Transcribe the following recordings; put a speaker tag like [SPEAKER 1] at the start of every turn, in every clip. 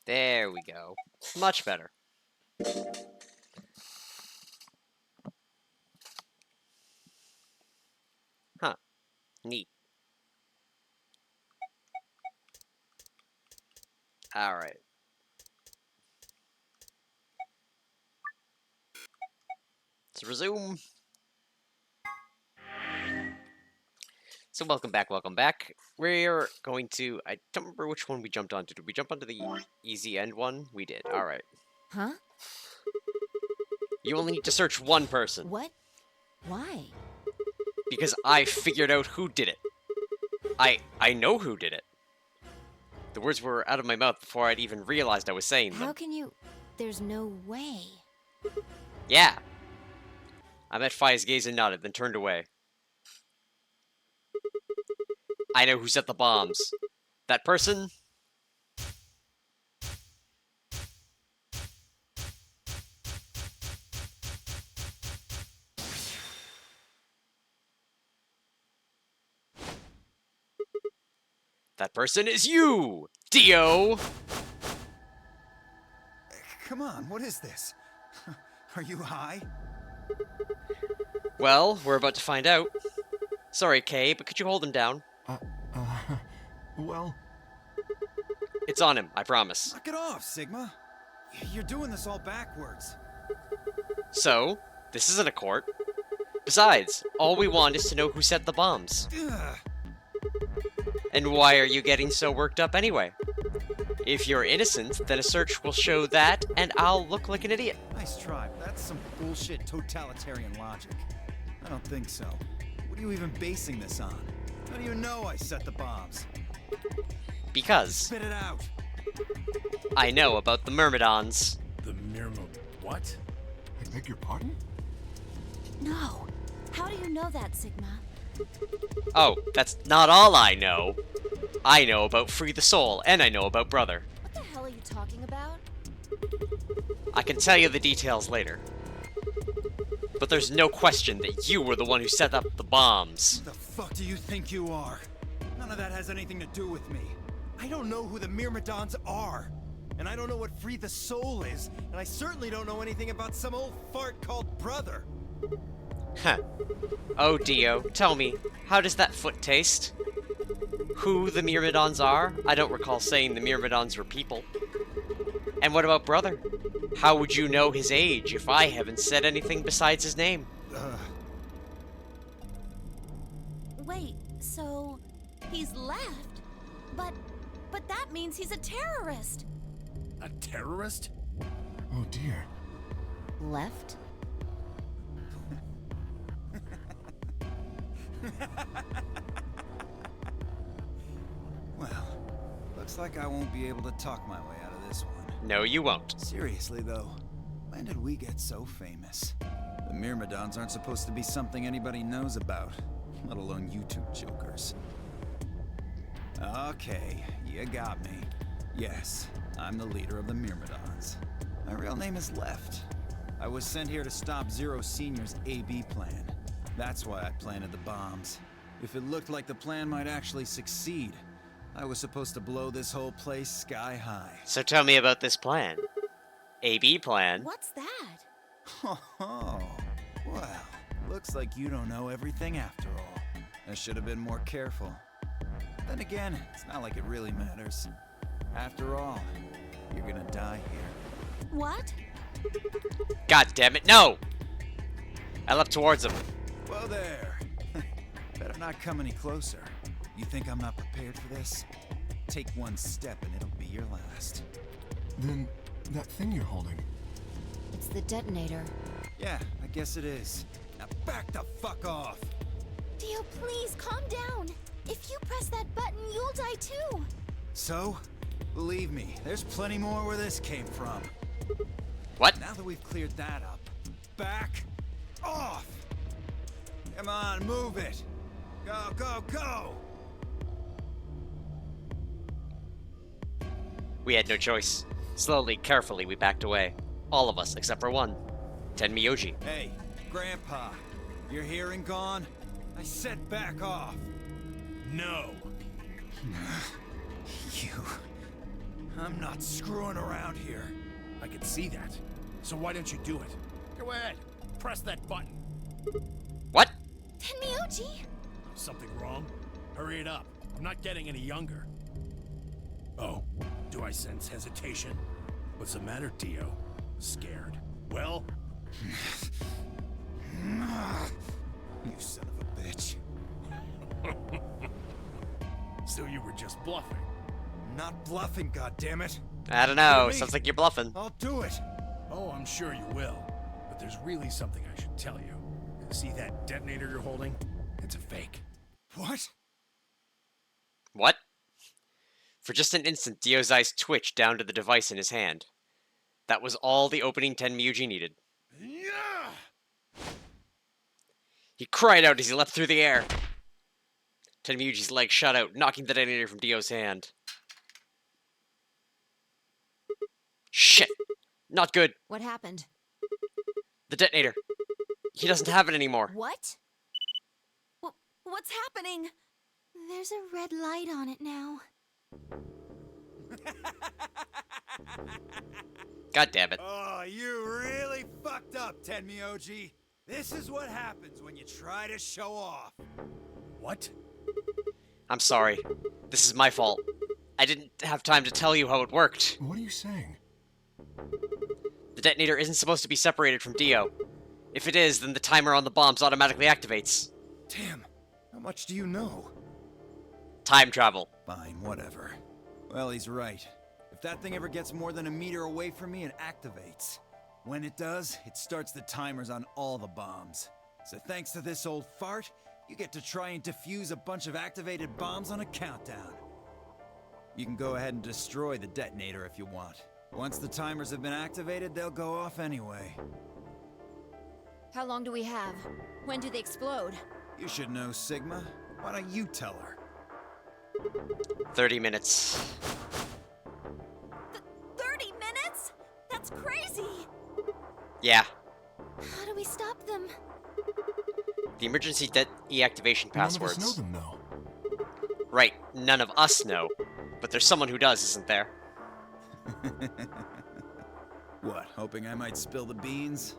[SPEAKER 1] There we go. Much better. Huh. Neat. Alright. Let's resume. So welcome back, welcome back. We're going to... I don't remember which one we jumped onto. Did we jump onto the easy end one? We did. Alright.
[SPEAKER 2] Huh?
[SPEAKER 1] You only need to search one person.
[SPEAKER 2] What? Why?
[SPEAKER 1] Because I figured out who did it. I know who did it. The words were out of my mouth before I'd even realized I was saying them.
[SPEAKER 2] How can you... There's no way.
[SPEAKER 1] Yeah. I met Fi's gaze and nodded, then turned away. I know who set the bombs. That person... That person is you, Dio!
[SPEAKER 3] Come on, what is this? Are you high?
[SPEAKER 1] Well, we're about to find out. Sorry, Kay, but could you hold him down?
[SPEAKER 4] Well...
[SPEAKER 1] It's on him, I promise.
[SPEAKER 3] Knock it off, Sigma. You're doing this all backwards.
[SPEAKER 1] So, this isn't a court. Besides, all we want is to know who set the bombs.
[SPEAKER 3] Ugh.
[SPEAKER 1] And why are you getting so worked up anyway? If you're innocent, then a search will show that, and I'll look like an idiot.
[SPEAKER 3] Nice try, but that's some bullshit totalitarian logic. I don't think so. What are you even basing this on? How do you know I set the bombs?
[SPEAKER 1] Because
[SPEAKER 3] Spit it out!
[SPEAKER 1] I know about the Myrmidons.
[SPEAKER 4] The Myrmo... What? I beg your pardon?
[SPEAKER 2] No. How do you know that, Sigma?
[SPEAKER 1] Oh, that's not all I know. I know about Free the Soul, and I know about Brother.
[SPEAKER 2] What the hell are you talking about?
[SPEAKER 1] I can tell you the details later. But there's no question that you were the one who set up the bombs.
[SPEAKER 3] Who the fuck do you think you are? None of that has anything to do with me. I don't know who the Myrmidons are. And I don't know what Free the Soul is. And I certainly don't know anything about some old fart called Brother.
[SPEAKER 1] Huh. Oh, Dio, tell me, how does that foot taste? Who the Myrmidons are? I don't recall saying the Myrmidons were people. And what about Brother? How would you know his age if I haven't said anything besides his name?
[SPEAKER 2] Wait, so... He's left? But that means he's a terrorist!
[SPEAKER 4] A terrorist? Oh dear.
[SPEAKER 2] Left?
[SPEAKER 3] Well, looks like I won't be able to talk my way out of this one.
[SPEAKER 1] No, you won't.
[SPEAKER 3] Seriously, though, when did we get so famous? The Myrmidons aren't supposed to be something anybody knows about, let alone you two jokers. Okay, you got me. Yes, I'm the leader of the Myrmidons. My real name is Left. I was sent here to stop Zero Senior's AB plan. That's why I planted the bombs. If it looked like the plan might actually succeed, I was supposed to blow this whole place sky high.
[SPEAKER 1] So tell me about this plan. AB plan?
[SPEAKER 2] What's that?
[SPEAKER 3] Oh, well, looks like you don't know everything after all. I should have been more careful. Then again, it's not like it really matters. After all, you're gonna die here.
[SPEAKER 2] What?
[SPEAKER 1] God damn it, no! I leapt towards him.
[SPEAKER 3] Whoa there. Better not come any closer. You think I'm not prepared for this? Take one step and it'll be your last.
[SPEAKER 4] Then, that thing you're holding...
[SPEAKER 2] It's the detonator.
[SPEAKER 3] Yeah, I guess it is. Now back the fuck off!
[SPEAKER 2] Dio, please, calm down. If you press that button, you'll die too.
[SPEAKER 3] So? Believe me, there's plenty more where this came from.
[SPEAKER 1] What?
[SPEAKER 3] Now that we've cleared that up, back off! Come on, move it! Go, go, go!
[SPEAKER 1] We had no choice. Slowly, carefully, we backed away. All of us, except for one. Tenmyoji.
[SPEAKER 3] Hey, Grandpa, your hearing gone? I said back off!
[SPEAKER 4] No!
[SPEAKER 3] You... I'm not screwing around here.
[SPEAKER 4] I can see that. So why don't you do it? Go ahead. Press that button.
[SPEAKER 1] What?
[SPEAKER 2] Tenmyuji!
[SPEAKER 4] Something wrong? Hurry it up. I'm not getting any younger. Oh, do I sense hesitation? What's the matter, Dio? Scared. Well?
[SPEAKER 3] You son of a bitch.
[SPEAKER 4] So you were just bluffing.
[SPEAKER 3] Not bluffing, goddammit.
[SPEAKER 1] I don't know.
[SPEAKER 3] Me.
[SPEAKER 1] Sounds like you're bluffing.
[SPEAKER 3] I'll do it.
[SPEAKER 4] Oh, I'm sure you will. But there's really something I should tell you. See that detonator you're holding? It's a fake.
[SPEAKER 3] What?
[SPEAKER 1] What? For just an instant, Dio's eyes twitched down to the device in his hand. That was all the opening Tenmyuji needed.
[SPEAKER 3] Yeah!
[SPEAKER 1] He cried out as he leapt through the air. Tenmyuji's leg shot out, knocking the detonator from Dio's hand. Shit! Not good.
[SPEAKER 2] What happened?
[SPEAKER 1] The detonator. He doesn't have it anymore.
[SPEAKER 2] What? What's happening? There's a red light on it now.
[SPEAKER 1] God damn it.
[SPEAKER 3] Oh, you really fucked up, Tenmyuji. This is what happens when you try to show off.
[SPEAKER 4] What?
[SPEAKER 1] I'm sorry. This is my fault. I didn't have time to tell you how it worked.
[SPEAKER 4] What are you saying?
[SPEAKER 1] The detonator isn't supposed to be separated from Dio. If it is, then the timer on the bombs automatically activates.
[SPEAKER 3] Damn, how much do you know?
[SPEAKER 1] Time travel.
[SPEAKER 3] Fine, whatever. Well, he's right. If that thing ever gets more than a meter away from me, it activates. When it does, it starts the timers on all the bombs. So thanks to this old fart, you get to try and defuse a bunch of activated bombs on a countdown. You can go ahead and destroy the detonator if you want. Once the timers have been activated, they'll go off anyway.
[SPEAKER 2] How long do we have? When do they explode?
[SPEAKER 3] You should know, Sigma. Why don't you tell her?
[SPEAKER 1] 30 minutes.
[SPEAKER 2] 30 minutes? That's crazy!
[SPEAKER 1] Yeah.
[SPEAKER 2] How do we stop them?
[SPEAKER 1] The emergency deactivation passwords.
[SPEAKER 4] None of us know them, though.
[SPEAKER 1] Right, none of us know. But there's someone who does, isn't there?
[SPEAKER 3] What, hoping I might spill the beans?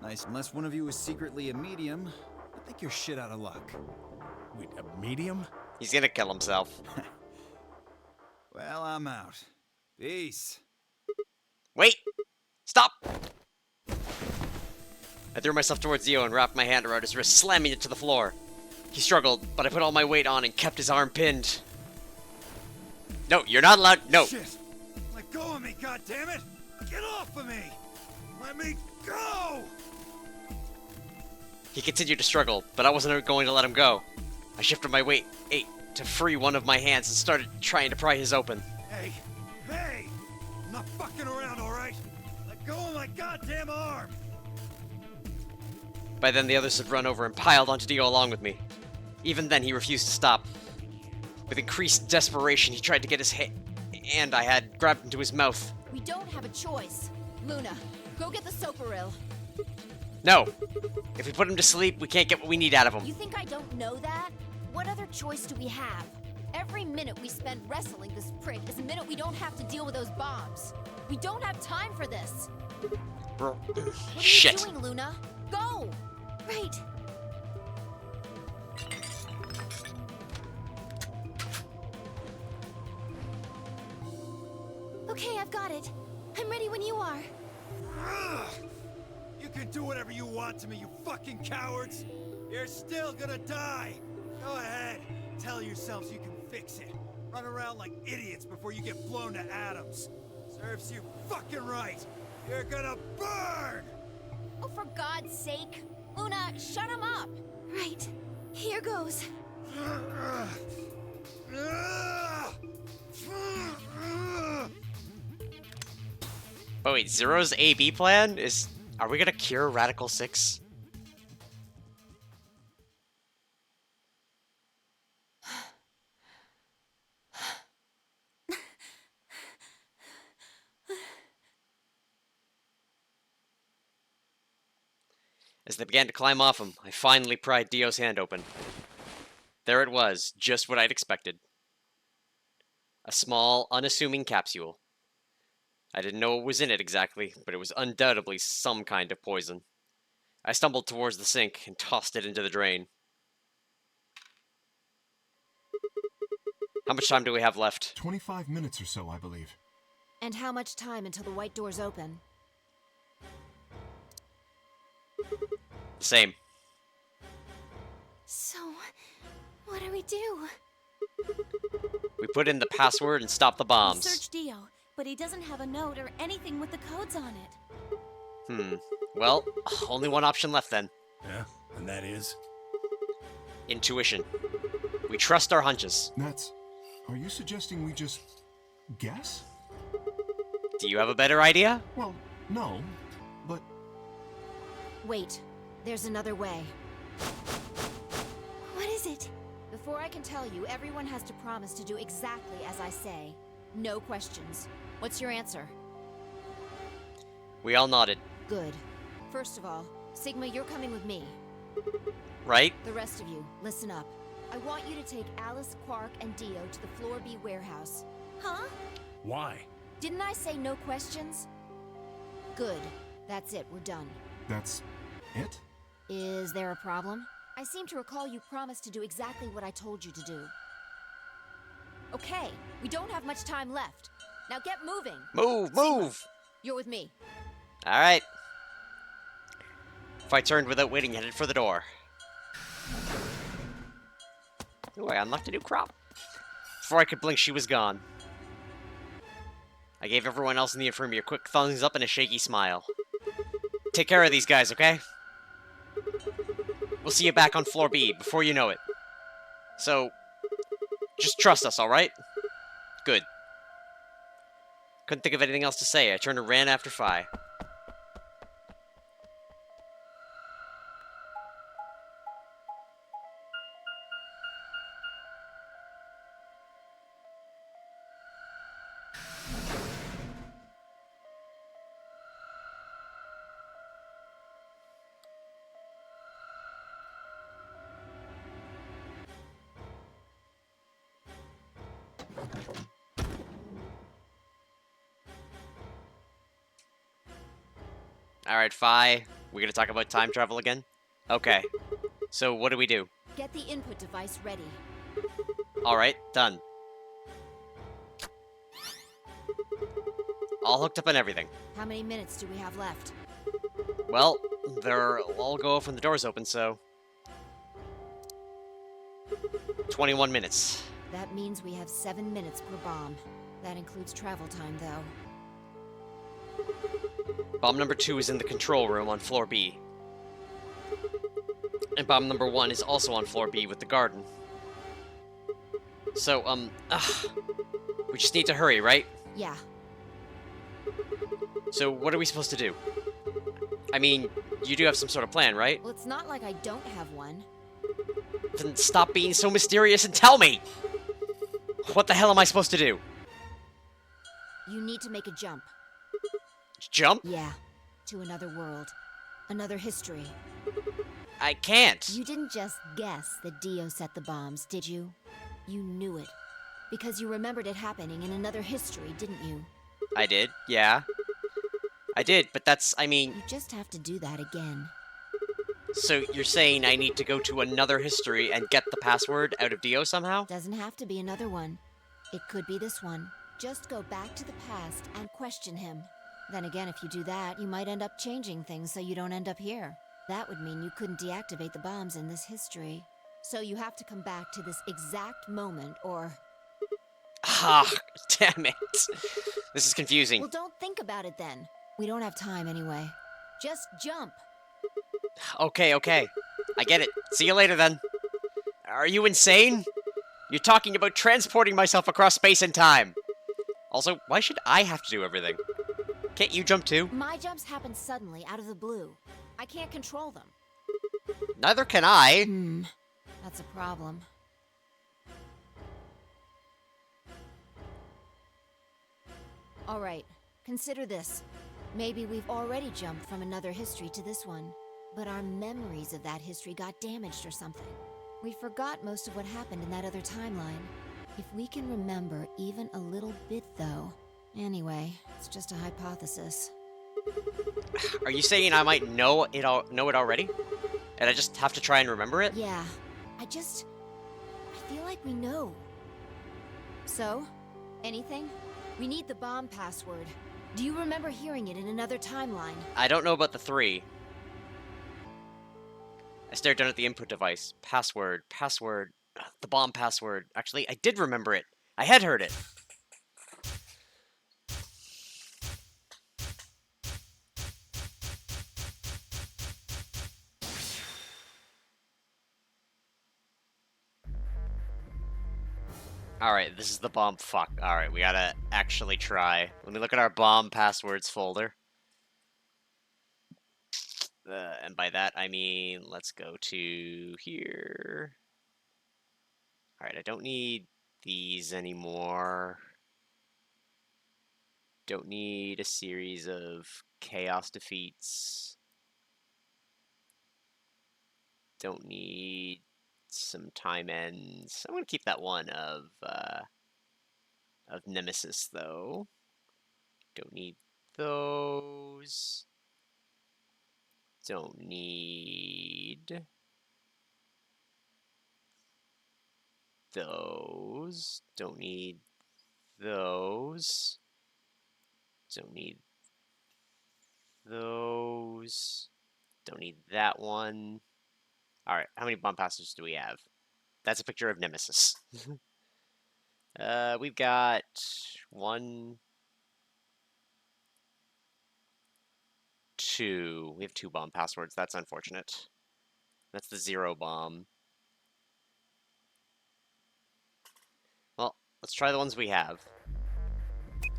[SPEAKER 3] Nice, unless one of you is secretly a medium, I think you're shit out of luck.
[SPEAKER 4] Wait, a medium?
[SPEAKER 1] He's gonna kill himself.
[SPEAKER 3] Well, I'm out. Peace.
[SPEAKER 1] Wait! Stop! I threw myself towards Dio and wrapped my hand around his wrist, slamming it to the floor. He struggled, but I put all my weight on and kept his arm pinned. No, you're not allowed. No!
[SPEAKER 3] Shit! Let go of me, goddammit! Get off of me! Let me go!
[SPEAKER 1] He continued to struggle, but I wasn't going to let him go. I shifted my weight to free one of my hands and started trying to pry his open.
[SPEAKER 3] Hey! Hey! I'm not fucking around, alright? Let go of my goddamn arm!
[SPEAKER 1] By then, the others had run over and piled onto Dio along with me. Even then, he refused to stop. With increased desperation, he tried to get his hand I had grabbed into his mouth.
[SPEAKER 2] We don't have a choice. Luna, go get the Soparil.
[SPEAKER 1] No! If we put him to sleep, we can't get what we need out of him.
[SPEAKER 2] You think I don't know that? What other choice do we have? Every minute we spend wrestling this prick is a minute we don't have to deal with those bombs. We don't have time for this. What are
[SPEAKER 1] Shit.
[SPEAKER 2] you doing, Luna? Go! Right. Okay, I've got it. I'm ready when you are.
[SPEAKER 3] You can do whatever you want to me, you fucking cowards! You're still gonna die! Go ahead, tell yourselves you can fix it. Run around like idiots before you get blown to atoms. Serves you fucking right! You're gonna burn!
[SPEAKER 2] Oh, for God's sake. Luna, shut him up. Right. Here goes.
[SPEAKER 1] But wait, Zero's AB plan is... Are we gonna cure Radical 6? As they began to climb off him, I finally pried Dio's hand open. There it was, just what I'd expected. A small, unassuming capsule. I didn't know what was in it exactly, but it was undoubtedly some kind of poison. I stumbled towards the sink and tossed it into the drain. How much time do we have left?
[SPEAKER 5] 25 minutes or so, I believe.
[SPEAKER 2] And how much time until the white doors open?
[SPEAKER 1] The same.
[SPEAKER 2] So, what do we do?
[SPEAKER 1] We put in the password and stop the bombs.
[SPEAKER 6] Search Dio, but he doesn't have a note or anything with the codes on it.
[SPEAKER 1] Well, only one option left then.
[SPEAKER 4] Yeah, and that is?
[SPEAKER 1] Intuition. We trust our hunches.
[SPEAKER 5] Nets, are you suggesting we just guess?
[SPEAKER 1] Do you have a better idea?
[SPEAKER 5] Well, no, but
[SPEAKER 2] Wait, there's another way.
[SPEAKER 6] What is it?
[SPEAKER 2] Before I can tell you, everyone has to promise to do exactly as I say. No questions. What's your answer?
[SPEAKER 1] We all nodded.
[SPEAKER 2] Good. First of all, Sigma, you're coming with me.
[SPEAKER 1] Right?
[SPEAKER 2] The rest of you, listen up. I want you to take Alice, Quark, and Dio to the Floor B warehouse.
[SPEAKER 6] Huh?
[SPEAKER 4] Why?
[SPEAKER 2] Didn't I say no questions? Good. That's it, we're done.
[SPEAKER 5] that's it?
[SPEAKER 2] Is there a problem? I seem to recall you promised to do exactly what I told you to do. Okay, we don't have much time left. Now get moving.
[SPEAKER 1] Move, move!
[SPEAKER 2] You're with me.
[SPEAKER 1] Alright. If I turned without waiting, headed for the door. Ooh, I unlocked a new crop. Before I could blink, she was gone. I gave everyone else in the infirmary a quick thumbs up and a shaky smile. Take care of these guys, okay? We'll see you back on floor B before you know it. So, just trust us, alright? Good. Couldn't think of anything else to say. I turned and ran after Phi. Alright, Phi. We gonna talk about time travel again? Okay. So, what do we do?
[SPEAKER 2] Get the input device ready.
[SPEAKER 1] Alright, done. All hooked up and everything.
[SPEAKER 2] How many minutes do we have left?
[SPEAKER 1] Well, they'll all go off when the doors open, so... 21 minutes.
[SPEAKER 2] That means we have 7 minutes per bomb. That includes travel time, though.
[SPEAKER 1] Bomb number 2 is in the control room on floor B. And bomb number 1 is also on floor B with the garden. So, we just need to hurry, right?
[SPEAKER 2] Yeah.
[SPEAKER 1] So, what are we supposed to do? I mean, you do have some sort of plan, right?
[SPEAKER 2] Well, it's not like I don't have one.
[SPEAKER 1] Then stop being so mysterious and tell me! What the hell am I supposed to do?
[SPEAKER 2] You need to make a jump.
[SPEAKER 1] Jump?
[SPEAKER 2] Yeah. To another world. Another history.
[SPEAKER 1] I can't.
[SPEAKER 2] You didn't just guess that Dio set the bombs, did you? You knew it. Because you remembered it happening in another history, didn't you?
[SPEAKER 1] I did, yeah. I did, but that's, I mean...
[SPEAKER 2] You just have to do that again.
[SPEAKER 1] So you're saying I need to go to another history and get the password out of Dio somehow?
[SPEAKER 2] Doesn't have to be another one. It could be this one. Just go back to the past and question him. Then again, if you do that, you might end up changing things so you don't end up here. That would mean you couldn't deactivate the bombs in this history. So you have to come back to this exact moment, or...
[SPEAKER 1] Ah, damn it. This is confusing.
[SPEAKER 2] Well, don't think about it then. We don't have time anyway. Just jump.
[SPEAKER 1] Okay, okay. I get it. See you later then. Are you insane? You're talking about transporting myself across space and time. Also, why should I have to do everything? Can't you jump too?
[SPEAKER 2] My jumps happen suddenly, out of the blue. I can't control them.
[SPEAKER 1] Neither can I.
[SPEAKER 2] That's a problem. Alright, consider this. Maybe we've already jumped from another history to this one, but our memories of that history got damaged or something. We forgot most of what happened in that other timeline. If we can remember even a little bit, though, Anyway, it's just a hypothesis.
[SPEAKER 1] Are you saying I might know it already? And I just have to try and remember it?
[SPEAKER 2] Yeah, I feel like we know. So, anything? We need the bomb password. Do you remember hearing it in another timeline?
[SPEAKER 1] I don't know about the 3. I stared down at the input device. Password. The bomb password. Actually, I did remember it. I had heard it. Alright, this is the bomb. Fuck. Alright, we gotta actually try. Let me look at our bomb passwords folder. And by that, I mean, let's go to here. Alright, I don't need these anymore. Don't need a series of chaos defeats. Don't need some time ends. I'm gonna keep that one of Nemesis, though. Don't need those. Don't need those. Don't need those. Don't need those. Don't need that one. Alright, how many bomb passes do we have? That's a picture of Nemesis. We've got 1, 2. We have 2 bomb passwords. That's unfortunate. That's the 0 bomb. Well, let's try the ones we have.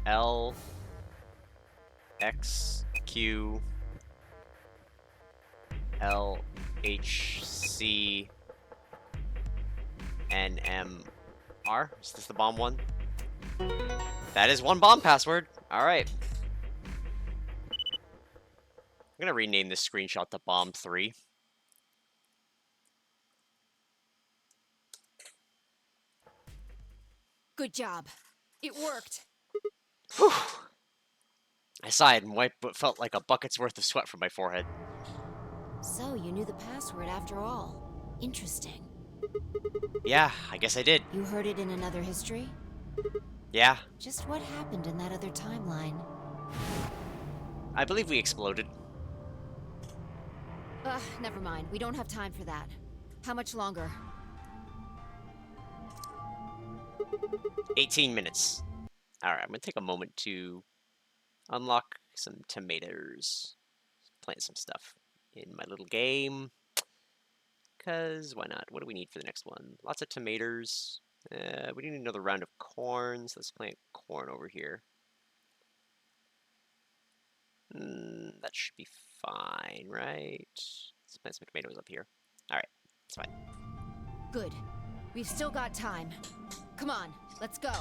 [SPEAKER 1] L, X, Q, L, H, C, N, M, R. Is this the bomb one? That is 1 bomb password. Alright. I'm gonna rename this screenshot to Bomb 3.
[SPEAKER 2] Good job. It worked.
[SPEAKER 1] Whew. I sighed and wiped what felt like a bucket's worth of sweat from my forehead.
[SPEAKER 2] So, you knew the password after all. Interesting.
[SPEAKER 1] Yeah, I guess I did.
[SPEAKER 2] You heard it in another history?
[SPEAKER 1] Yeah,
[SPEAKER 2] Just what happened in that other timeline?
[SPEAKER 1] I believe we exploded.
[SPEAKER 2] Never mind. We don't have time for that. How much longer?
[SPEAKER 1] 18 minutes. Alright, I'm gonna take a moment to unlock some tomatoes. Plant some stuff in my little game. Because why not? What do we need for the next one? Lots of tomatoes. We need another round of corn, so let's plant corn over here. That should be fine, right? Let's plant some tomatoes up here. Alright, it's fine.
[SPEAKER 2] Good. We've still got time. Come on, let's go.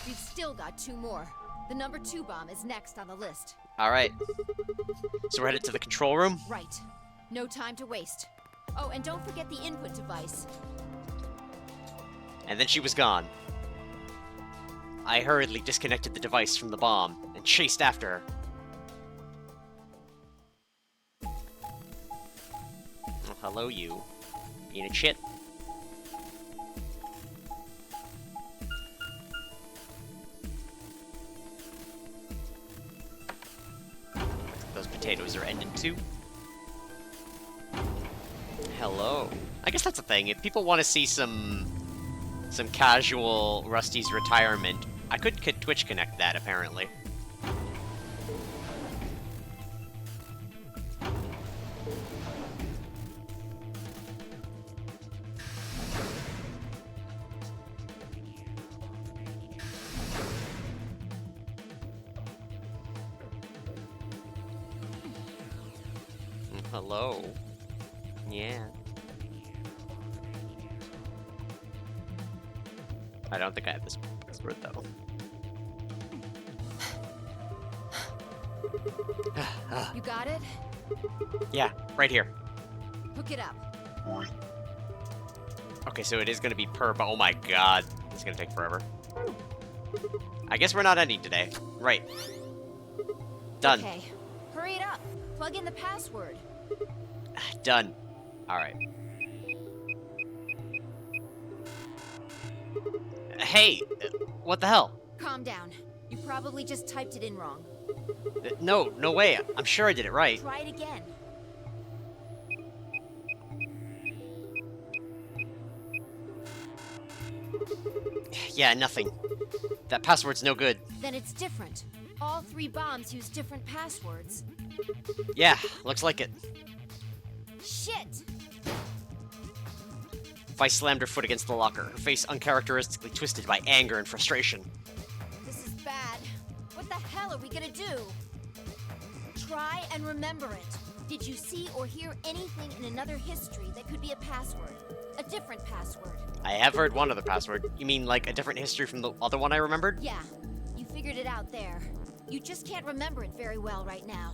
[SPEAKER 2] We've still got 2 more. The number 2 bomb is next on the list.
[SPEAKER 1] Alright. So we're headed to the control room?
[SPEAKER 2] Right. No time to waste. Oh, and don't forget the input device.
[SPEAKER 1] And then she was gone. I hurriedly disconnected the device from the bomb and chased after her. Oh, hello, you. Being a chit. Those potatoes are ended too. Hello. I guess that's a thing. If people want to see some casual Rusty's retirement, I could Twitch connect that apparently. Hello. Yeah. I don't think I have this password though.
[SPEAKER 2] You got it?
[SPEAKER 1] Yeah, right here.
[SPEAKER 2] Hook it up.
[SPEAKER 1] Okay, so it is gonna be per, but oh my god, it's gonna take forever. I guess we're not ending today. Right. Done.
[SPEAKER 2] Okay, hurry it up. Plug in the password.
[SPEAKER 1] Done. Alright. Hey! What the hell?
[SPEAKER 2] Calm down. You probably just typed it in wrong.
[SPEAKER 1] No, no way. I'm sure I did it right.
[SPEAKER 2] Try it again.
[SPEAKER 1] Yeah, nothing. That password's no good.
[SPEAKER 2] Then it's different. All 3 bombs use different passwords.
[SPEAKER 1] Yeah, looks like it.
[SPEAKER 2] Shit!
[SPEAKER 1] Vice slammed her foot against the locker, her face uncharacteristically twisted by anger and frustration.
[SPEAKER 2] This is bad. What the hell are we gonna do? Try and remember it. Did you see or hear anything in another history that could be a password? A different password?
[SPEAKER 1] I have heard one other password. You mean like a different history from the other one I remembered?
[SPEAKER 2] Yeah, you figured it out there. You just can't remember it very well right now.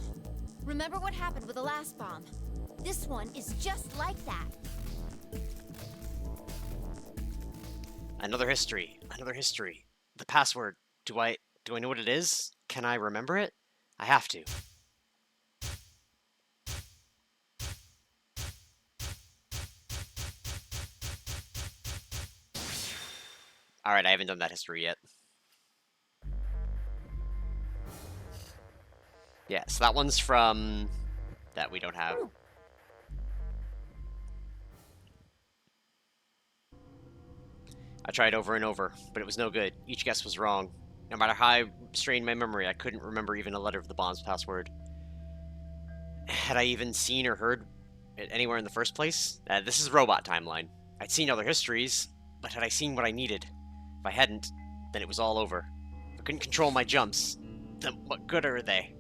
[SPEAKER 2] Remember what happened with the last bomb? This one is just like that.
[SPEAKER 1] Another history. Another history. The password. Do I know what it is? Can I remember it? I have to. Alright, I haven't done that history yet. Yeah, so that one's from... that we don't have. I tried over and over, but it was no good. Each guess was wrong. No matter how I strained my memory, I couldn't remember even a letter of the bomb's password. Had I even seen or heard it anywhere in the first place? This is Robot Timeline. I'd seen other histories, but had I seen what I needed? If I hadn't, then it was all over. If I couldn't control my jumps, then what good are they?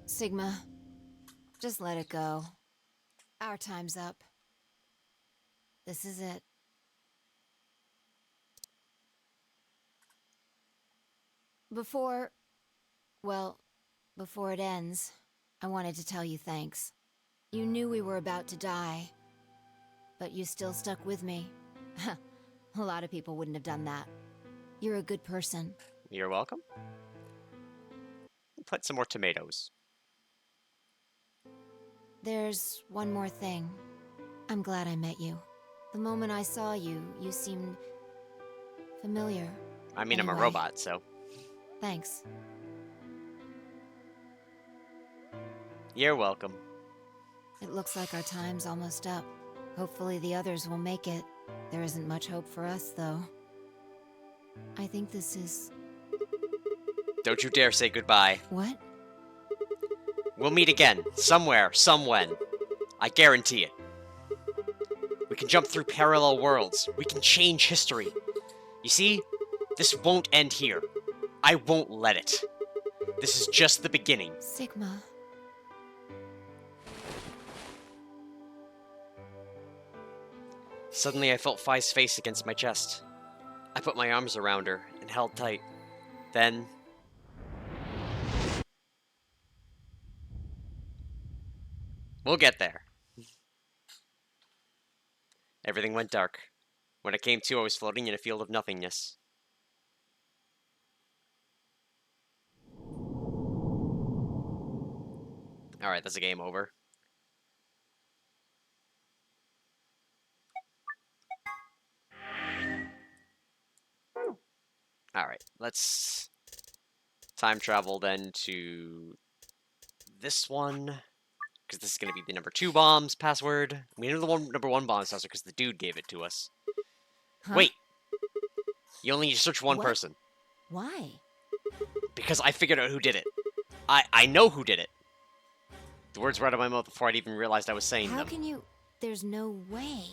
[SPEAKER 2] Sigma, just let it go. Our time's up. This is it. Before it ends, I wanted to tell you thanks. You knew we were about to die, but you still stuck with me. A lot of people wouldn't have done that. You're a good person.
[SPEAKER 1] You're welcome. Put some more tomatoes.
[SPEAKER 2] There's one more thing. I'm glad I met you. The moment I saw you, you seemed familiar.
[SPEAKER 1] I mean, I'm a
[SPEAKER 2] Anyway.
[SPEAKER 1] robot, so...
[SPEAKER 2] Thanks.
[SPEAKER 1] You're welcome.
[SPEAKER 2] It looks like our time's almost up. Hopefully the others will make it. There isn't much hope for us, though. I think this is...
[SPEAKER 1] Don't you dare say goodbye.
[SPEAKER 2] What?
[SPEAKER 1] We'll meet again, somewhere, somewhen. I guarantee it. We can jump through parallel worlds. We can change history. You see, this won't end here. I won't let it. This is just the beginning.
[SPEAKER 2] Sigma.
[SPEAKER 1] Suddenly I felt Phi's face against my chest. I put my arms around her and held tight. Then... we'll get there. Everything went dark. When I came to, I was floating in a field of nothingness. Alright, that's a game over. Alright, let's time travel then to this one. Because this is going to be the number 2 bomb's password. We know the number 1 bomb's password because the dude gave it to us.
[SPEAKER 2] Huh?
[SPEAKER 1] Wait! You only need to search one
[SPEAKER 2] What?
[SPEAKER 1] person.
[SPEAKER 2] Why?
[SPEAKER 1] Because I figured out who did it. I know who did it. The words were out of my mouth before I'd even realized I was saying
[SPEAKER 2] How
[SPEAKER 1] them.
[SPEAKER 2] can you... There's no way.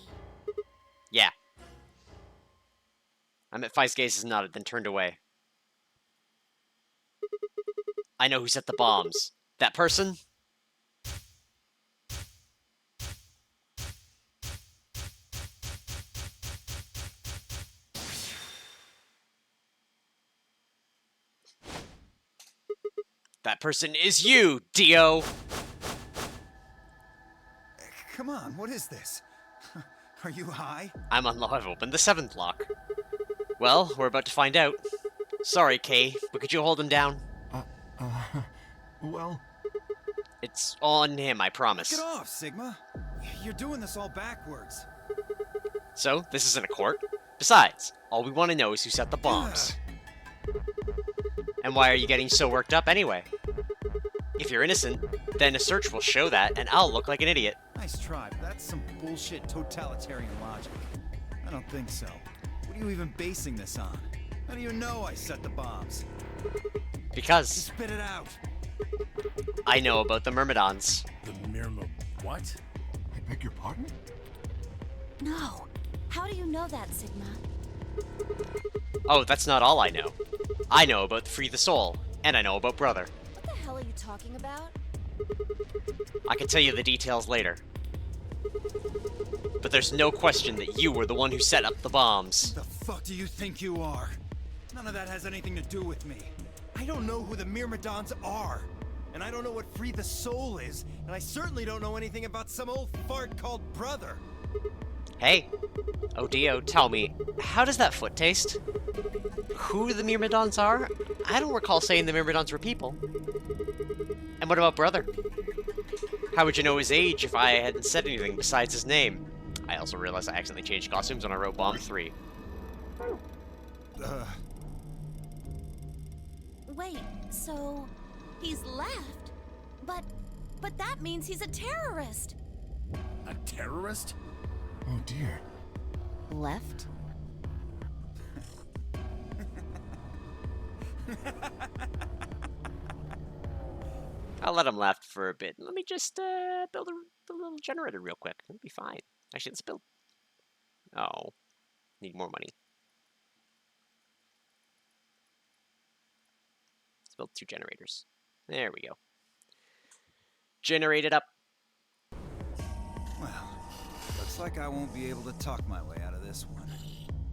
[SPEAKER 1] Yeah. I met Phi's gaze and nodded, then turned away. I know who set the bombs. That person? That person is you, Dio!
[SPEAKER 3] Come on, what is this? Are you high?
[SPEAKER 1] I've opened the 7th lock. Well, we're about to find out. Sorry, Kay, but could you hold him down?
[SPEAKER 5] Well,
[SPEAKER 1] It's on him, I promise.
[SPEAKER 3] Get off, Sigma. You're doing this all backwards.
[SPEAKER 1] So, this isn't a court? Besides, all we want to know is who set the bombs. And why are you getting so worked up anyway? If you're innocent, then a search will show that, and I'll look like an idiot.
[SPEAKER 3] Nice try, but that's some bullshit totalitarian logic. I don't think so. What are you even basing this on? How do you know I set the bombs?
[SPEAKER 1] Because
[SPEAKER 3] Spit it out.
[SPEAKER 1] I know about the Myrmidons.
[SPEAKER 4] The Myrma... What?
[SPEAKER 5] I beg your pardon?
[SPEAKER 6] No. How do you know that, Sigma?
[SPEAKER 1] Oh, that's not all I know. I know about Free the Soul, and I know about Brother.
[SPEAKER 2] What the hell are you talking about?
[SPEAKER 1] I can tell you the details later. But there's no question that you were the one who set up the bombs.
[SPEAKER 3] The fuck do you think you are? None of that has anything to do with me. I don't know who the Myrmidons are. And I don't know what Free the Soul is. And I certainly don't know anything about some old fart called Brother.
[SPEAKER 1] Hey, Dio, tell me, how does that foot taste? Who the Myrmidons are? I don't recall saying the Myrmidons were people. And what about Brother? How would you know his age if I hadn't said anything besides his name? I also realized I accidentally changed costumes when I wrote Bomb 3.
[SPEAKER 6] Wait, so he's left? But that means he's a terrorist.
[SPEAKER 4] A terrorist?
[SPEAKER 5] Oh dear.
[SPEAKER 2] Left?
[SPEAKER 1] I'll let him laugh for a bit. Let me just build a little generator real quick. It'll be fine. Actually, let's build... Oh. Need more money. Let's build 2 generators. There we go. Generate it up.
[SPEAKER 3] Well, looks like I won't be able to talk my way out of this one.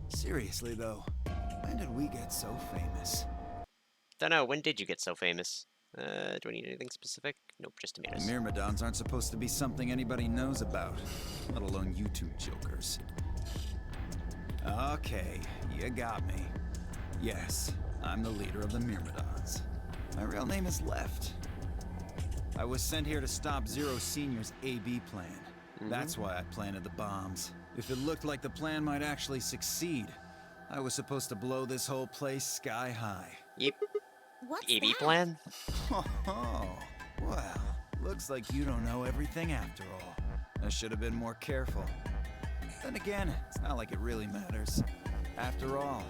[SPEAKER 3] Seriously, though, when did we get so famous?
[SPEAKER 1] Dunno, when did you get so famous? Do I need anything specific? Nope, just tomatoes.
[SPEAKER 3] Myrmidons aren't supposed to be something anybody knows about, let alone you two jokers. Okay, you got me. Yes, I'm the leader of the Myrmidons. My real name is Left. I was sent here to stop Zero Senior's AB plan. That's why I planted the bombs. If it looked like the plan might actually succeed, I was supposed to blow this whole place sky high.
[SPEAKER 1] Yep.
[SPEAKER 6] What's
[SPEAKER 1] AB
[SPEAKER 6] that?
[SPEAKER 1] plan?
[SPEAKER 3] Oh, well, looks like you don't know everything after all. I should have been more careful. Then again, it's not like it really matters. After all,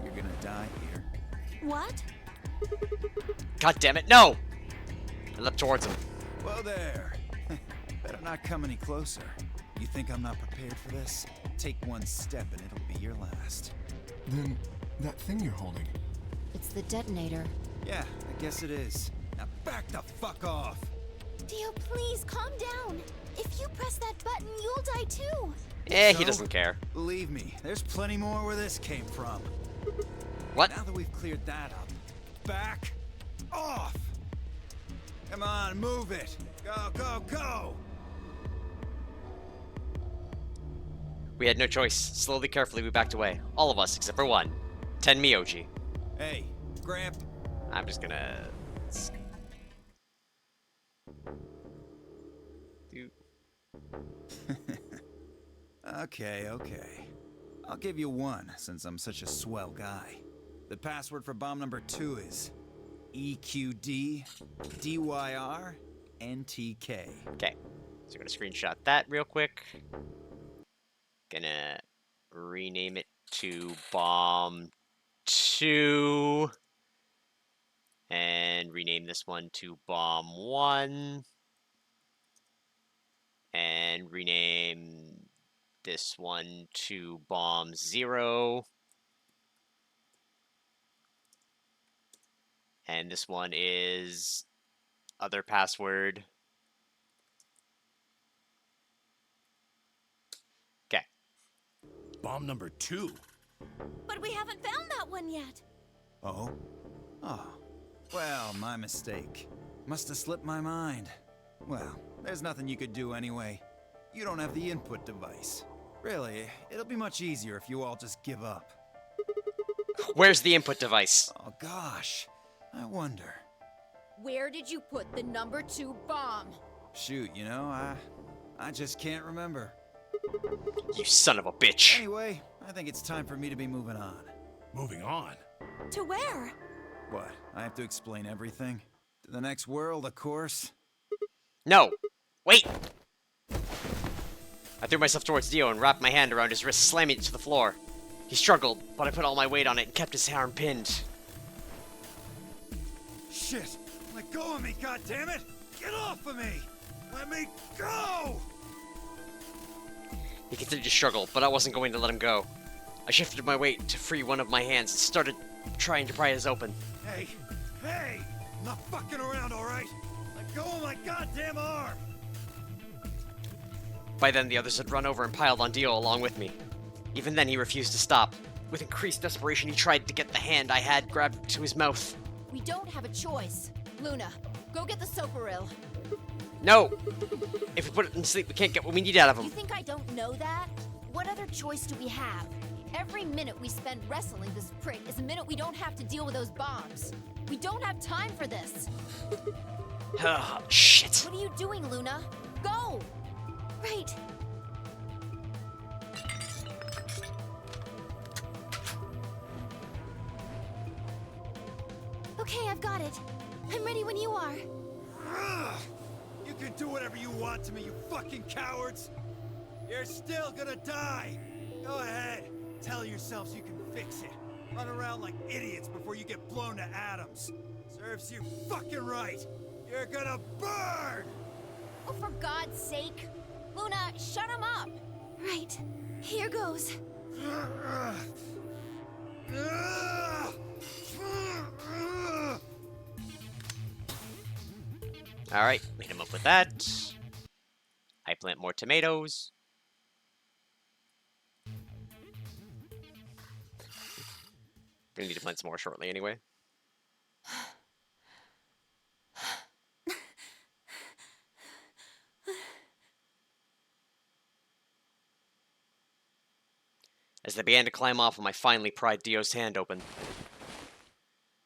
[SPEAKER 3] you're gonna die here.
[SPEAKER 6] What?
[SPEAKER 1] God damn it, no! I leapt towards him.
[SPEAKER 3] Whoa there. Better not come any closer. You think I'm not prepared for this? Take one step and it'll be your last.
[SPEAKER 5] Then, that thing you're holding.
[SPEAKER 2] It's the detonator.
[SPEAKER 3] Yeah, I guess it is. Now back the fuck off!
[SPEAKER 6] Dio, please calm down. If you press that button, you'll die too.
[SPEAKER 1] Eh, he
[SPEAKER 3] So,
[SPEAKER 1] doesn't care.
[SPEAKER 3] Believe me, there's plenty more where this came from.
[SPEAKER 1] What?
[SPEAKER 3] Now that we've cleared that up, back off! Come on, move it! Go, go, go!
[SPEAKER 1] We had no choice. Slowly, carefully, we backed away. All of us, except for one. Ten Miyoji.
[SPEAKER 3] Hey, Gramp.
[SPEAKER 1] I'm just gonna... Do...
[SPEAKER 3] Okay. I'll give you one, since I'm such a swell guy. The password for bomb number 2 is EQD DYR NTK.
[SPEAKER 1] Okay. So I'm gonna screenshot that real quick. Gonna rename it to Bomb 2. And rename this one to Bomb 1. And rename this one to Bomb 0. And this one is other password. Okay.
[SPEAKER 4] Bomb number 2.
[SPEAKER 6] But we haven't found that one yet.
[SPEAKER 3] Oh? Oh. Well, my mistake. Must have slipped my mind. Well, there's nothing you could do anyway. You don't have the input device. Really, it'll be much easier if you all just give up.
[SPEAKER 1] Where's the input device?
[SPEAKER 3] Oh gosh, I wonder.
[SPEAKER 2] Where did you put the number 2 bomb?
[SPEAKER 3] Shoot, you know, I just can't remember.
[SPEAKER 1] You son of a bitch.
[SPEAKER 3] Anyway, I think it's time for me to be moving on.
[SPEAKER 4] Moving on.
[SPEAKER 6] To where?
[SPEAKER 3] What, I have to explain everything? To the next world, of course?
[SPEAKER 1] No! Wait! I threw myself towards Dio and wrapped my hand around his wrist, slamming it to the floor. He struggled, but I put all my weight on it and kept his arm pinned.
[SPEAKER 3] Shit! Let go of me, goddammit! Get off of me! Let me go!
[SPEAKER 1] He continued to struggle, but I wasn't going to let him go. I shifted my weight to free one of my hands and started trying to pry it open.
[SPEAKER 3] Hey! Hey! I'm not fucking around, alright? Let go of my goddamn arm!
[SPEAKER 1] By then, the others had run over and piled on Dio along with me. Even then, he refused to stop. With increased desperation, he tried to get the hand I had grabbed to his mouth.
[SPEAKER 2] We don't have a choice. Luna, go get the Soparil.
[SPEAKER 1] No! If we put it in sleep, we can't get what we need out of
[SPEAKER 2] You
[SPEAKER 1] him.
[SPEAKER 2] think I don't know that? What other choice do we have? Every minute we spend wrestling this prick is a minute we don't have to deal with those bombs. We don't have time for this.
[SPEAKER 1] Oh, shit.
[SPEAKER 2] What are you doing, Luna? Go!
[SPEAKER 6] Right. Okay, I've got it. I'm ready when you are.
[SPEAKER 3] Ugh. You can do whatever you want to me, you fucking cowards! You're still gonna die! Go ahead, tell yourselves you can fix it. Run around like idiots before you get blown to atoms. Serves you fucking right! You're gonna burn!
[SPEAKER 2] Oh, for God's sake! Luna, shut him up!
[SPEAKER 6] Right. Here goes.
[SPEAKER 1] Alright, made him up with that. I plant more tomatoes. Gonna need to plant some more shortly anyway. As they began to climb off him, I finally pried Dio's hand open.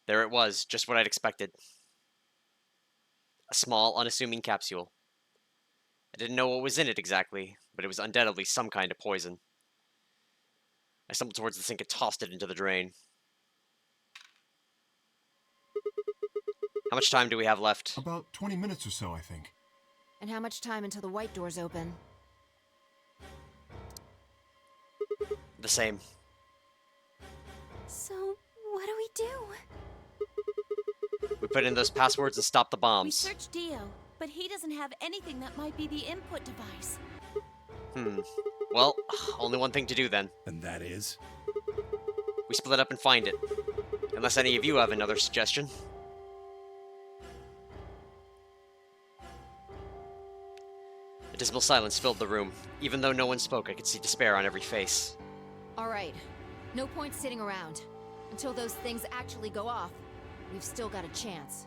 [SPEAKER 1] There it was, just what I'd expected. A small, unassuming capsule. I didn't know what was in it exactly, but it was undoubtedly some kind of poison. I stumbled towards the sink and tossed it into the drain. How much time do we have left?
[SPEAKER 5] About 20 minutes or so, I think.
[SPEAKER 2] And how much time until the white doors open?
[SPEAKER 1] The same.
[SPEAKER 6] So, what do we do?
[SPEAKER 1] We put in those passwords and stop the
[SPEAKER 6] We
[SPEAKER 1] bombs.
[SPEAKER 6] searched Dio, but he doesn't have anything that might be the input device.
[SPEAKER 1] Well, only one thing to do then.
[SPEAKER 4] And that is?
[SPEAKER 1] We split up and find it. Unless any of you have another suggestion. A dismal silence filled the room. Even though no one spoke, I could see despair on every face.
[SPEAKER 2] Alright, no point sitting around. Until those things actually go off, we've still got a chance.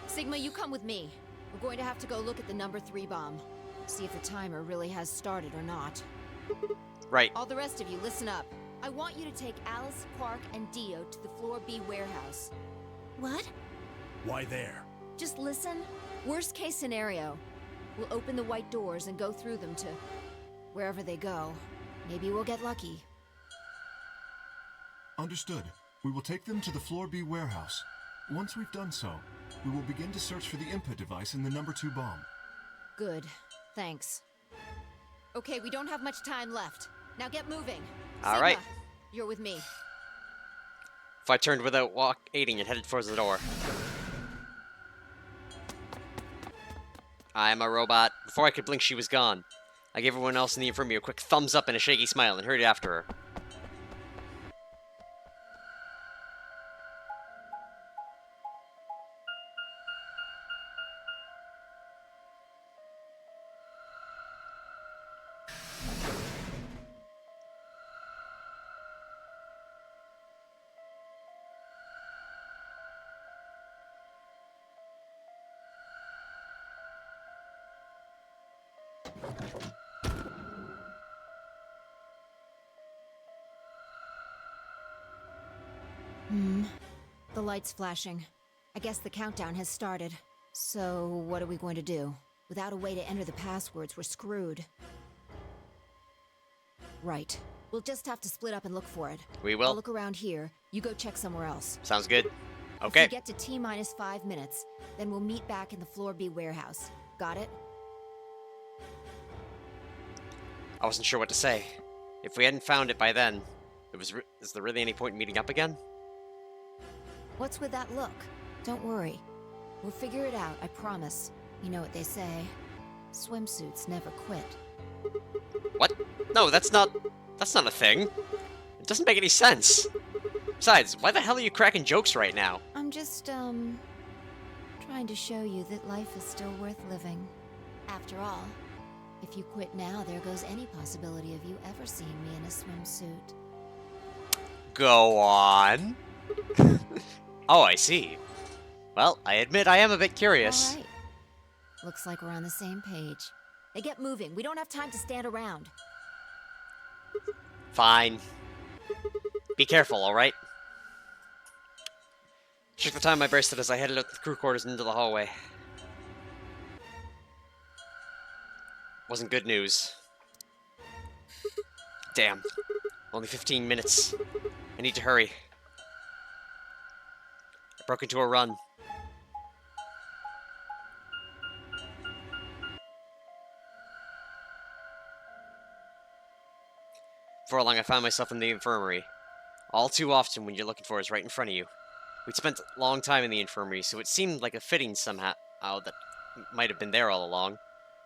[SPEAKER 2] Sigma, you come with me. We're going to have to go look at the number 3 bomb. See if the timer really has started or not.
[SPEAKER 1] Right.
[SPEAKER 2] All the rest of you, listen up. I want you to take Alice, Quark, and Dio to the Floor B warehouse.
[SPEAKER 6] What?
[SPEAKER 4] Why there?
[SPEAKER 2] Just listen. Worst case scenario. We'll open the white doors and go through them to wherever they go. Maybe we'll get lucky.
[SPEAKER 5] Understood. We will take them to the Floor B warehouse. Once we've done so, we will begin to search for the input device in the number 2 bomb.
[SPEAKER 2] Good. Thanks. Okay, we don't have much time left. Now get moving.
[SPEAKER 1] All
[SPEAKER 2] Sigma,
[SPEAKER 1] right.
[SPEAKER 2] You're with me.
[SPEAKER 1] If I turned without aiding and headed towards the door. I'm a robot. Before I could blink, she was gone. I gave everyone else in the infirmary a quick thumbs up and a shaky smile and hurried after her.
[SPEAKER 2] The light's flashing. I guess the countdown has started. So, what are we going to do? Without a way to enter the passwords, we're screwed. Right. We'll just have to split up and look for it.
[SPEAKER 1] We
[SPEAKER 2] I'll
[SPEAKER 1] will.
[SPEAKER 2] look around here. You go check somewhere else.
[SPEAKER 1] Sounds good.
[SPEAKER 2] If
[SPEAKER 1] Okay.
[SPEAKER 2] we get to T-minus 5 minutes, then we'll meet back in the Floor B warehouse. Got it?
[SPEAKER 1] I wasn't sure what to say. If we hadn't found it by then, is there really any point in meeting up again?
[SPEAKER 2] What's with that look? Don't worry. We'll figure it out, I promise. You know what they say. Swimsuits never quit.
[SPEAKER 1] What? No, that's not a thing. It doesn't make any sense. Besides, why the hell are you cracking jokes right now?
[SPEAKER 2] I'm just, trying to show you that life is still worth living. After all, if you quit now, there goes any possibility of you ever seeing me in a swimsuit.
[SPEAKER 1] Go on. Oh, I see. Well, I admit I am a bit curious.
[SPEAKER 2] All right. Looks like we're on the same page. Hey, get moving. We don't have time to stand around.
[SPEAKER 1] Fine. Be careful, alright? Check the time on my bracelet as I headed out the crew quarters and into the hallway. Wasn't good news. Damn. Only 15 minutes. I need to hurry. I broke into a run. Before long, I found myself in the infirmary. All too often, when you're looking for is right in front of you. We'd spent a long time in the infirmary, so it seemed like a fitting somehow that might have been there all along.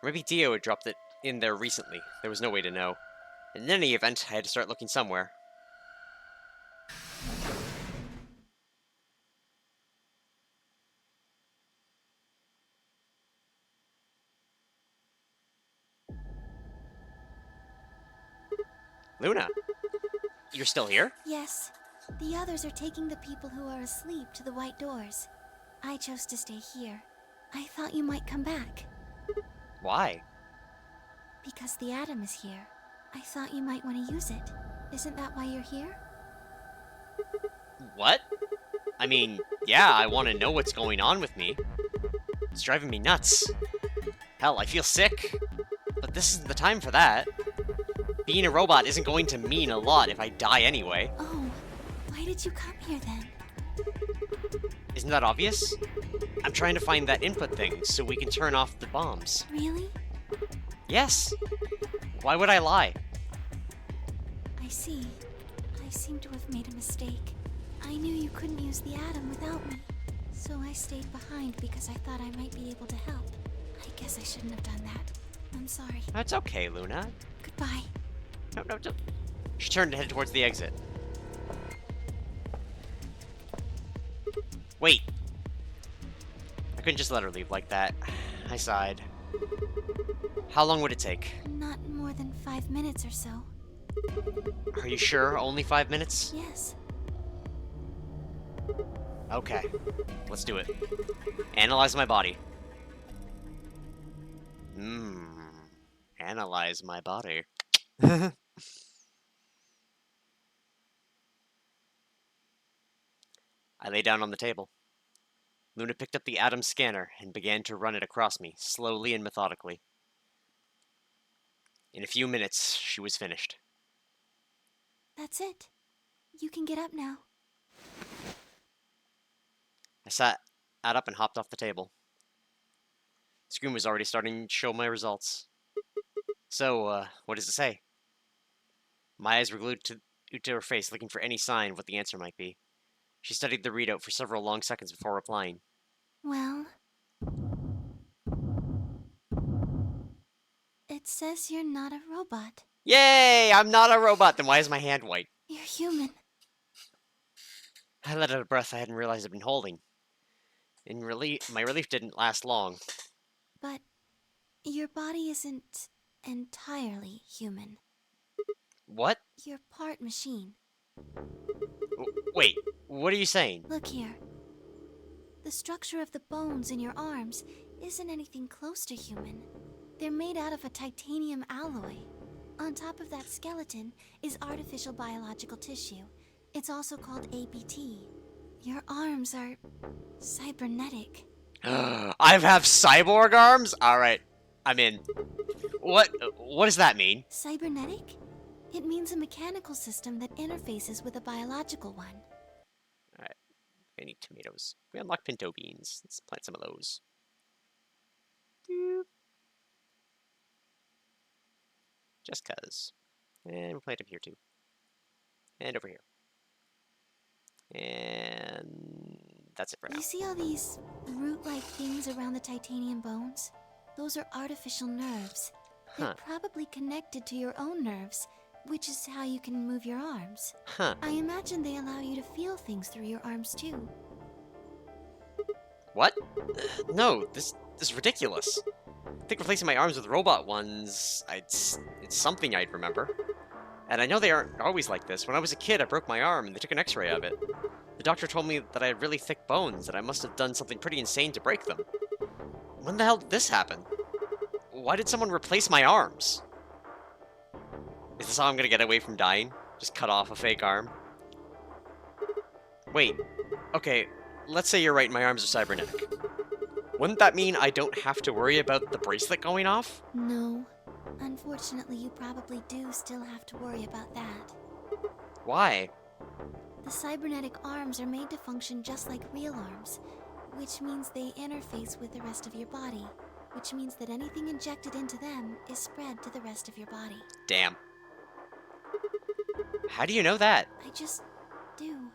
[SPEAKER 1] Or maybe Dio had dropped it in there recently. There was no way to know. In any event, I had to start looking somewhere. Luna, you're still here?
[SPEAKER 6] Yes. The others are taking the people who are asleep to the white doors. I chose to stay here. I thought you might come back.
[SPEAKER 1] Why?
[SPEAKER 6] Because the atom is here. I thought you might want to use it. Isn't that why you're here?
[SPEAKER 1] What? I mean, yeah, I want to know what's going on with me. It's driving me nuts. Hell, I feel sick. But this isn't the time for that. Being a robot isn't going to mean a lot if I die anyway.
[SPEAKER 6] Oh, why did you come here then?
[SPEAKER 1] Isn't that obvious? I'm trying to find that input thing so we can turn off the bombs.
[SPEAKER 6] Really?
[SPEAKER 1] Yes. Why would I lie?
[SPEAKER 6] I see. I seem to have made a mistake. I knew you couldn't use the atom without me. So I stayed behind because I thought I might be able to help. I guess I shouldn't have done that. I'm sorry.
[SPEAKER 1] That's okay, Luna.
[SPEAKER 6] Goodbye.
[SPEAKER 1] No, don't. She turned and headed towards the exit. Wait. I couldn't just let her leave like that. I sighed. How long would it take?
[SPEAKER 6] Not more than 5 minutes or so.
[SPEAKER 1] Are you sure? Only 5 minutes?
[SPEAKER 6] Yes.
[SPEAKER 1] Okay. Let's do it. Analyze my body. Analyze my body. I lay down on the table. Luna picked up the atom scanner and began to run it across me, slowly and methodically. In a few minutes, she was finished.
[SPEAKER 6] That's it. You can get up now.
[SPEAKER 1] I sat up and hopped off the table. The screen was already starting to show my results. So, what does it say? My eyes were glued to her face, looking for any sign of what the answer might be. She studied the readout for several long seconds before replying.
[SPEAKER 6] Well... It says you're not a robot.
[SPEAKER 1] Yay! I'm not a robot! Then why is my hand white?
[SPEAKER 6] You're human.
[SPEAKER 1] I let out a breath I hadn't realized I'd been holding. My relief didn't last long.
[SPEAKER 6] But your body isn't entirely human.
[SPEAKER 1] What?
[SPEAKER 6] You're part machine.
[SPEAKER 1] Wait, what are you saying?
[SPEAKER 6] Look here. The structure of the bones in your arms isn't anything close to human. They're made out of a titanium alloy. On top of that skeleton is artificial biological tissue. It's also called ABT. Your arms are cybernetic.
[SPEAKER 1] I have cyborg arms? Alright, I'm in. What does that mean?
[SPEAKER 6] Cybernetic? It means a mechanical system that interfaces with a biological one.
[SPEAKER 1] Alright, I need tomatoes. We unlock pinto beans. Let's plant some of those. Doop. Just cuz. And we'll plant them here too. And over here. And that's it for now.
[SPEAKER 6] You see all these root-like things around the titanium bones? Those are artificial nerves. They're probably connected to your own nerves, which is how you can move your arms.
[SPEAKER 1] Huh.
[SPEAKER 6] I imagine they allow you to feel things through your arms too.
[SPEAKER 1] What? No, this is ridiculous. I think replacing my arms with robot ones, it's something I'd remember. And I know they aren't always like this. When I was a kid, I broke my arm and they took an x-ray of it. The doctor told me that I had really thick bones and I must have done something pretty insane to break them. When the hell did this happen? Why did someone replace my arms? Is this how I'm gonna get away from dying? Just cut off a fake arm? Wait. Okay, let's say you're right and my arms are cybernetic. Wouldn't that mean I don't have to worry about the bracelet going off?
[SPEAKER 6] No. Unfortunately, you probably do still have to worry about that.
[SPEAKER 1] Why?
[SPEAKER 6] The cybernetic arms are made to function just like real arms, which means they interface with the rest of your body, which means that anything injected into them is spread to the rest of your body.
[SPEAKER 1] Damn. How do you know that?
[SPEAKER 6] I just do.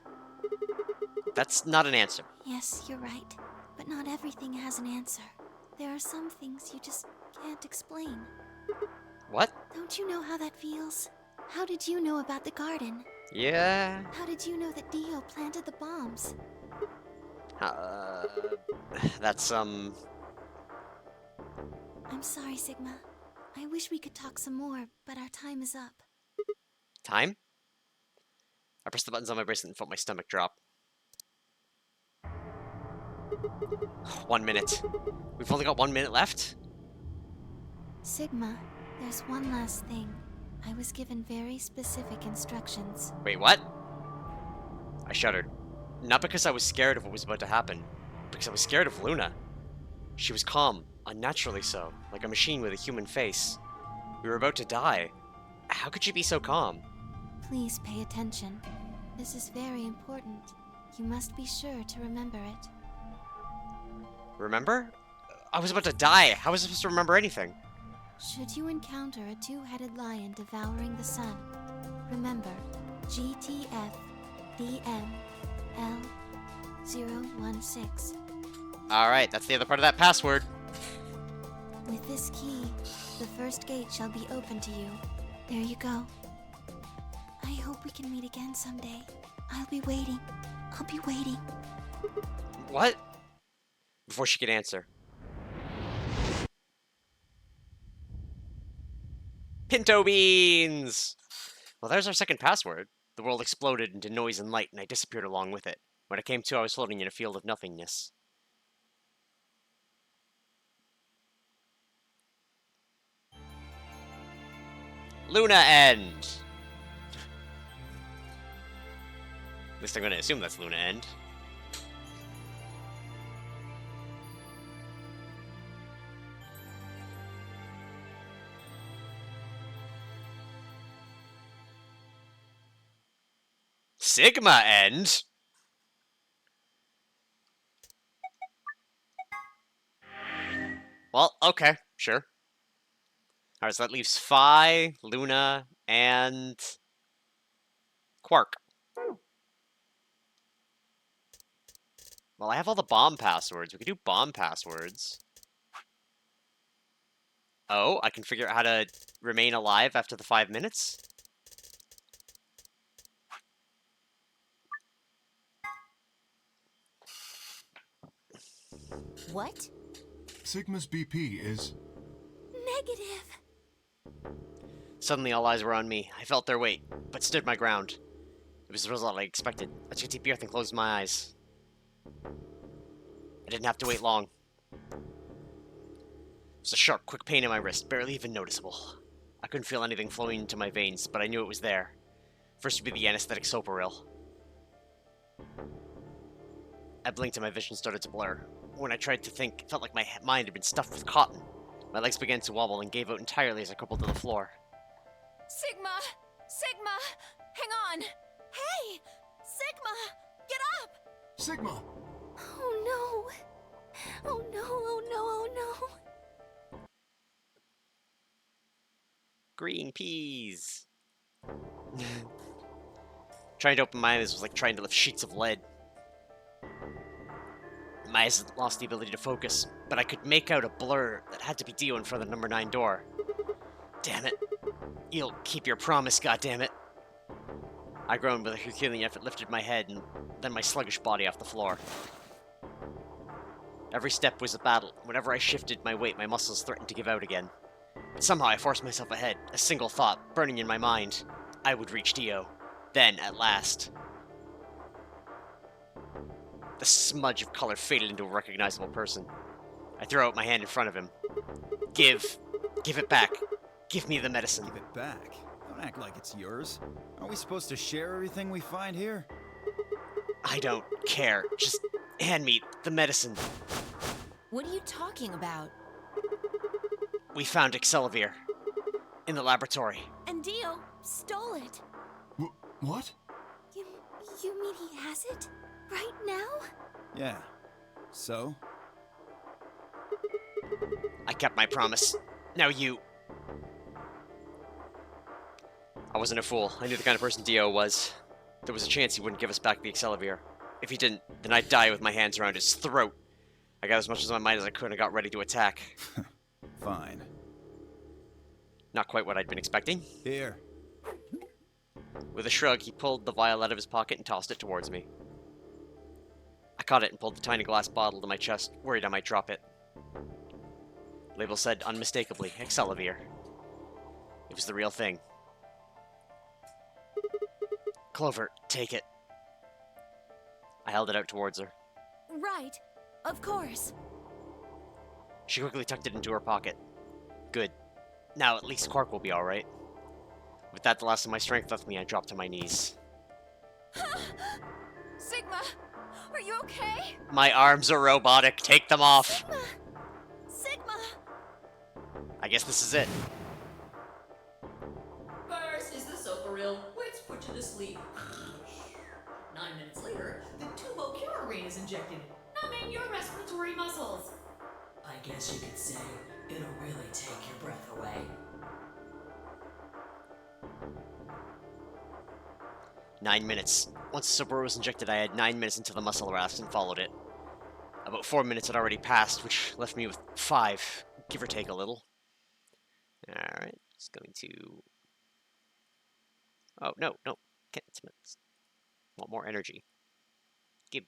[SPEAKER 1] That's not an answer.
[SPEAKER 6] Yes, you're right, but not everything has an answer. There are some things you just can't explain.
[SPEAKER 1] What?
[SPEAKER 6] Don't you know how that feels? How did you know about the garden?
[SPEAKER 1] Yeah...
[SPEAKER 6] How did you know that Dio planted the bombs?
[SPEAKER 1] That's,
[SPEAKER 6] I'm sorry, Sigma. I wish we could talk some more, but our time is up.
[SPEAKER 1] time? I pressed the buttons on my bracelet and felt my stomach drop. 1 minute. We've only got 1 minute left?
[SPEAKER 6] Sigma, there's one last thing. I was given very specific instructions.
[SPEAKER 1] Wait, what? I shuddered. Not because I was scared of what was about to happen, because I was scared of Luna. She was calm, unnaturally so, like a machine with a human face. We were about to die. How could she be so calm?
[SPEAKER 6] Please pay attention. This is very important. You must be sure to remember it.
[SPEAKER 1] Remember? I was about to die. How was I supposed to remember anything?
[SPEAKER 6] Should you encounter a two-headed lion devouring the sun, remember GTF DML016.
[SPEAKER 1] Alright, that's the other part of that password.
[SPEAKER 6] With this key, the first gate shall be open to you. There you go. I hope we can meet again someday. I'll be waiting. I'll be waiting.
[SPEAKER 1] What? Before she could answer. Pinto beans! Well, there's our second password. The world exploded into noise and light, and I disappeared along with it. When I came to, I was floating in a field of nothingness. Luna End! At least I'm gonna assume that's Luna End. Sigma End? Well, okay, sure. Alright, so that leaves Phi, Luna, and Quark. Well, I have all the bomb passwords. We could do bomb passwords. Oh, I can figure out how to remain alive after the 5 minutes?
[SPEAKER 2] What?
[SPEAKER 5] Sigma's BP is...
[SPEAKER 6] Negative.
[SPEAKER 1] Suddenly, all eyes were on me. I felt their weight, but stood my ground. It was the result I expected. I took a deep breath and closed my eyes. I didn't have to wait long. It was a sharp, quick pain in my wrist, barely even noticeable. I couldn't feel anything flowing into my veins, but I knew it was there. First would be the anesthetic Soparil. I blinked and my vision started to blur. When I tried to think, it felt like my mind had been stuffed with cotton. My legs began to wobble and gave out entirely as I crumpled to the floor.
[SPEAKER 2] Sigma! Sigma! Hang on! Hey! Sigma! Get up!
[SPEAKER 5] Sigma!
[SPEAKER 6] Oh no! Oh no, oh no, oh no!
[SPEAKER 1] Green peas! Trying to open my eyes was like trying to lift sheets of lead. My eyes had lost the ability to focus, but I could make out a blur that had to be Dio in front of the number 9 door. Damn it. You'll keep your promise, goddammit. I groaned with a Herculean effort, lifted my head, and then my sluggish body off the floor. Every step was a battle. Whenever I shifted my weight, my muscles threatened to give out again. But somehow I forced myself ahead, a single thought burning in my mind. I would reach Dio. Then, at last. The smudge of color faded into a recognizable person. I threw out my hand in front of him. Give it back. Give me the medicine.
[SPEAKER 3] Give it back? Don't act like it's yours. Aren't we supposed to share everything we find here?
[SPEAKER 1] I don't care. Just hand me the medicine.
[SPEAKER 2] What are you talking about?
[SPEAKER 1] We found Excelivir. In the laboratory.
[SPEAKER 6] And Dio stole it.
[SPEAKER 5] What?
[SPEAKER 6] You mean he has it? Right now?
[SPEAKER 3] Yeah. So?
[SPEAKER 1] I kept my promise. Now you... I wasn't a fool. I knew the kind of person Dio was. There was a chance he wouldn't give us back the Excelivir. If he didn't, then I'd die with my hands around his throat. I got as much as my mind as I could and got ready to attack.
[SPEAKER 3] Fine.
[SPEAKER 1] Not quite what I'd been expecting.
[SPEAKER 3] Here.
[SPEAKER 1] With a shrug, he pulled the vial out of his pocket and tossed it towards me. I caught it and pulled the tiny glass bottle to my chest, worried I might drop it. The label said unmistakably, Excelivir. It was the real thing. Clover, take it. I held it out towards her.
[SPEAKER 2] Right. Of course.
[SPEAKER 1] She quickly tucked it into her pocket. Good. Now at least Quark will be alright. With that, the last of my strength left me, I dropped to my knees.
[SPEAKER 2] Sigma! Are you okay?
[SPEAKER 1] My arms are robotic. Take them off.
[SPEAKER 2] Sigma! Sigma!
[SPEAKER 1] I guess this is it.
[SPEAKER 7] First, is the soap for real? Let's put you to sleep. 9 minutes later, the tubocurarine is injected, numbing your respiratory muscles. I guess you could say it'll really take your breath away.
[SPEAKER 1] "9 minutes. Once the Subaru was injected, I had 9 minutes until the muscle raft and followed it. About 4 minutes had already passed, which left me with 5, give or take a little. Alright, just going to... Oh, no. Can't. Want more energy. Gib.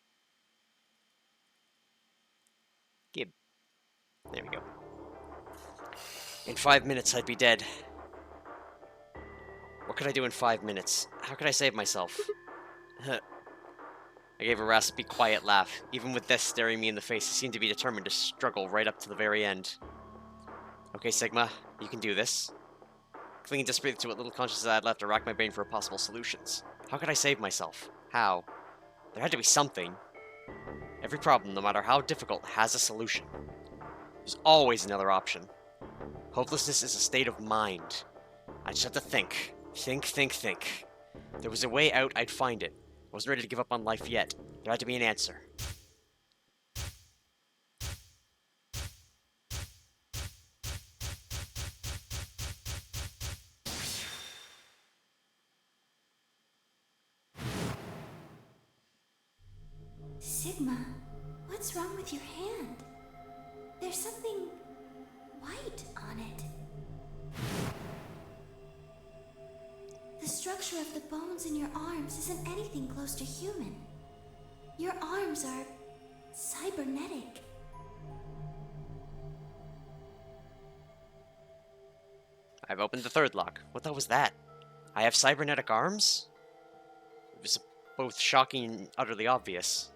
[SPEAKER 1] There we go. In 5 minutes, I'd be dead. What could I do in 5 minutes? How could I save myself? I gave a raspy, quiet laugh. Even with death staring me in the face, he seemed to be determined to struggle right up to the very end. Okay, Sigma, you can do this. Clinging desperately to what little consciousness I had left, I racked my brain for possible solutions. How could I save myself? How? There had to be something. Every problem, no matter how difficult, has a solution. There's always another option. Hopelessness is a state of mind. I just have to think. Think. There was a way out, I'd find it. I wasn't ready to give up on life yet. There had to be an answer.
[SPEAKER 6] Sigma, what's wrong with your hand? There's something white on it. The structure of the bones in your arms isn't anything close to human. Your arms are cybernetic.
[SPEAKER 1] I've opened the third lock. What the hell was that? I have cybernetic arms? It was both shocking and utterly obvious.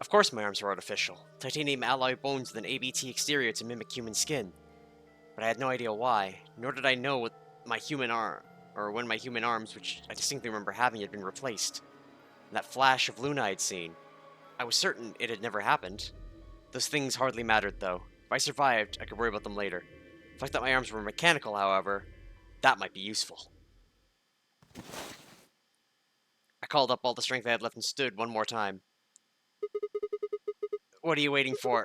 [SPEAKER 1] Of course my arms were artificial. Titanium alloy bones with an ABT exterior to mimic human skin. But I had no idea why, nor did I know what my human arm, or when my human arms, which I distinctly remember having, had been replaced. And that flash of Luna I'd seen. I was certain it had never happened. Those things hardly mattered, though. If I survived, I could worry about them later. The fact that my arms were mechanical, however, that might be useful. I called up all the strength I had left and stood one more time. What are you waiting for?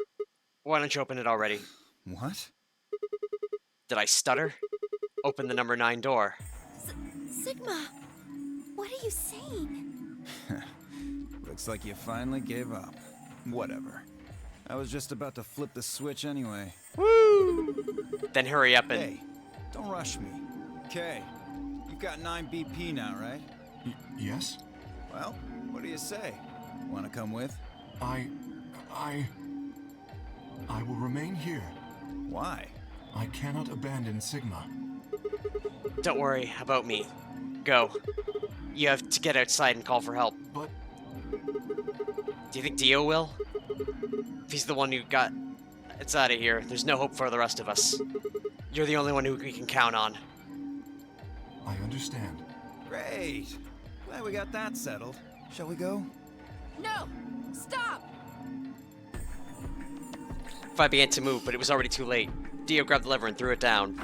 [SPEAKER 1] Why don't you open it already?
[SPEAKER 3] What?
[SPEAKER 1] Did I stutter? Open the number 9 door.
[SPEAKER 6] Sigma! What are you saying?
[SPEAKER 3] Looks like you finally gave up. Whatever. I was just about to flip the switch anyway.
[SPEAKER 1] Woo! Then hurry up and...
[SPEAKER 3] Hey, don't rush me. Okay, you've got 9 BP now, right?
[SPEAKER 5] Yes?
[SPEAKER 3] Well, what do you say? Wanna come with?
[SPEAKER 5] I will remain here.
[SPEAKER 3] Why?
[SPEAKER 5] I cannot abandon Sigma.
[SPEAKER 1] Don't worry about me. Go. You have to get outside and call for help.
[SPEAKER 5] But
[SPEAKER 1] Do you think Dio will? If he's the one who got... It's out of here. There's no hope for the rest of us. You're the only one who we can count on.
[SPEAKER 5] I understand.
[SPEAKER 3] Great. Glad we got that settled. Shall we go?
[SPEAKER 2] No! Stop!
[SPEAKER 1] If I began to move, but it was already too late. Dio grabbed the lever and threw it down.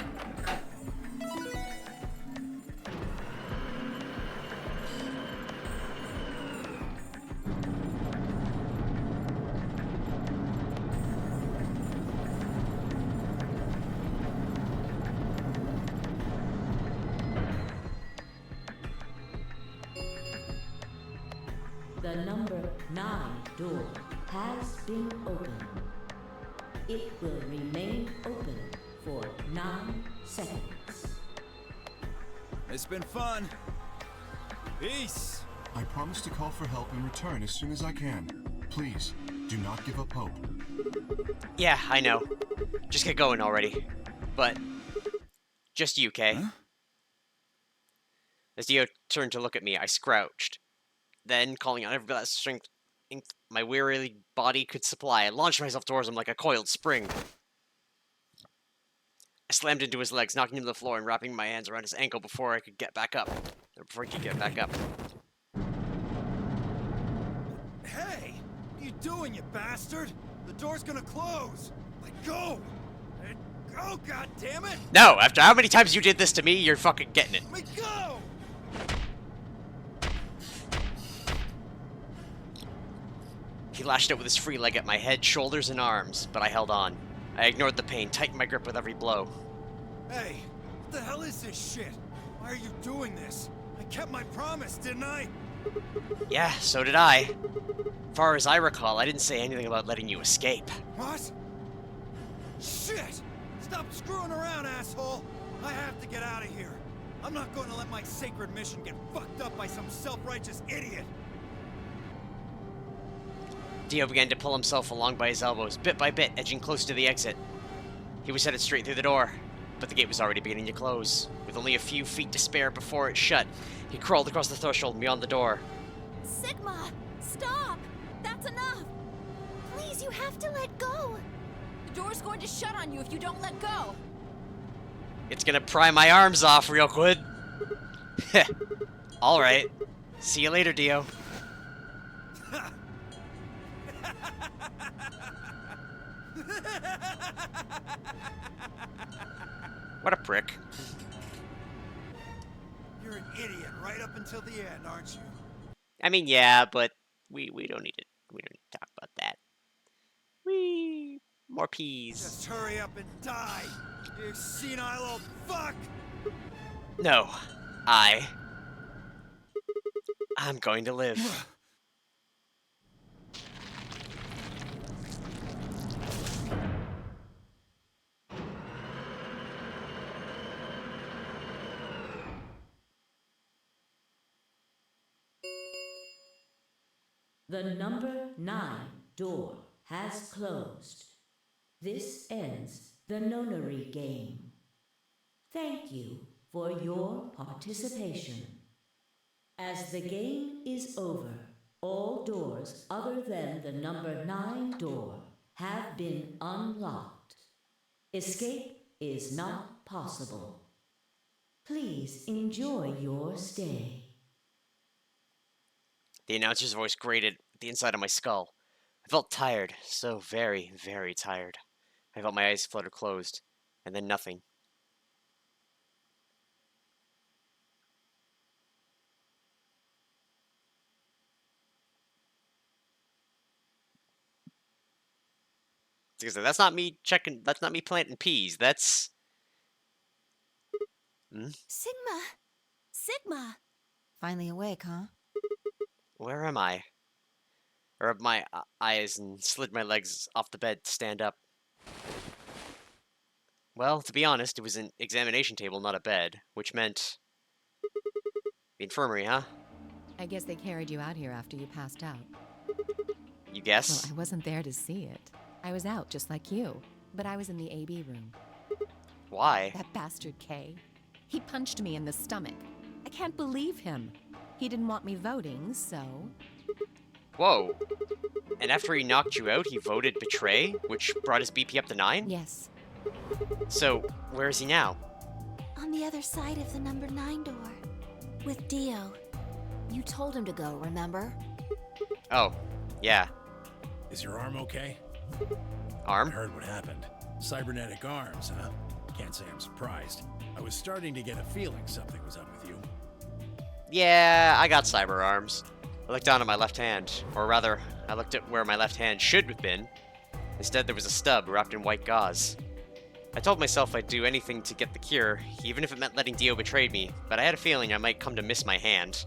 [SPEAKER 8] The number 9 door has been opened. It will remain open for 9 seconds.
[SPEAKER 3] It's been fun. Peace.
[SPEAKER 5] I promise to call for help and return as soon as I can. Please, do not give up hope.
[SPEAKER 1] Yeah, I know. Just get going already. But... just you, Kay.
[SPEAKER 3] Huh?
[SPEAKER 1] As Dio turned to look at me, I scrouched. Then, calling on every last strength my weary body could supply, I launched myself towards him like a coiled spring. I slammed into his legs, knocking him to the floor and wrapping my hands around his ankle before I could get back up. Or before he could get back up.
[SPEAKER 3] Hey! What are you doing, you bastard? The door's gonna close! Let go! Let go, goddammit!
[SPEAKER 1] No! After how many times you did this to me, you're fucking getting it.
[SPEAKER 3] Let me go!
[SPEAKER 1] He lashed out with his free leg at my head, shoulders, and arms, but I held on. I ignored the pain, tightened my grip with every blow.
[SPEAKER 3] Hey! What the hell is this shit? Why are you doing this? I kept my promise, didn't I?
[SPEAKER 1] Yeah, so did I. Far as I recall, I didn't say anything about letting you escape.
[SPEAKER 3] What? Shit! Stop screwing around, asshole! I have to get out of here. I'm not going to let my sacred mission get fucked up by some self-righteous idiot.
[SPEAKER 1] Dio began to pull himself along by his elbows, bit by bit, edging close to the exit. He was headed straight through the door, but the gate was already beginning to close. With only a few feet to spare before it shut, he crawled across the threshold beyond the door.
[SPEAKER 6] Sigma! Stop! That's enough! Please, you have to let go!
[SPEAKER 2] The door's going to shut on you if you don't let go.
[SPEAKER 1] It's gonna pry my arms off real quick. Alright. See you later, Dio. What a prick.
[SPEAKER 3] You're an idiot right up until the end, aren't you?
[SPEAKER 1] I mean, yeah, but we don't need it. We don't need to talk about that. More peas.
[SPEAKER 3] Just hurry up and die, you senile old fuck!
[SPEAKER 1] No, I'm going to live.
[SPEAKER 8] The number 9 door has closed. This ends the Nonary game. Thank you for your participation. As the game is over, all doors other than the number 9 door have been unlocked. Escape is not possible. Please enjoy your stay.
[SPEAKER 1] The announcer's voice grated at the inside of my skull. I felt tired, so very, very tired. I felt my eyes flutter closed, and then nothing. That's not me checking. That's not me planting peas. That's. Hmm?
[SPEAKER 6] Sigma! Sigma! Finally awake, huh?
[SPEAKER 1] Where am I? I rubbed my eyes and slid my legs off the bed to stand up. Well, to be honest, it was an examination table, not a bed, which meant the infirmary, huh?
[SPEAKER 9] I guess they carried you out here after you passed out.
[SPEAKER 1] You
[SPEAKER 9] Well,
[SPEAKER 1] guess?
[SPEAKER 9] I wasn't there to see it. I was out just like you, but I was in the AB room.
[SPEAKER 1] Why?
[SPEAKER 9] That bastard Kay. He punched me in the stomach. I can't believe him. He didn't want me voting, so...
[SPEAKER 1] Whoa. And after he knocked you out, he voted betray, which brought his BP up to 9?
[SPEAKER 9] Yes.
[SPEAKER 1] So, where is he now?
[SPEAKER 6] On the other side of the number 9 door. With Dio.
[SPEAKER 2] You told him to go, remember?
[SPEAKER 1] Oh, yeah.
[SPEAKER 4] Is your arm okay? I
[SPEAKER 1] Arm?
[SPEAKER 4] heard what happened. Cybernetic arms, huh? Can't say I'm surprised. I was starting to get a feeling something was up with you.
[SPEAKER 1] Yeah, I got cyber arms. I looked down at my left hand, or rather, I looked at where my left hand should have been. Instead, there was a stub wrapped in white gauze. I told myself I'd do anything to get the cure, even if it meant letting Dio betray me, but I had a feeling I might come to miss my hand.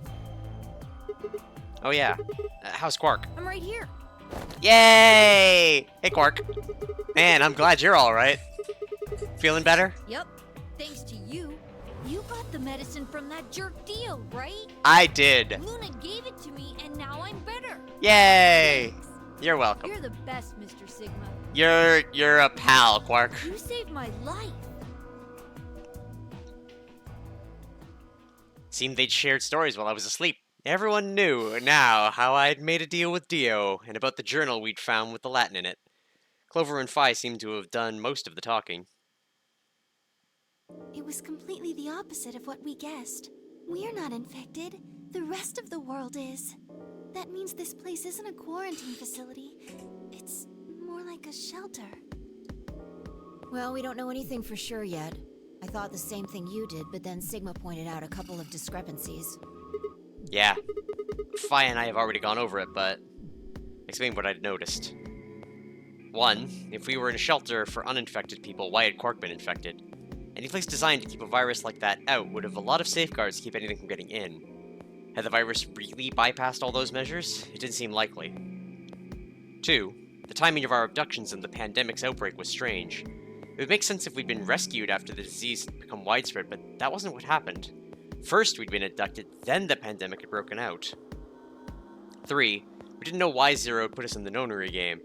[SPEAKER 1] Oh yeah, how's Quark?
[SPEAKER 2] I'm right here.
[SPEAKER 1] Yay! Hey Quark. Man, I'm glad you're alright. Feeling better?
[SPEAKER 2] Yep. Thanks to you. You got the medicine from that jerk Dio, right?
[SPEAKER 1] I did.
[SPEAKER 2] Luna gave it to me, and now I'm better.
[SPEAKER 1] Yay! You're welcome.
[SPEAKER 2] You're the best, Mr. Sigma.
[SPEAKER 1] You're a pal, Quark.
[SPEAKER 2] You saved my life.
[SPEAKER 1] Seemed they'd shared stories while I was asleep. Everyone knew now how I'd made a deal with Dio, and about the journal we'd found with the Latin in it. Clover and Phi seemed to have done most of the talking.
[SPEAKER 6] It was completely the opposite of what we guessed. We're not infected. The rest of the world is. That means this place isn't a quarantine facility. It's more like a shelter.
[SPEAKER 2] Well, we don't know anything for sure yet. I thought the same thing you did, but then Sigma pointed out a couple of discrepancies.
[SPEAKER 1] Yeah. Phi and I have already gone over it, but explain what I'd noticed. 1. If we were in a shelter for uninfected people, why had Quark been infected? Any place designed to keep a virus like that out would have a lot of safeguards to keep anything from getting in. Had the virus really bypassed all those measures? It didn't seem likely. 2. The timing of our abductions and the pandemic's outbreak was strange. It would make sense if we'd been rescued after the disease had become widespread, but that wasn't what happened. First we'd been abducted, then the pandemic had broken out. 3. We didn't know why Zero had put us in the Nonary game.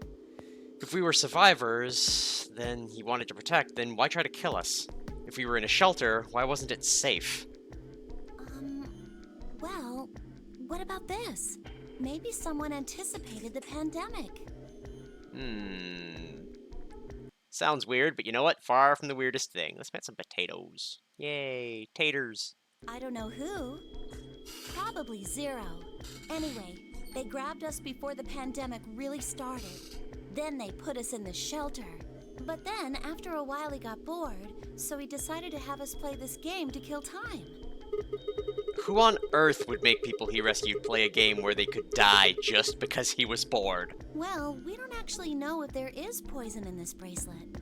[SPEAKER 1] If we were survivors, then he wanted to protect, then why try to kill us? If we were in a shelter, why wasn't it safe?
[SPEAKER 6] Well, what about this? Maybe someone anticipated the pandemic.
[SPEAKER 1] Sounds weird, but you know what? Far from the weirdest thing. Let's plant some potatoes. Yay, taters.
[SPEAKER 6] I don't know who. Probably Zero. Anyway, they grabbed us before the pandemic really started. Then they put us in the shelter. But then, after a while, he got bored, so he decided to have us play this game to kill time.
[SPEAKER 1] Who on earth would make people he rescued play a game where they could die just because he was bored?
[SPEAKER 6] Well, we don't actually know if there is poison in this bracelet.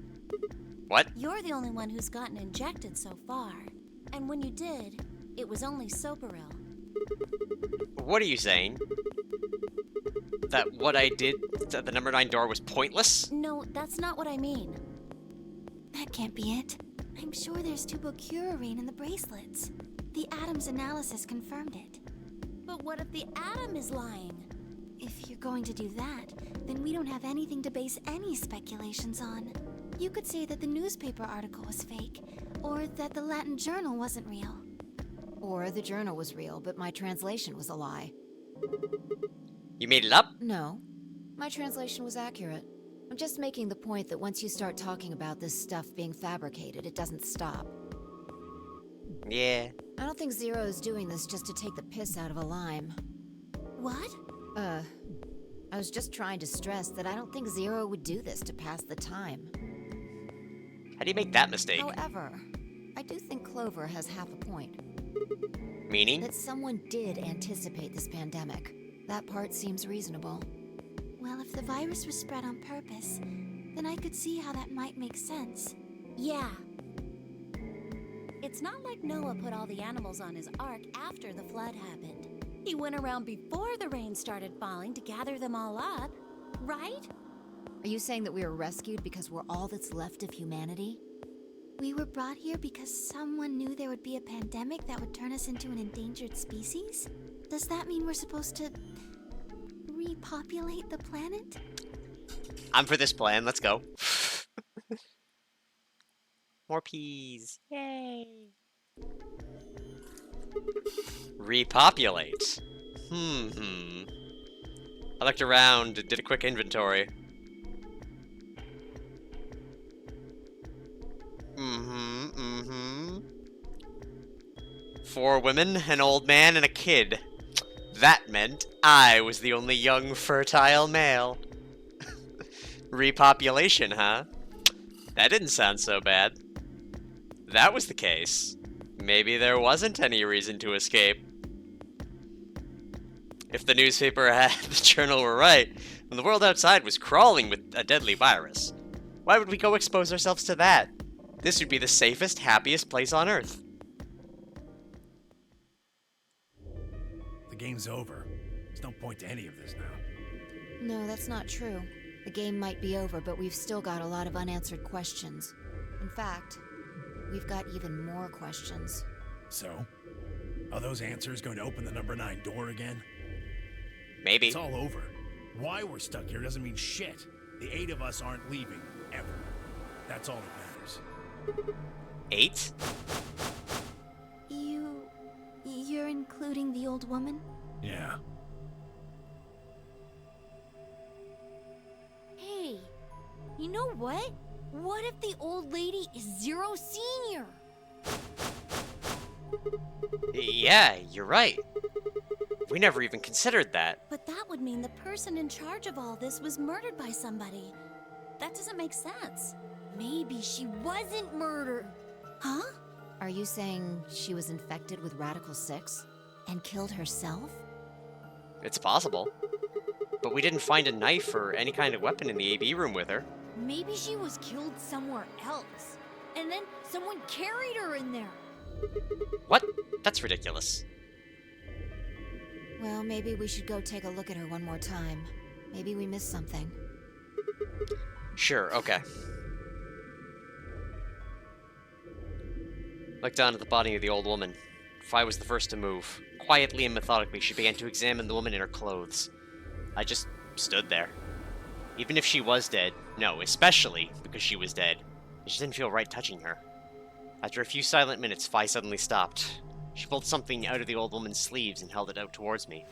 [SPEAKER 1] What?
[SPEAKER 6] You're the only one who's gotten injected so far. And when you did, it was only Soparil.
[SPEAKER 1] What are you saying? That what I did at the number 9 door was pointless?
[SPEAKER 6] No, that's not what I mean. That can't be it. I'm sure there's tubocurarine in the bracelets. The Atom's analysis confirmed it. But what if the Atom is lying? If you're going to do that, then we don't have anything to base any speculations on. You could say that the newspaper article was fake, or that the Latin journal wasn't real.
[SPEAKER 2] Or the journal was real, but my translation was a lie.
[SPEAKER 1] You made it up?
[SPEAKER 2] No, my translation was accurate. I'm just making the point that once you start talking about this stuff being fabricated, it doesn't stop.
[SPEAKER 1] Yeah.
[SPEAKER 2] I don't think Zero is doing this just to take the piss out of a lime.
[SPEAKER 6] What?
[SPEAKER 2] I was just trying to stress that I don't think Zero would do this to pass the time.
[SPEAKER 1] How do you make that mistake?
[SPEAKER 2] However, I do think Clover has half a point.
[SPEAKER 1] Meaning?
[SPEAKER 2] That someone did anticipate this pandemic. That part seems reasonable.
[SPEAKER 6] Well, if the virus was spread on purpose, then I could see how that might make sense.
[SPEAKER 10] Yeah. It's not like Noah put all the animals on his ark after the flood happened. He went around before the rain started falling to gather them all up, right?
[SPEAKER 2] Are you saying that we were rescued because we're all that's left of humanity?
[SPEAKER 6] We were brought here because someone knew there would be a pandemic that would turn us into an endangered species? Does that mean we're supposed to repopulate the planet?
[SPEAKER 1] I'm for this plan. Let's go. More peas. Yay. Repopulate. I looked around and did a quick inventory. Four women, an old man, and a kid. That meant I was the only young, fertile male. Repopulation, huh? That didn't sound so bad. If that was the case, maybe there wasn't any reason to escape. If the newspaper and the journal were right, and the world outside was crawling with a deadly virus, why would we go expose ourselves to that? This would be the safest, happiest place on Earth.
[SPEAKER 4] The game's over. There's no point to any of this now.
[SPEAKER 2] No, that's not true. The game might be over, but we've still got a lot of unanswered questions. In fact, we've got even more questions.
[SPEAKER 4] So? Are those answers going to open the number 9 door again?
[SPEAKER 1] Maybe.
[SPEAKER 4] It's all over. Why we're stuck here doesn't mean shit. The 8 of us aren't leaving, ever. That's all that matters.
[SPEAKER 1] 8?
[SPEAKER 6] You're including the old woman?
[SPEAKER 4] Yeah.
[SPEAKER 10] Hey, you know what? What if the old lady is Zero Senior?
[SPEAKER 1] Yeah, you're right. We never even considered that.
[SPEAKER 10] But that would mean the person in charge of all this was murdered by somebody. That doesn't make sense.
[SPEAKER 2] Maybe she wasn't murdered.
[SPEAKER 10] Huh?
[SPEAKER 2] Are you saying she was infected with Radical 6 and killed herself?
[SPEAKER 1] It's possible. But we didn't find a knife or any kind of weapon in the AB room with her.
[SPEAKER 2] Maybe she was killed somewhere else, and then someone carried her in there.
[SPEAKER 1] What? That's ridiculous.
[SPEAKER 2] Well, maybe we should go take a look at her one more time. Maybe we missed something.
[SPEAKER 1] Sure, okay. Looked down at the body of the old woman. Fi was the first to move. Quietly and methodically, she began to examine the woman in her clothes. I just stood there. Even if she was dead, no, especially because she was dead, it just didn't feel right touching her. After a few silent minutes, Fi suddenly stopped. She pulled something out of the old woman's sleeves and held it out towards me.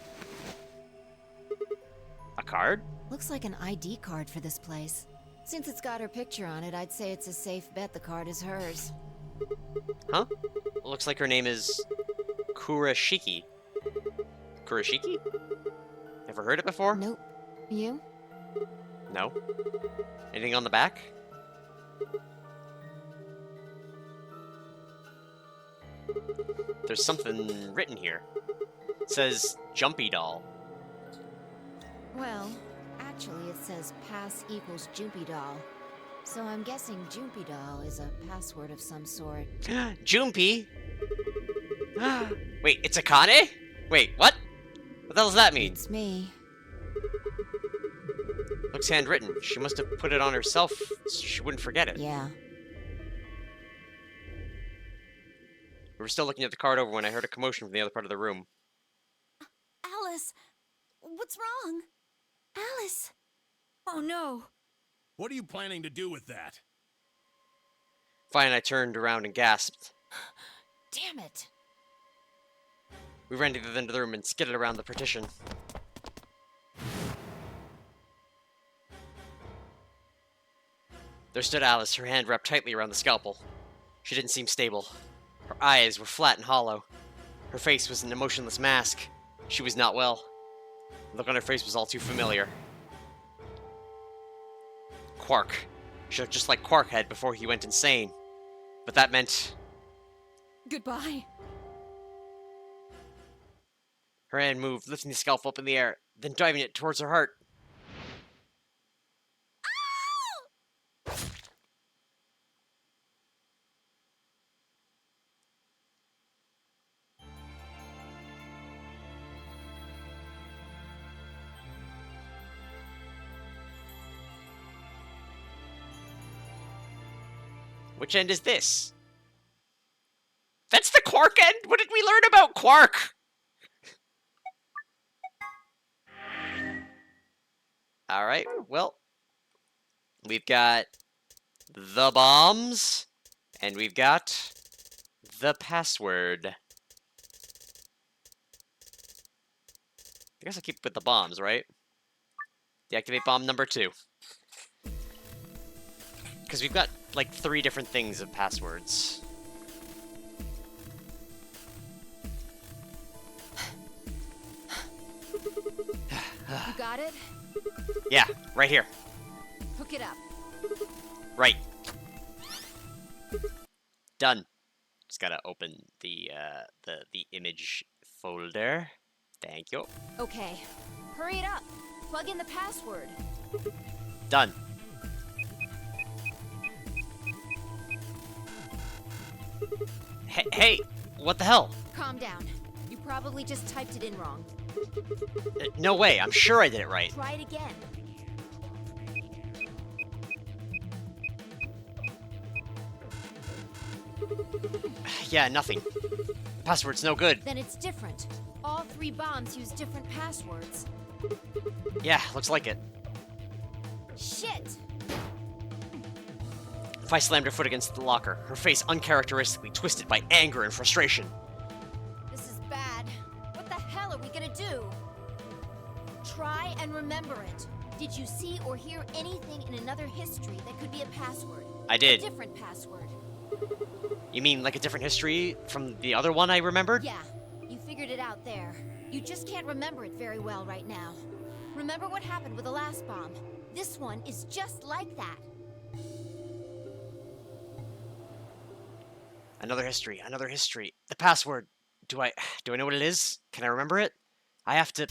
[SPEAKER 1] A card?
[SPEAKER 2] Looks like an ID card for this place. Since it's got her picture on it, I'd say it's a safe bet the card is hers.
[SPEAKER 1] Huh? Looks like her name is Kurashiki. Kurashiki? Ever heard it before?
[SPEAKER 2] Nope. You?
[SPEAKER 1] No. Anything on the back? There's something written here. It says Jumpy Doll.
[SPEAKER 2] Well, actually it says pass equals Jumpy Doll. So I'm guessing Jumpy Doll is a password of some sort.
[SPEAKER 1] Jumpy? Wait, it's Akane? Wait, what? What the hell does that mean?
[SPEAKER 2] It's me.
[SPEAKER 1] Looks handwritten. She must have put it on herself so she wouldn't forget it.
[SPEAKER 2] Yeah.
[SPEAKER 1] We were still looking at the card over when I heard a commotion from the other part of the room.
[SPEAKER 10] Alice, what's wrong?
[SPEAKER 6] Alice!
[SPEAKER 2] Oh no!
[SPEAKER 4] What are you planning to do with that?
[SPEAKER 1] Fi and I turned around and gasped.
[SPEAKER 2] Damn it!
[SPEAKER 1] We ran to the end of the room and skidded around the partition. There stood Alice, her hand wrapped tightly around the scalpel. She didn't seem stable. Her eyes were flat and hollow. Her face was an emotionless mask. She was not well. The look on her face was all too familiar. Quark. Should have just like Quark had before he went insane. But that meant...
[SPEAKER 9] Goodbye.
[SPEAKER 1] Her hand moved, lifting the scalpel up in the air, then driving it towards her heart. Which end is this? That's the Quark end? What did we learn about Quark? Alright, well. We've got the bombs, and we've got the password. I guess I'll keep with the bombs, right? Deactivate bomb number 2. Because we've got, like, 3 different things of passwords.
[SPEAKER 2] You got it?
[SPEAKER 1] Yeah, right here.
[SPEAKER 2] Hook it up.
[SPEAKER 1] Right. Done. Just gotta open the image folder. Thank you.
[SPEAKER 2] Okay. Hurry it up. Plug in the password.
[SPEAKER 1] Done. Hey, what the hell?
[SPEAKER 2] Calm down. You probably just typed it in wrong.
[SPEAKER 1] No way, I'm sure I did it right.
[SPEAKER 2] Try it again.
[SPEAKER 1] Yeah, nothing. Password's no good.
[SPEAKER 2] Then it's different. All 3 bombs use different passwords.
[SPEAKER 1] Yeah, looks like it.
[SPEAKER 2] Shit!
[SPEAKER 1] If I slammed her foot against the locker, her face uncharacteristically twisted by anger and frustration.
[SPEAKER 2] This is bad. What the hell are we gonna do? Try and remember it. Did you see or hear anything in another history that could be a password?
[SPEAKER 1] I did.
[SPEAKER 2] A different password.
[SPEAKER 1] You mean like a different history from the other one I remembered?
[SPEAKER 2] Yeah, you figured it out there. You just can't remember it very well right now. Remember what happened with the last bomb? This one is just like that.
[SPEAKER 1] Another history, another history. The password. Do I know what it is? Can I remember it? I have to...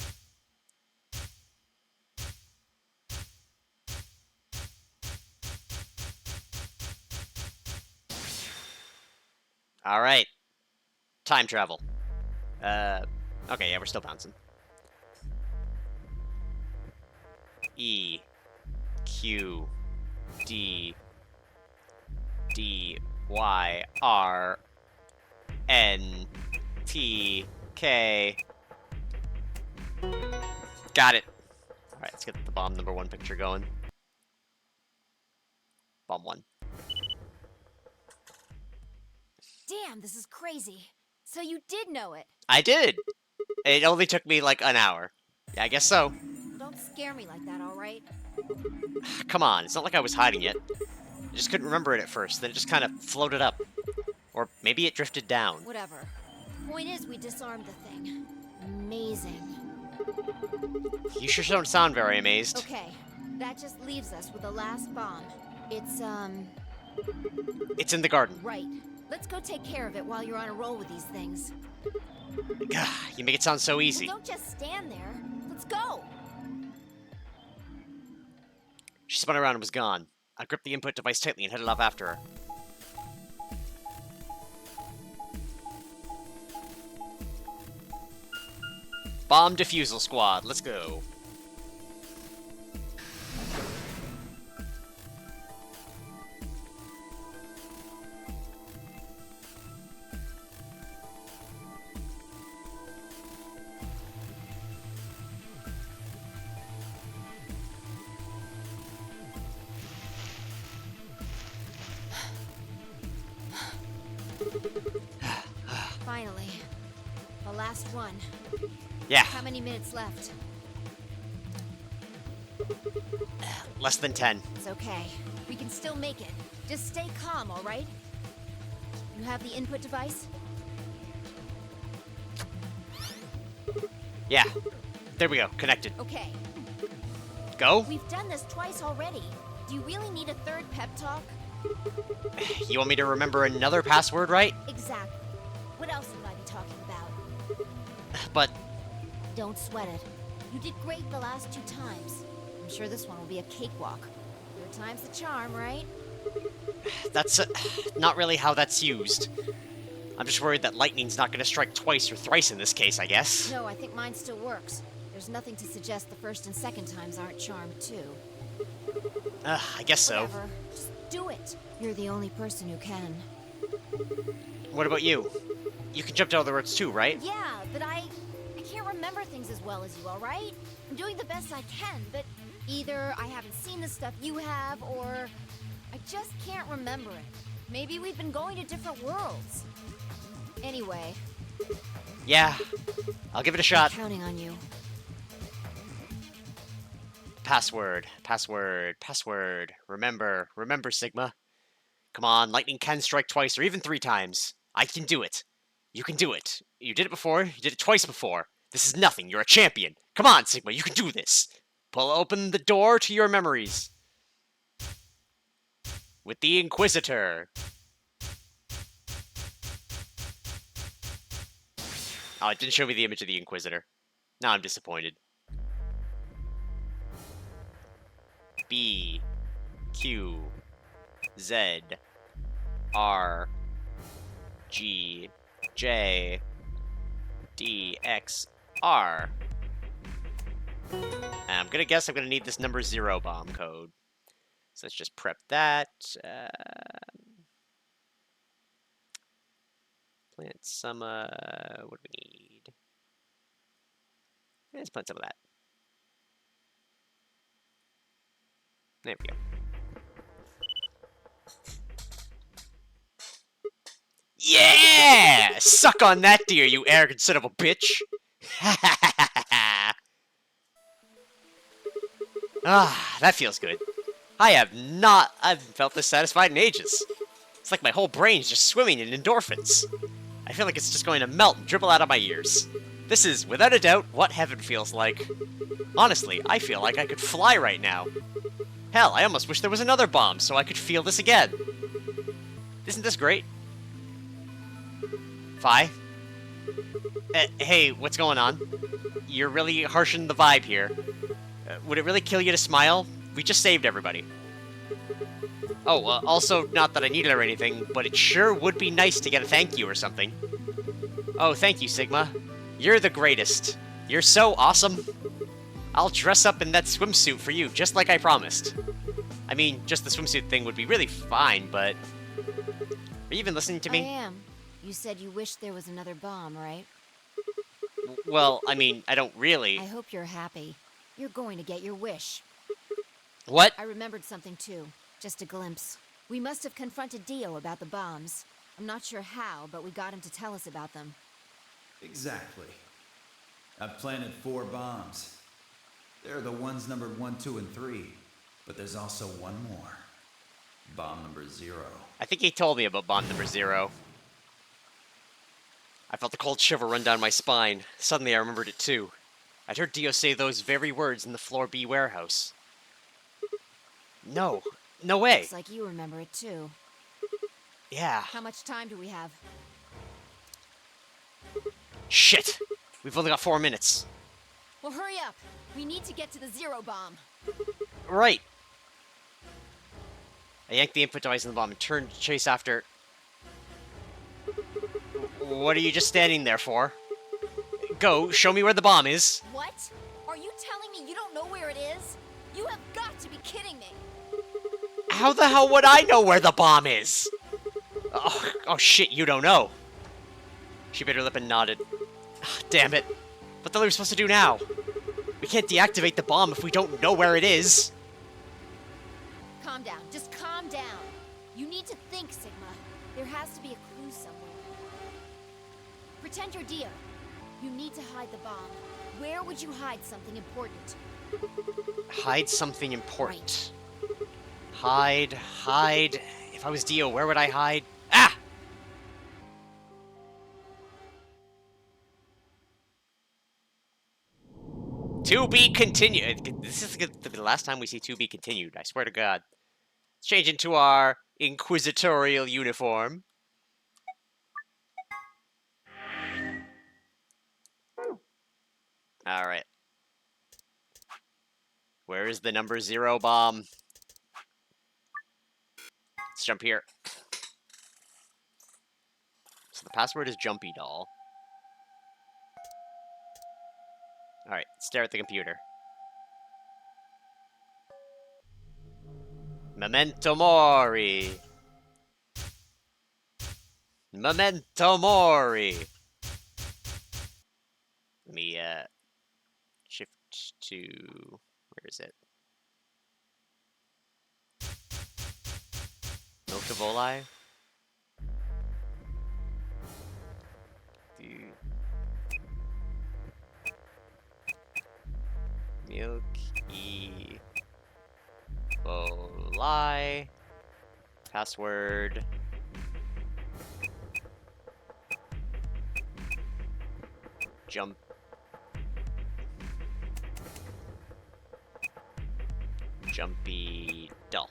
[SPEAKER 1] Alright. Time travel. Okay, yeah, we're still bouncing. E. Q. D. D. Y. R. N. T. K. Got it. Alright, let's get the bomb number 1 picture going. Bomb 1.
[SPEAKER 2] Damn, this is crazy. So you did know it.
[SPEAKER 1] I did! It only took me like an hour. Yeah, I guess so.
[SPEAKER 2] Don't scare me like that, alright?
[SPEAKER 1] Come on, it's not like I was hiding it. I just couldn't remember it at first, then it just kind of floated up. Or maybe it drifted down.
[SPEAKER 2] Whatever. Point is, we disarmed the thing. Amazing.
[SPEAKER 1] You sure don't sound very amazed.
[SPEAKER 2] Okay, that just leaves us with the last bomb. It's
[SPEAKER 1] It's in the garden.
[SPEAKER 2] right. Let's go take care of it while you're on a roll with these things.
[SPEAKER 1] Gah, you make it sound so easy.
[SPEAKER 2] Well, don't just stand there. Let's go!
[SPEAKER 1] She spun around and was gone. I gripped the input device tightly and headed off after her. Bomb defusal squad, let's go.
[SPEAKER 2] Finally. The last one.
[SPEAKER 1] Yeah,
[SPEAKER 2] How many minutes left?
[SPEAKER 1] less than 10.
[SPEAKER 2] It's okay. We can still make it. Just stay calm, alright? You have the input device?
[SPEAKER 1] Yeah, there we go, connected.
[SPEAKER 2] Okay.
[SPEAKER 1] Go?
[SPEAKER 2] We've done this twice already. Do you really need a third pep talk?
[SPEAKER 1] You want me to remember another password, right?
[SPEAKER 2] Exactly. What else would I be talking about?
[SPEAKER 1] But
[SPEAKER 2] Don't sweat it. You did great the last 2 times. I'm sure this one will be a cakewalk. 3rd time's the charm, right?
[SPEAKER 1] that's not really how that's used. I'm just worried that lightning's not going to strike twice or thrice in this case, I guess.
[SPEAKER 2] No, I think mine still works. There's nothing to suggest the 1st and 2nd times aren't charmed, too.
[SPEAKER 1] I guess so.
[SPEAKER 2] Whatever. Just do it. You're the only person who can.
[SPEAKER 1] What about you? You can jump to other words too, right?
[SPEAKER 2] Yeah, but I can't remember things as well as you, all right? I'm doing the best I can, but either I haven't seen the stuff you have, or I just can't remember it. Maybe we've been going to different worlds. Anyway.
[SPEAKER 1] Yeah, I'll give it a shot.
[SPEAKER 2] I'm counting on you.
[SPEAKER 1] Password, password, password. Remember, remember, Sigma. Come on, lightning can strike twice or even 3 times. I can do it. You can do it. You did it before, you did it twice before. This is nothing, you're a champion. Come on, Sigma, you can do this. Pull open the door to your memories. With the Inquisitor. Oh, it didn't show me the image of the Inquisitor. Now I'm disappointed. B, Q, Z, R, G, J, D, X, R. I'm gonna guess I'm gonna need this number 0 bomb code. So let's just prep that. Plant some, what do we need? Let's plant some of that. There we go. Yeah! Suck on that, dear, you arrogant son of a bitch! Ah, that feels good. I've felt this satisfied in ages. It's like my whole brain's just swimming in endorphins. I feel like it's just going to melt and dribble out of my ears. This is, without a doubt, what heaven feels like. Honestly, I feel like I could fly right now. Hell, I almost wish there was another bomb so I could feel this again. Isn't this great? Fi? Hey, what's going on? You're really harshing the vibe here. Would it really kill you to smile? We just saved everybody. Oh, also, not that I need it or anything, but it sure would be nice to get a thank you or something. Oh, thank you, Sigma. You're the greatest. You're so awesome. I'll dress up in that swimsuit for you, just like I promised. I mean, just the swimsuit thing would be really fine, but... Are you even listening to me?
[SPEAKER 2] I am. You said you wish there was another bomb, right?
[SPEAKER 1] Well, I mean, I don't really...
[SPEAKER 2] I hope you're happy. You're going to get your wish.
[SPEAKER 1] What?
[SPEAKER 2] I remembered something, too. Just a glimpse. We must have confronted Dio about the bombs. I'm not sure how, but we got him to tell us about them.
[SPEAKER 3] Exactly. I've planted 4 bombs. They're the ones numbered 1, 2, and 3. But there's also one more. Bomb number 0.
[SPEAKER 1] I think he told me about bomb number 0. I felt the cold shiver run down my spine. Suddenly I remembered it too. I'd heard Dio say those very words in the Floor B warehouse. No. No way.
[SPEAKER 2] Looks like you remember it too.
[SPEAKER 1] Yeah.
[SPEAKER 2] How much time do we have?
[SPEAKER 1] Shit! We've only got 4 minutes.
[SPEAKER 2] Well, hurry up. We need to get to the 0 bomb.
[SPEAKER 1] Right. I yanked the input device in the bomb and turned to chase after... What are you just standing there for? Go, show me where the bomb is.
[SPEAKER 2] What? Are you telling me you don't know where it is? You have got to be kidding me.
[SPEAKER 1] How the hell would I know where the bomb is? Oh shit, you don't know. She bit her lip and nodded. Damn it. What the hell are we supposed to do now? We can't deactivate the bomb if we don't know where it is.
[SPEAKER 2] Calm down. Just calm down. You need to think, Sigma. There has to be a clue somewhere. Pretend you're Dio. You need to hide the bomb. Where would you hide something important?
[SPEAKER 1] Hide something important. Hide. If I was Dio, where would I hide? Ah! To be continued. This is the last time we see to be continued, I swear to God. Let's change into our inquisitorial uniform. Alright. Where is the number 0 bomb? Let's jump here. So the password is Jumpy Doll. Alright, stare at the computer. Memento Mori! Memento Mori! Let me, shift to... where is it? Milkavoli? Milky Voli. Password. Jumpy Doll.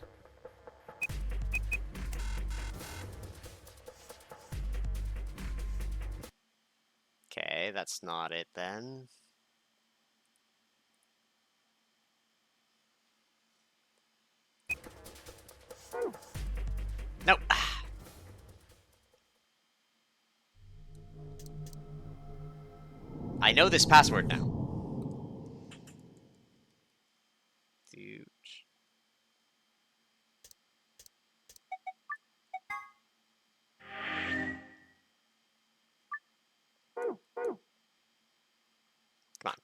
[SPEAKER 1] Okay, that's not it then. Nope. I know this password now. Come on.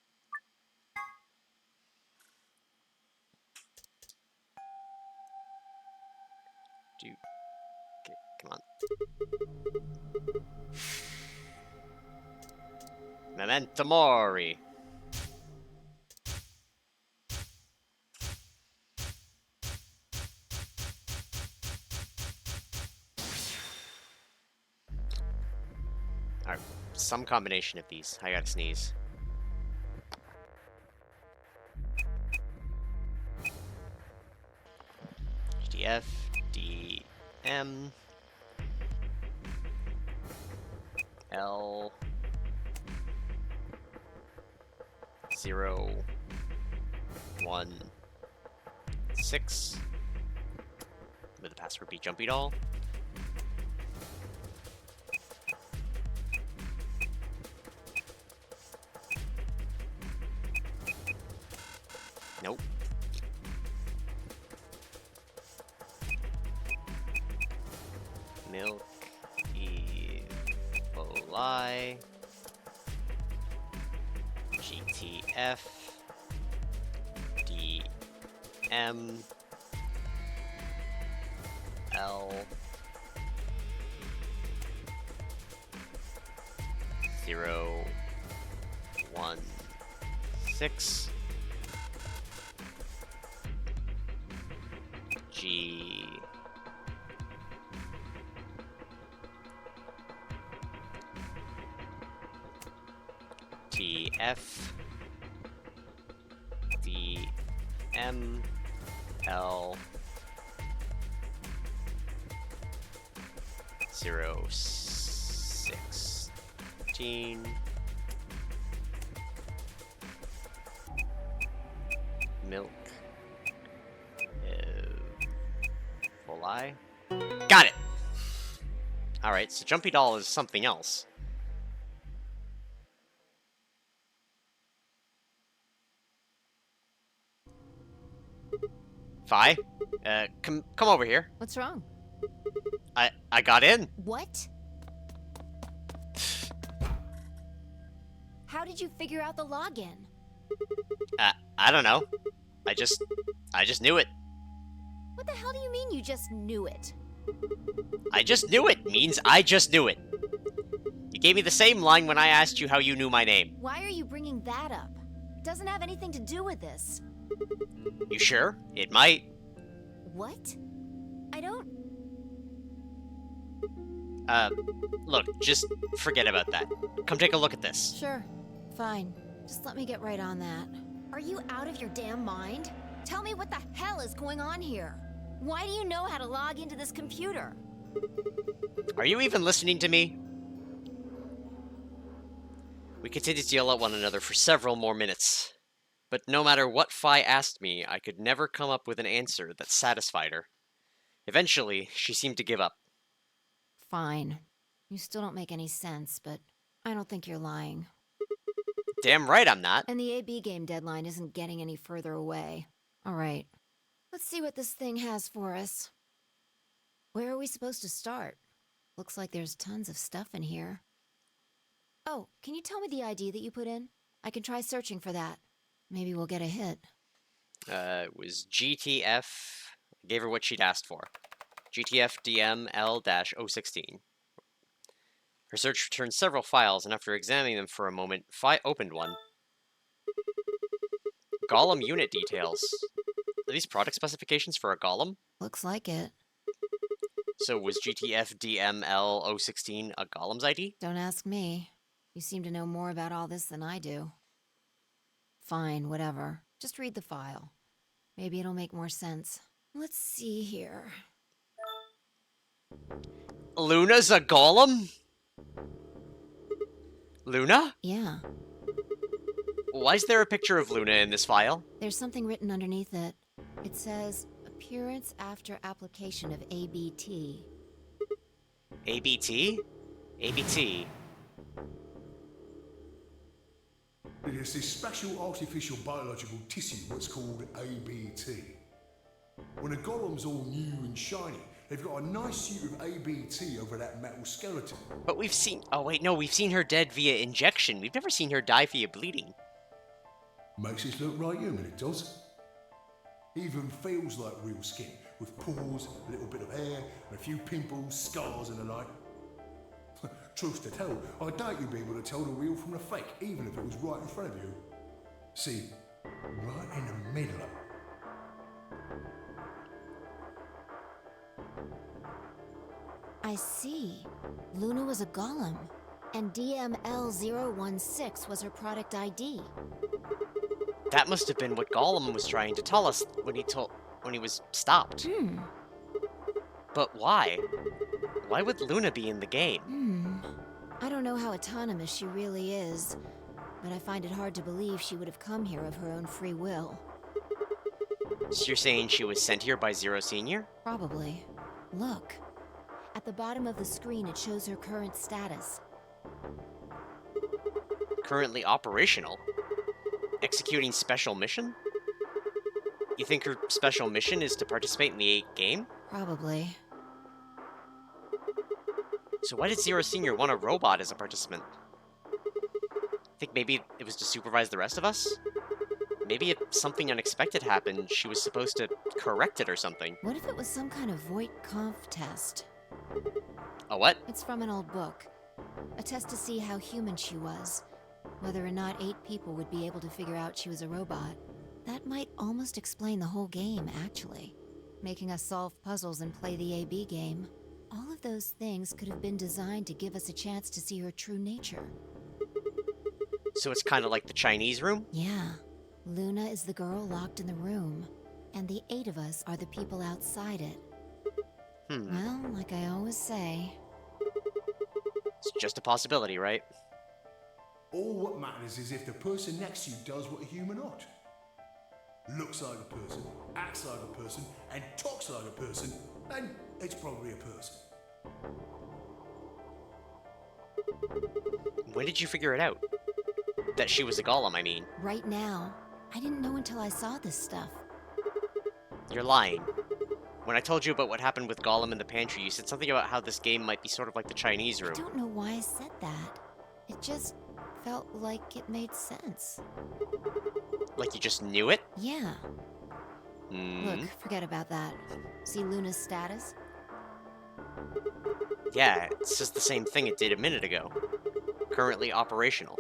[SPEAKER 1] Okay, come on. Memento Mori. Alright, some combination of these. I gotta sneeze. HDF, DM, L, 0, 1, 6. Would the password be Jumpy Doll? Nope. Milky Voli. GTF. DM. L. 0, 1, 6. G. T. F. D. M. L. 0, 16. Milk. Voli. Got it! Alright, so Jumpy Doll is something else. Fi? Come over here.
[SPEAKER 2] What's wrong?
[SPEAKER 1] I got in.
[SPEAKER 2] What? How did you figure out the login?
[SPEAKER 1] I don't know. I just knew it.
[SPEAKER 2] What the hell do you mean you just knew it?
[SPEAKER 1] I just knew it means I just knew it. You gave me the same line when I asked you how you knew my name.
[SPEAKER 2] Why are you bringing that up? It doesn't have anything to do with this.
[SPEAKER 1] You sure? It might.
[SPEAKER 2] What? I don't...
[SPEAKER 1] Look, just forget about that. Come take a look at this.
[SPEAKER 2] Sure. Fine. Just let me get right on that. Are you out of your damn mind? Tell me what the hell is going on here. Why do you know how to log into this computer?
[SPEAKER 1] Are you even listening to me? We continued to yell at one another for several more minutes. But no matter what Phi asked me, I could never come up with an answer that satisfied her. Eventually, she seemed to give up.
[SPEAKER 2] Fine. You still don't make any sense, but I don't think you're lying.
[SPEAKER 1] Damn right I'm not.
[SPEAKER 2] And the AB game deadline isn't getting any further away. All right. Let's see what this thing has for us. Where are we supposed to start? Looks like there's tons of stuff in here. Oh, can you tell me the ID that you put in? I can try searching for that. Maybe we'll get a hit.
[SPEAKER 1] It was GTF. I gave her what she'd asked for. GTF DML-016. Her search returned several files, and after examining them for a moment, Phi opened one. Golem unit details. Are these product specifications for a golem?
[SPEAKER 2] Looks like it.
[SPEAKER 1] So was GTF DML-016 a golem's ID?
[SPEAKER 2] Don't ask me. You seem to know more about all this than I do. Fine, whatever. Just read the file. Maybe it'll make more sense. Let's see here.
[SPEAKER 1] Luna's a golem? Luna?
[SPEAKER 2] Yeah.
[SPEAKER 1] Why is there a picture of Luna in this file?
[SPEAKER 2] There's something written underneath it. It says, appearance after application of ABT.
[SPEAKER 1] ABT? ABT.
[SPEAKER 11] It's this special artificial biological tissue what's called ABT. When a golem's all new and shiny, they've got a nice suit of ABT over that metal skeleton.
[SPEAKER 1] But we've seen... Oh, wait, no, we've seen her dead via injection. We've never seen her die via bleeding.
[SPEAKER 11] Makes it look right human, it does. Even feels like real skin, with pores, a little bit of hair, and a few pimples, scars and the like. Truth to tell, I doubt you'd be able to tell the real from the fake, even if it was right in front of you. See, right in the middle.
[SPEAKER 2] I see. Luna was a golem, and DML-016 was her product ID.
[SPEAKER 1] That must have been what Golem was trying to tell us when he was stopped. But why? Why would Luna be in the game?
[SPEAKER 2] I don't know how autonomous she really is, but I find it hard to believe she would have come here of her own free will.
[SPEAKER 1] So you're saying she was sent here by Zero Senior?
[SPEAKER 2] Probably. Look. At the bottom of the screen, it shows her current status.
[SPEAKER 1] Currently operational? Executing special mission? You think her special mission is to participate in the game?
[SPEAKER 2] Probably.
[SPEAKER 1] So why did Zero Senior want a robot as a participant? Think maybe it was to supervise the rest of us? Maybe if something unexpected happened, she was supposed to correct it or something.
[SPEAKER 2] What if it was some kind of Voight-Kampff test?
[SPEAKER 1] A what?
[SPEAKER 2] It's from an old book. A test to see how human she was. Whether or not 8 people would be able to figure out she was a robot. That might almost explain the whole game, actually. Making us solve puzzles and play the AB game. All of those things could have been designed to give us a chance to see her true nature.
[SPEAKER 1] So it's kind of like the Chinese room?
[SPEAKER 2] Yeah. Luna is the girl locked in the room, and the 8 of us are the people outside it. Well, like I always say...
[SPEAKER 1] It's just a possibility, right?
[SPEAKER 11] All what matters is if the person next to you does what a human ought. Looks like a person, acts like a person, and talks like a person, then it's probably a person.
[SPEAKER 1] When did you figure it out? That she was a golem, I mean.
[SPEAKER 2] Right now. I didn't know until I saw this stuff.
[SPEAKER 1] You're lying. When I told you about what happened with Golem in the pantry, you said something about how this game might be sort of like the Chinese room.
[SPEAKER 2] I don't know why I said that. It just felt like it made sense.
[SPEAKER 1] Like you just knew it?
[SPEAKER 2] Yeah. Look, forget about that. See Luna's status?
[SPEAKER 1] Yeah, it says the same thing it did a minute ago. Currently operational.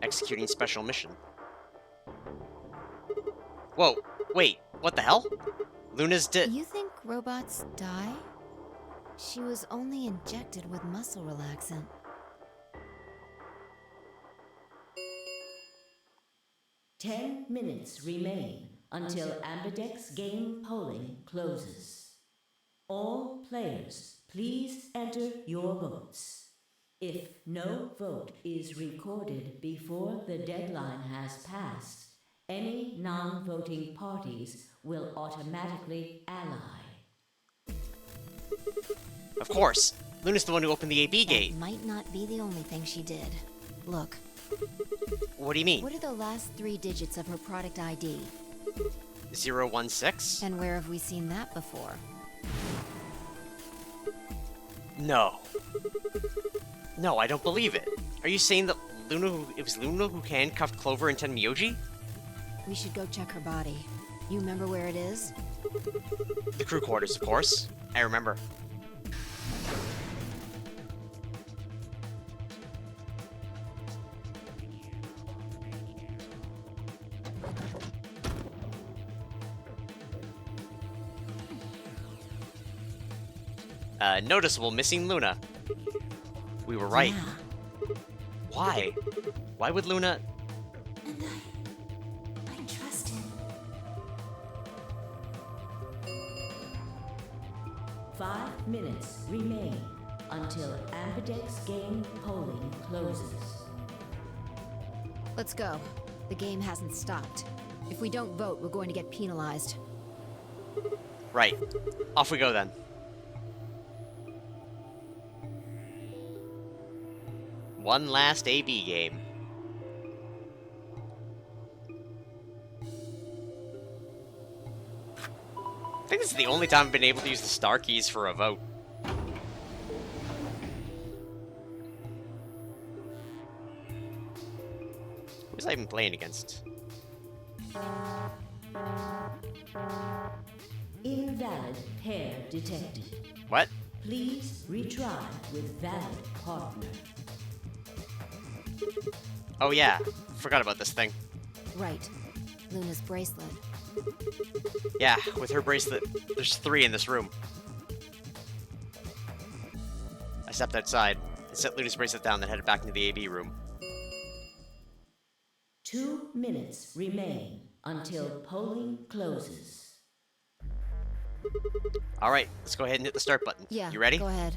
[SPEAKER 1] Executing special mission. Whoa, wait, what the hell? Luna's dead.
[SPEAKER 2] You think robots die? She was only injected with muscle relaxant.
[SPEAKER 8] "10 minutes remain until Ambidex game polling closes. All players, please enter your votes. If no vote is recorded before the deadline has passed, any non-voting parties will automatically ally.
[SPEAKER 1] Of course. Luna's the one who opened the AB gate.
[SPEAKER 2] That might not be the only thing she did. Look.
[SPEAKER 1] What do you mean?
[SPEAKER 2] What are the last 3 digits of her product ID?
[SPEAKER 1] 016?
[SPEAKER 2] And where have we seen that before?
[SPEAKER 1] No. No, I don't believe it. Are you saying that it was Luna who handcuffed Clover and Tenmyoji?
[SPEAKER 2] We should go check her body. You remember where it is?
[SPEAKER 1] The crew quarters, of course. I remember. Noticeable missing Luna. We were right.
[SPEAKER 2] Yeah.
[SPEAKER 1] Why? Why would Luna...
[SPEAKER 6] And I trust him.
[SPEAKER 8] 5 minutes remain until Ambidex game polling closes.
[SPEAKER 2] Let's go. The game hasn't stopped. If we don't vote, we're going to get penalized.
[SPEAKER 1] Right. Off we go then. One last AB game. I think this is the only time I've been able to use the star keys for a vote. Who was I even playing against?
[SPEAKER 8] Invalid pair detected.
[SPEAKER 1] What?
[SPEAKER 8] Please retry with valid partner.
[SPEAKER 1] Oh yeah, forgot about this thing.
[SPEAKER 2] Right. Luna's bracelet.
[SPEAKER 1] Yeah, with her bracelet, there's 3 in this room. I stepped outside and set Luna's bracelet down, then headed back into the AB room.
[SPEAKER 8] 2 minutes remain until polling closes.
[SPEAKER 1] Alright, let's go ahead and hit the start button.
[SPEAKER 2] Yeah,
[SPEAKER 1] you ready?
[SPEAKER 2] Go ahead.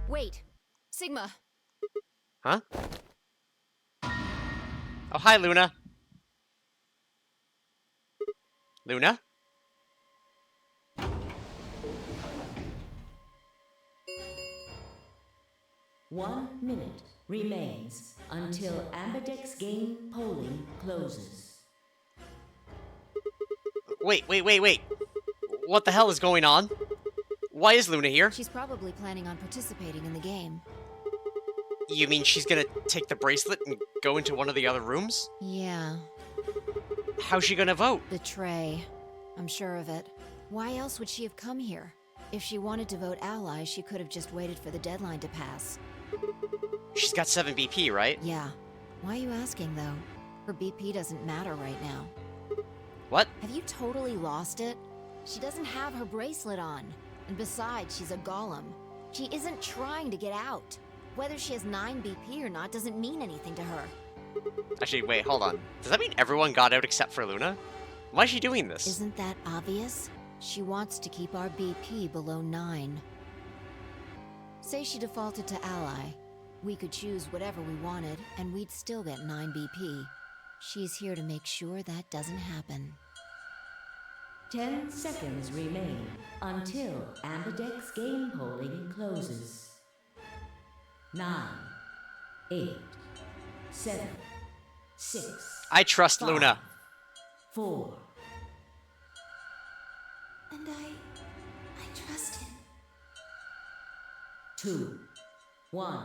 [SPEAKER 2] Wait. Sigma.
[SPEAKER 1] Huh? Oh, hi, Luna. Luna?
[SPEAKER 8] One minute remains until Ambidex game polling closes.
[SPEAKER 1] Wait. What the hell is going on? Why is Luna here?
[SPEAKER 2] She's probably planning on participating in the game.
[SPEAKER 1] You mean she's gonna take the bracelet and go into one of the other rooms?
[SPEAKER 2] Yeah.
[SPEAKER 1] How's she gonna vote?
[SPEAKER 2] The tray. I'm sure of it. Why else would she have come here? If she wanted to vote allies, she could have just waited for the deadline to pass.
[SPEAKER 1] She's got 7 BP, right?
[SPEAKER 2] Yeah. Why are you asking, though? Her BP doesn't matter right now.
[SPEAKER 1] What?
[SPEAKER 2] Have you totally lost it? She doesn't have her bracelet on. And besides, she's a golem. She isn't trying to get out. Whether she has 9 BP or not doesn't mean anything to her.
[SPEAKER 1] Actually, wait, hold on. Does that mean everyone got out except for Luna? Why is she doing this?
[SPEAKER 2] Isn't that obvious? She wants to keep our BP below 9. Say she defaulted to ally. We could choose whatever we wanted, and we'd still get 9 BP. She's here to make sure that doesn't happen.
[SPEAKER 8] 10 seconds remain until Ambidex game polling closes. 9, 8, 7, 6.
[SPEAKER 1] I trust
[SPEAKER 8] 5,
[SPEAKER 1] Luna.
[SPEAKER 8] 4.
[SPEAKER 6] And I trust him.
[SPEAKER 8] 2, 1.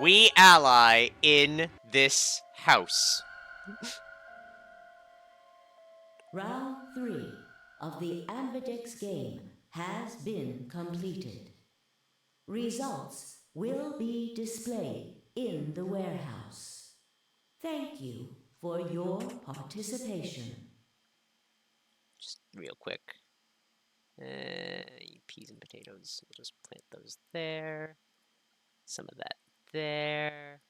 [SPEAKER 1] We ally in this house.
[SPEAKER 8] Round 3 of the Ambidex game has been completed. Results will be displayed in the warehouse. Thank you for your participation.
[SPEAKER 1] Just real quick. Peas and potatoes. We'll just plant those there. Some of that there.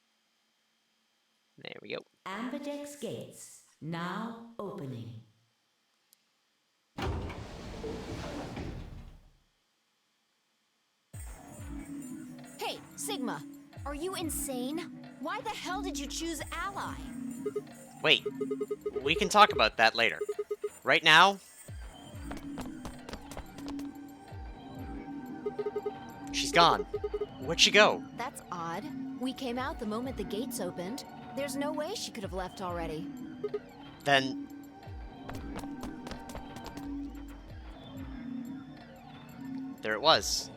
[SPEAKER 1] There we go.
[SPEAKER 8] Ambidex gates now opening.
[SPEAKER 2] Hey, Sigma, are you insane? Why the hell did you choose Ally?
[SPEAKER 1] Wait, we can talk about that later. Right now, she's gone. Where'd she go?
[SPEAKER 2] That's odd. We came out the moment the gates opened. There's no way she could have left already.
[SPEAKER 1] Then... there it was.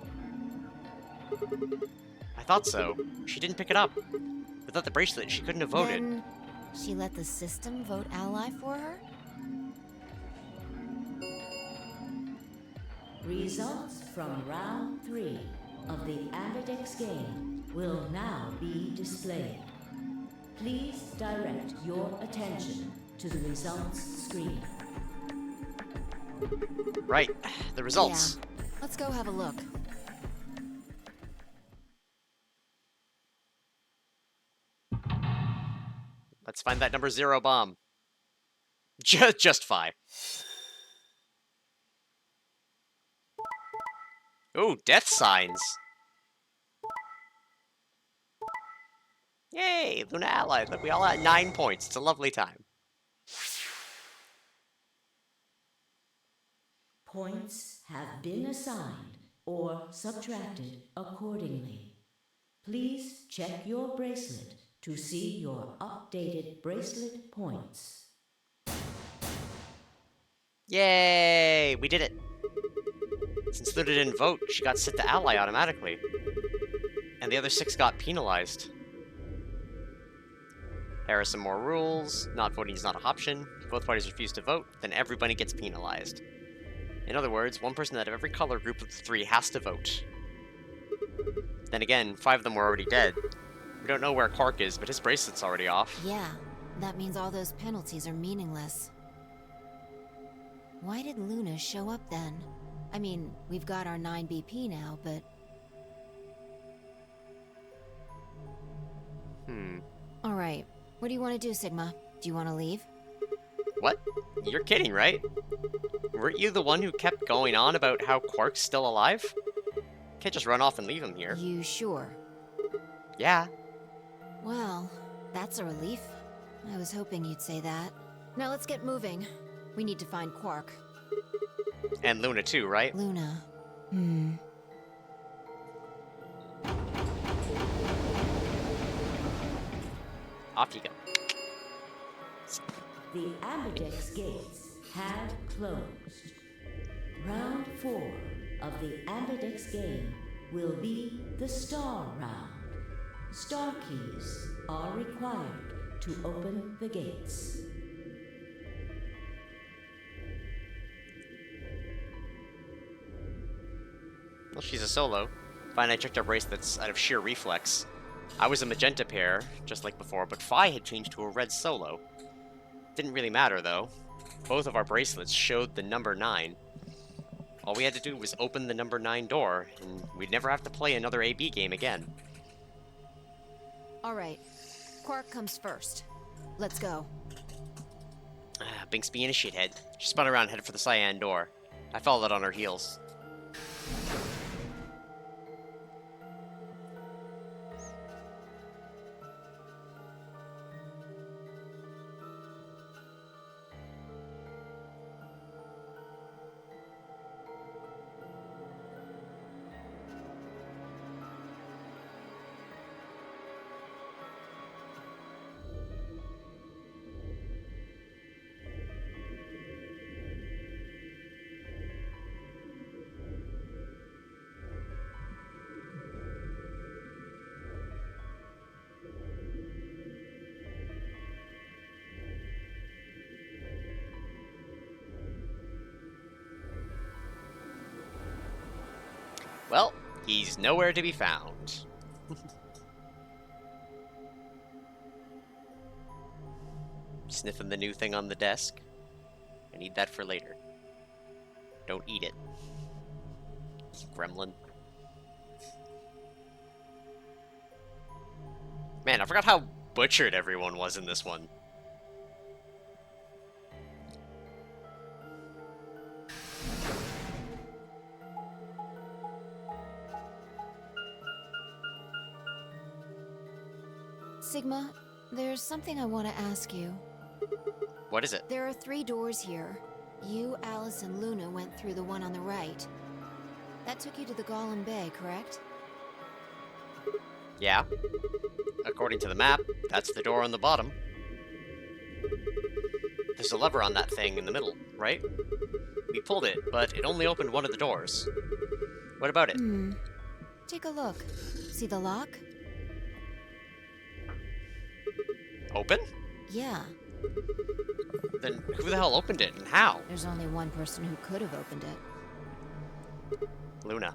[SPEAKER 1] I thought so. She didn't pick it up. Without the bracelet, she couldn't have voted.
[SPEAKER 2] Then she let the system vote Ally for her?
[SPEAKER 8] Results from round 3 of the Ambidex game will now be displayed. Please direct your attention to the results screen.
[SPEAKER 1] Right, the results.
[SPEAKER 2] Yeah. Let's go have a look.
[SPEAKER 1] Let's find that number 0 bomb. Just 5. Ooh, death signs. Yay, Luna allied. Look, we all had 9 points. It's a lovely time.
[SPEAKER 8] Points have been assigned or subtracted accordingly. Please check your bracelet to see your updated bracelet points.
[SPEAKER 1] Yay! We did it! Since Luna didn't vote, she got set to ally automatically. And the other 6 got penalized. There are some more rules. Not voting is not an option. If both parties refuse to vote, then everybody gets penalized. In other words, one person out of every color group of the 3 has to vote. Then again, 5 of them were already dead. We don't know where Quark is, but his bracelet's already off.
[SPEAKER 2] Yeah, that means all those penalties are meaningless. Why did Luna show up then? I mean, we've got our 9 BP now, but... Alright, what do you want to do, Sigma? Do you want to leave?
[SPEAKER 1] What? You're kidding, right? Weren't you the one who kept going on about how Quark's still alive? Can't just run off and leave him here.
[SPEAKER 2] You sure?
[SPEAKER 1] Yeah.
[SPEAKER 2] Well, that's a relief. I was hoping you'd say that. Now let's get moving. We need to find Quark.
[SPEAKER 1] And Luna too, right?
[SPEAKER 2] Luna.
[SPEAKER 1] Off you go.
[SPEAKER 8] The Ambidex gates have closed. Round 4 of the Ambidex game will be the Star Round. Star keys are required to open the gates.
[SPEAKER 1] Well, she's a solo. Fine, I checked our bracelets out of sheer reflex. I was a magenta pair, just like before, but Phi had changed to a red solo. Didn't really matter, though. Both of our bracelets showed the number 9. All we had to do was open the number 9 door, and we'd never have to play another AB game again.
[SPEAKER 2] Alright, Quark comes first. Let's go.
[SPEAKER 1] Binks being a shithead. She spun around, headed for the cyan door. I followed on her heels. Well, he's nowhere to be found. Sniffing the new thing on the desk. I need that for later. Don't eat it. Gremlin. Man, I forgot how butchered everyone was in this one.
[SPEAKER 2] Sigma, there's something I want to ask you.
[SPEAKER 1] What is it?
[SPEAKER 2] There are 3 doors here. You, Alice, and Luna went through the one on the right. That took you to the Golem Bay, correct?
[SPEAKER 1] Yeah. According to the map, that's the door on the bottom. There's a lever on that thing in the middle, right? We pulled it, but it only opened one of the doors. What about it?
[SPEAKER 2] Take a look. See the lock?
[SPEAKER 1] Open?
[SPEAKER 2] Yeah.
[SPEAKER 1] Then who the hell opened it, and how?
[SPEAKER 2] There's only one person who could have opened it.
[SPEAKER 1] Luna.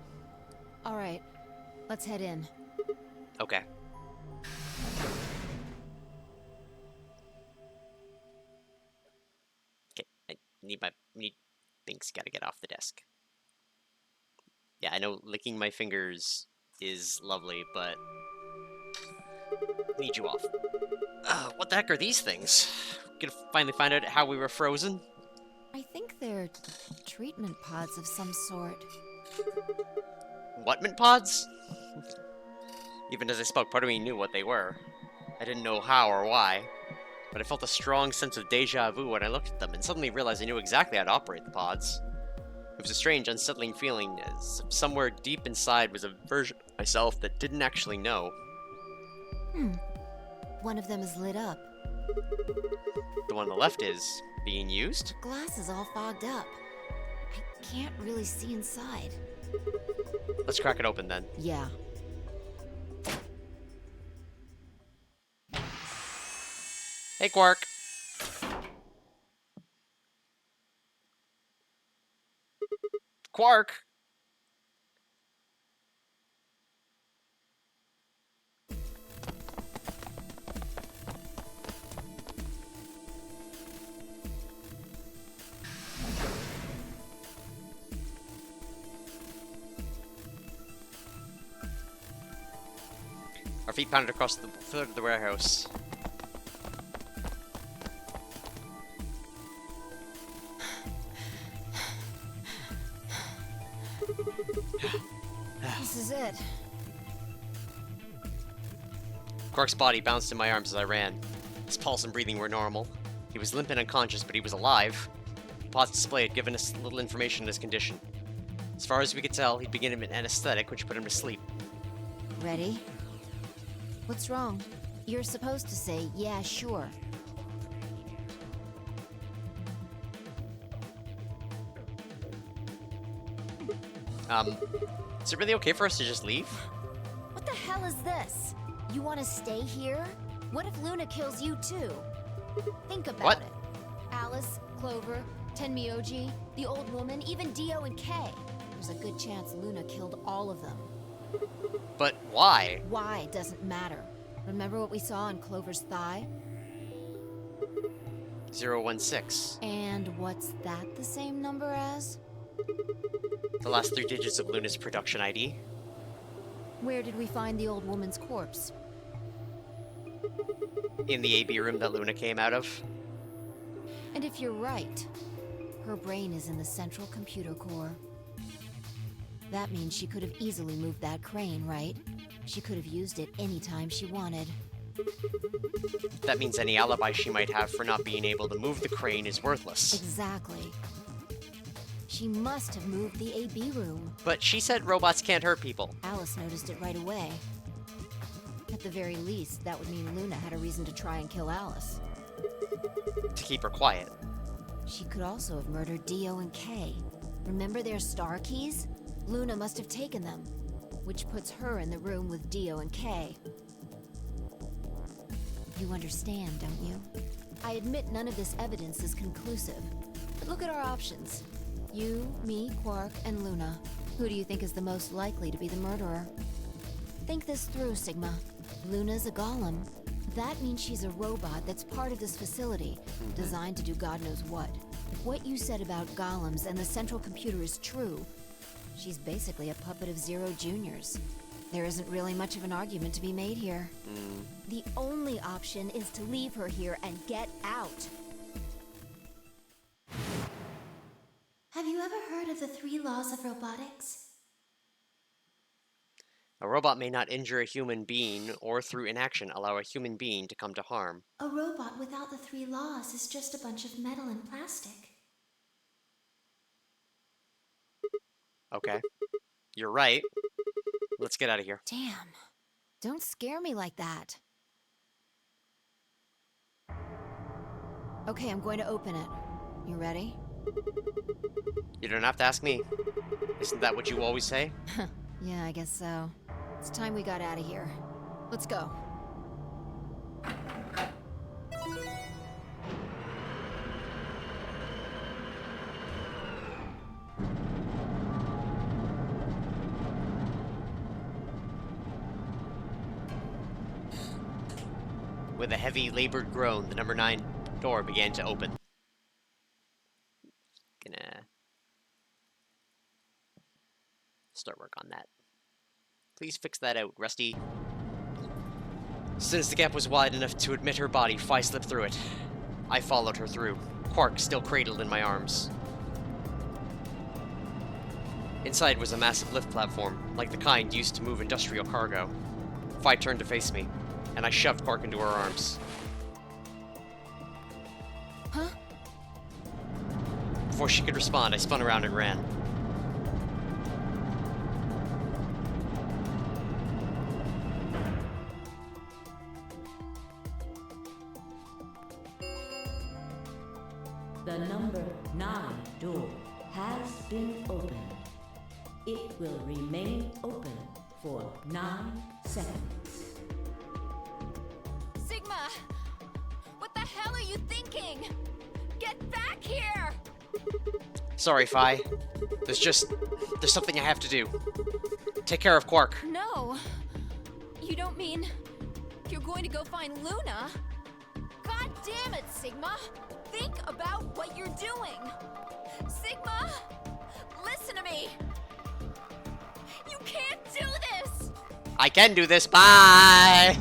[SPEAKER 2] Alright, let's head in.
[SPEAKER 1] Okay. Okay, I need things gotta get off the desk. Yeah, I know licking my fingers is lovely, but I need you off. What the heck are these things? Gonna finally find out how we were frozen?
[SPEAKER 2] I think they're treatment pods of some sort.
[SPEAKER 1] Whatment pods? Even as I spoke, part of me knew what they were. I didn't know how or why, but I felt a strong sense of deja vu when I looked at them, and suddenly realized I knew exactly how to operate the pods. It was a strange, unsettling feeling, as somewhere deep inside was a version of myself that didn't actually know.
[SPEAKER 2] One of them is lit up.
[SPEAKER 1] The one on the left is being used?
[SPEAKER 2] Glass is all fogged up. I can't really see inside.
[SPEAKER 1] Let's crack it open then.
[SPEAKER 2] Yeah.
[SPEAKER 1] Hey, Quark. Quark! Our feet pounded across the floor of the warehouse.
[SPEAKER 2] This is it.
[SPEAKER 1] Quark's body bounced in my arms as I ran. His pulse and breathing were normal. He was limp and unconscious, but he was alive. The pod's display had given us little information on his condition. As far as we could tell, he'd been given an anesthetic, which put him to sleep.
[SPEAKER 2] Ready? What's wrong? You're supposed to say, yeah, sure.
[SPEAKER 1] Is it really okay for us to just leave?
[SPEAKER 2] What the hell is this? You want to stay here? What if Luna kills you too? Think about it. Alice, Clover, Tenmyoji, the old woman, even Dio and Kay. There's a good chance Luna killed all of them.
[SPEAKER 1] But why?
[SPEAKER 2] Why doesn't matter. Remember what we saw on Clover's thigh?
[SPEAKER 1] 016.
[SPEAKER 2] And what's that the same number as?
[SPEAKER 1] The last 3 digits of Luna's production ID.
[SPEAKER 2] Where did we find the old woman's corpse?
[SPEAKER 1] In the AB room that Luna came out of.
[SPEAKER 2] And if you're right, her brain is in the central computer core. That means she could have easily moved that crane, right? She could have used it anytime she wanted.
[SPEAKER 1] That means any alibi she might have for not being able to move the crane is worthless.
[SPEAKER 2] Exactly. She must have moved the AB room.
[SPEAKER 1] But she said robots can't hurt people.
[SPEAKER 2] Alice noticed it right away. At the very least, that would mean Luna had a reason to try and kill Alice.
[SPEAKER 1] To keep her quiet.
[SPEAKER 2] She could also have murdered Dio and Kay. Remember their star keys? Luna must have taken them, which puts her in the room with Dio and Kay. You understand, don't you? I admit none of this evidence is conclusive, but look at our options. You, me, Quark, and Luna. Who do you think is the most likely to be the murderer? Think this through, Sigma. Luna's a golem. That means she's a robot that's part of this facility, designed to do God knows what. If what you said about golems and the central computer is true, she's basically a puppet of Zero Junior's. There isn't really much of an argument to be made here. The only option is to leave her here and get out.
[SPEAKER 6] Have you ever heard of the 3 laws of robotics?
[SPEAKER 1] A robot may not injure a human being or through inaction allow a human being to come to harm.
[SPEAKER 6] A robot without the 3 laws is just a bunch of metal and plastic.
[SPEAKER 1] Okay. You're right. Let's get out of here.
[SPEAKER 2] Damn. Don't scare me like that. Okay, I'm going to open it. You ready?
[SPEAKER 1] You don't have to ask me. Isn't that what you always say?
[SPEAKER 2] Yeah, I guess so. It's time we got out of here. Let's go.
[SPEAKER 1] With a heavy, labored groan, the number 9 door began to open. Gonna start work on that. Please fix that out, Rusty. Since the gap was wide enough to admit her body, Fi slipped through it. I followed her through, Quark still cradled in my arms. Inside was a massive lift platform, like the kind used to move industrial cargo. Fi turned to face me, and I shoved Quark into her arms.
[SPEAKER 2] Huh?
[SPEAKER 1] Before she could respond, I spun around and ran.
[SPEAKER 8] The number 9 door has been opened. It will remain open for 9 seconds.
[SPEAKER 2] Sigma! What the hell are you thinking? Get back here!
[SPEAKER 1] Sorry, Fi. There's something I have to do. Take care of Quark.
[SPEAKER 2] No. You don't mean you're going to go find Luna? God damn it, Sigma! Think about what you're doing! Sigma! Listen to me! You can't do this!
[SPEAKER 1] I can do this. Bye!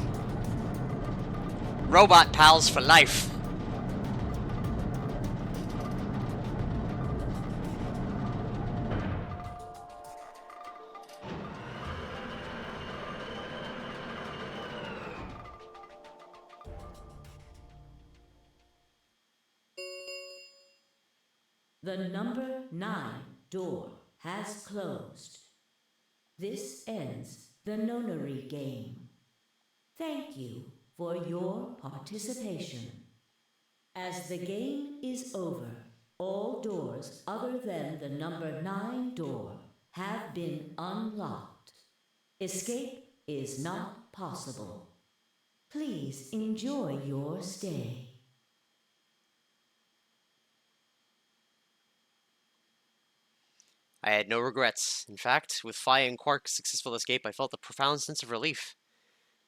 [SPEAKER 1] Robot pals for life.
[SPEAKER 8] The number 9 door has closed. This ends the Nonary game. Thank you for your participation. As the game is over, all doors other than the number 9 door have been unlocked. Escape is not possible. Please enjoy your stay.
[SPEAKER 1] I had no regrets. In fact, with Fi and Quark's successful escape, I felt a profound sense of relief.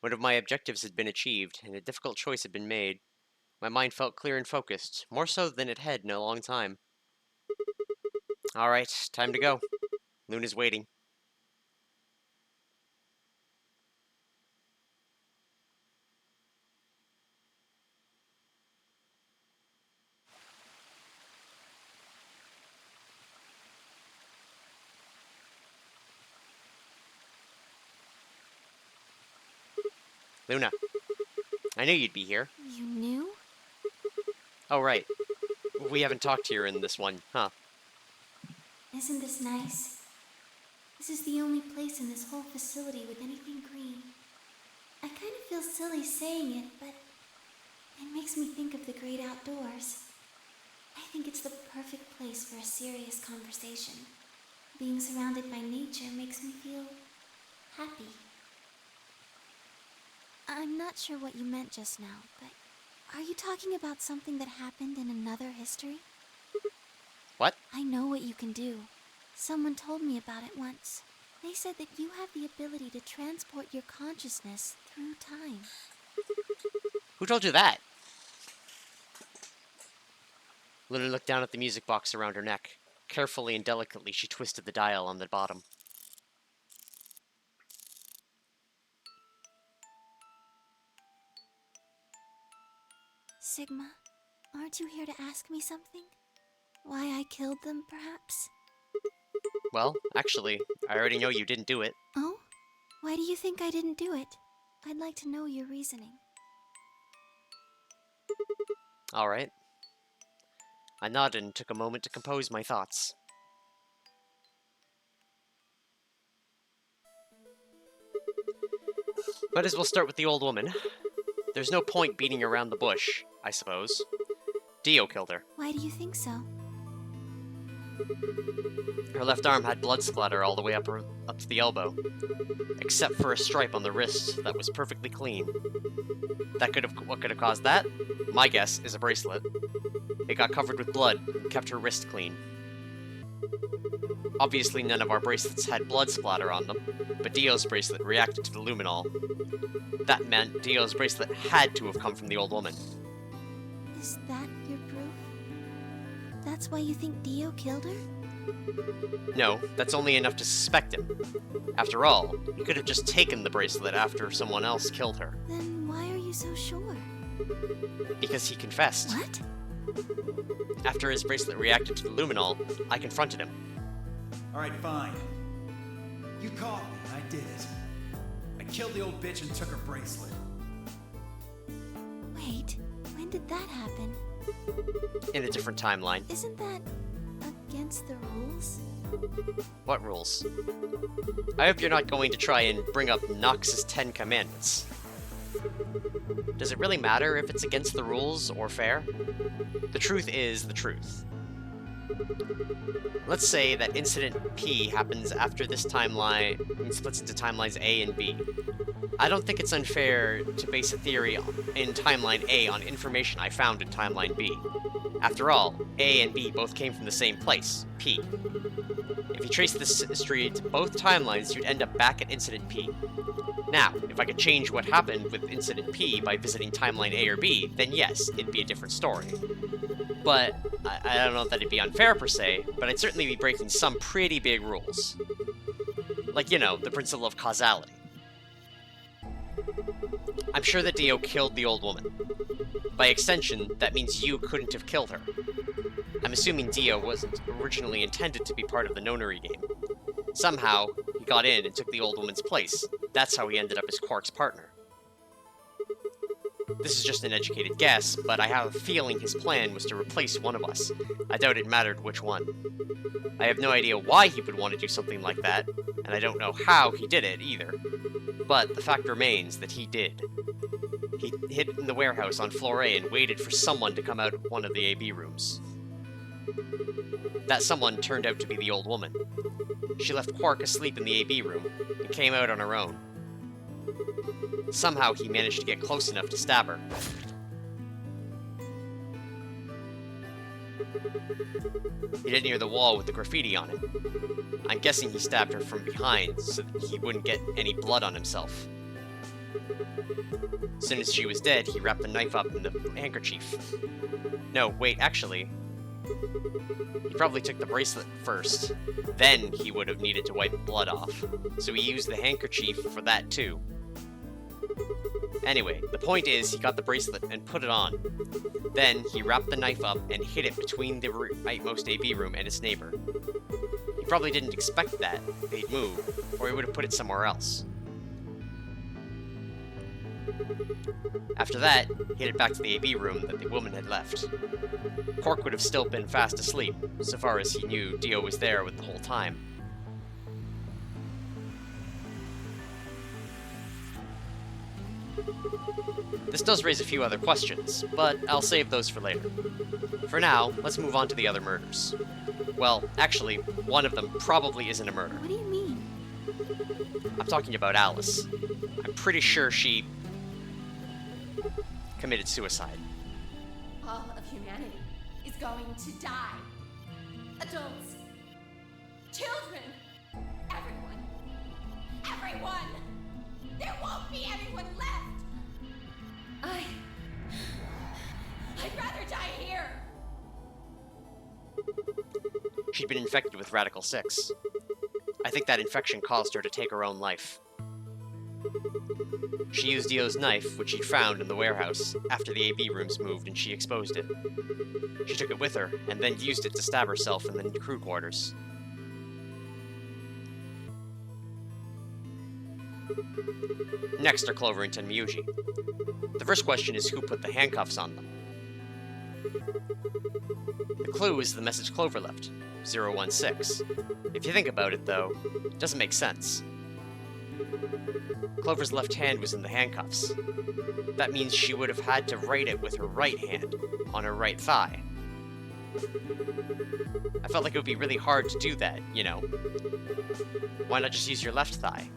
[SPEAKER 1] One of my objectives had been achieved, and a difficult choice had been made. My mind felt clear and focused, more so than it had in a long time. Alright, time to go. Luna's waiting. Luna, I knew you'd be here.
[SPEAKER 2] You knew?
[SPEAKER 1] Oh, right. We haven't talked to you in this one, huh?
[SPEAKER 6] Isn't this nice? This is the only place in this whole facility with anything green. I kind of feel silly saying it, but it makes me think of the great outdoors. I think it's the perfect place for a serious conversation. Being surrounded by nature makes me feel happy. I'm not sure what you meant just now, but are you talking about something that happened in another history?
[SPEAKER 1] What?
[SPEAKER 6] I know what you can do. Someone told me about it once. They said that you have the ability to transport your consciousness through time.
[SPEAKER 1] Who told you that? Luna looked down at the music box around her neck. Carefully and delicately, she twisted the dial on the bottom.
[SPEAKER 6] Sigma, aren't you here to ask me something? Why I killed them, perhaps?
[SPEAKER 1] Well, actually, I already know you didn't do it.
[SPEAKER 6] Oh? Why do you think I didn't do it? I'd like to know your reasoning.
[SPEAKER 1] Alright. I nodded and took a moment to compose my thoughts. Might as well start with the old woman. There's no point beating around the bush, I suppose. Dio killed her.
[SPEAKER 6] Why do you think so?
[SPEAKER 1] Her left arm had blood splatter all the way up to the elbow, except for a stripe on the wrist that was perfectly clean. What could have caused that? My guess is a bracelet. It got covered with blood and kept her wrist clean. Obviously, none of our bracelets had blood splatter on them, but Dio's bracelet reacted to the luminol. That meant Dio's bracelet had to have come from the old woman.
[SPEAKER 6] Is that your proof? That's why you think Dio killed her?
[SPEAKER 1] No, that's only enough to suspect him. After all, he could have just taken the bracelet after someone else killed her.
[SPEAKER 6] Then why are you so sure?
[SPEAKER 1] Because he confessed.
[SPEAKER 6] What?
[SPEAKER 1] After his bracelet reacted to the luminol, I confronted him.
[SPEAKER 3] Alright, fine. You caught me, and I did it. I killed the old bitch and took her bracelet.
[SPEAKER 6] Wait, when did that happen?
[SPEAKER 1] In a different timeline.
[SPEAKER 6] Isn't that against the rules?
[SPEAKER 1] What rules? I hope you're not going to try and bring up Nox's 10 Commandments. Does it really matter if it's against the rules or fair? The truth is the truth. Let's say that Incident P happens after this timeline and splits into timelines A and B. I don't think it's unfair to base a theory in timeline A on information I found in timeline B. After all, A and B both came from the same place, P. If you trace this history to both timelines, you'd end up back at Incident P. Now, if I could change what happened with Incident P by visiting timeline A or B, then yes, it'd be a different story. But, I don't know if that'd be unfair per se, but I'd certainly be breaking some pretty big rules. Like, you know, the principle of causality. I'm sure that Dio killed the old woman. By extension, that means you couldn't have killed her. I'm assuming Dio wasn't originally intended to be part of the Nonary game. Somehow, he got in and took the old woman's place. That's how he ended up as Quark's partner. This is just an educated guess, but I have a feeling his plan was to replace one of us. I doubt it mattered which one. I have no idea why he would want to do something like that, and I don't know how he did it either. But the fact remains that he did. He hid in the warehouse on floor A and waited for someone to come out of one of the AB rooms. That someone turned out to be the old woman. She left Quark asleep in the AB room and came out on her own. Somehow he managed to get close enough to stab her. He hid near the wall with the graffiti on it. I'm guessing he stabbed her from behind so that he wouldn't get any blood on himself. As soon as she was dead, he wrapped the knife up in the handkerchief. No, wait, actually, he probably took the bracelet first. Then he would have needed to wipe blood off. So he used the handkerchief for that too. Anyway, the point is he got the bracelet and put it on. Then he wrapped the knife up and hid it between the rightmost AB room and its neighbor. He probably didn't expect that they'd move, or he would have put it somewhere else. After that, he headed back to the AB room that the woman had left. Quark would have still been fast asleep, so far as he knew Dio was there with the whole time. This does raise a few other questions, but I'll save those for later. For now, let's move on to the other murders. Well, actually, one of them probably isn't a murder.
[SPEAKER 6] What do you mean?
[SPEAKER 1] I'm talking about Alice. I'm pretty sure she committed suicide.
[SPEAKER 2] All of humanity is going to die. Adults, children, everyone. Everyone! There won't be anyone left! I'd rather die here!
[SPEAKER 1] She'd been infected with Radical 6. I think that infection caused her to take her own life. She used Dio's knife, which she'd found in the warehouse, after the AB rooms moved and she exposed it. She took it with her, and then used it to stab herself in the crew quarters. Next are Clover and Tenmyuji. The first question is who put the handcuffs on them. The clue is the message Clover left, 016. If you think about it, though, it doesn't make sense. Clover's left hand was in the handcuffs. That means she would have had to write it with her right hand, on her right thigh. I felt like it would be really hard to do that, you know. Why not just use your left thigh?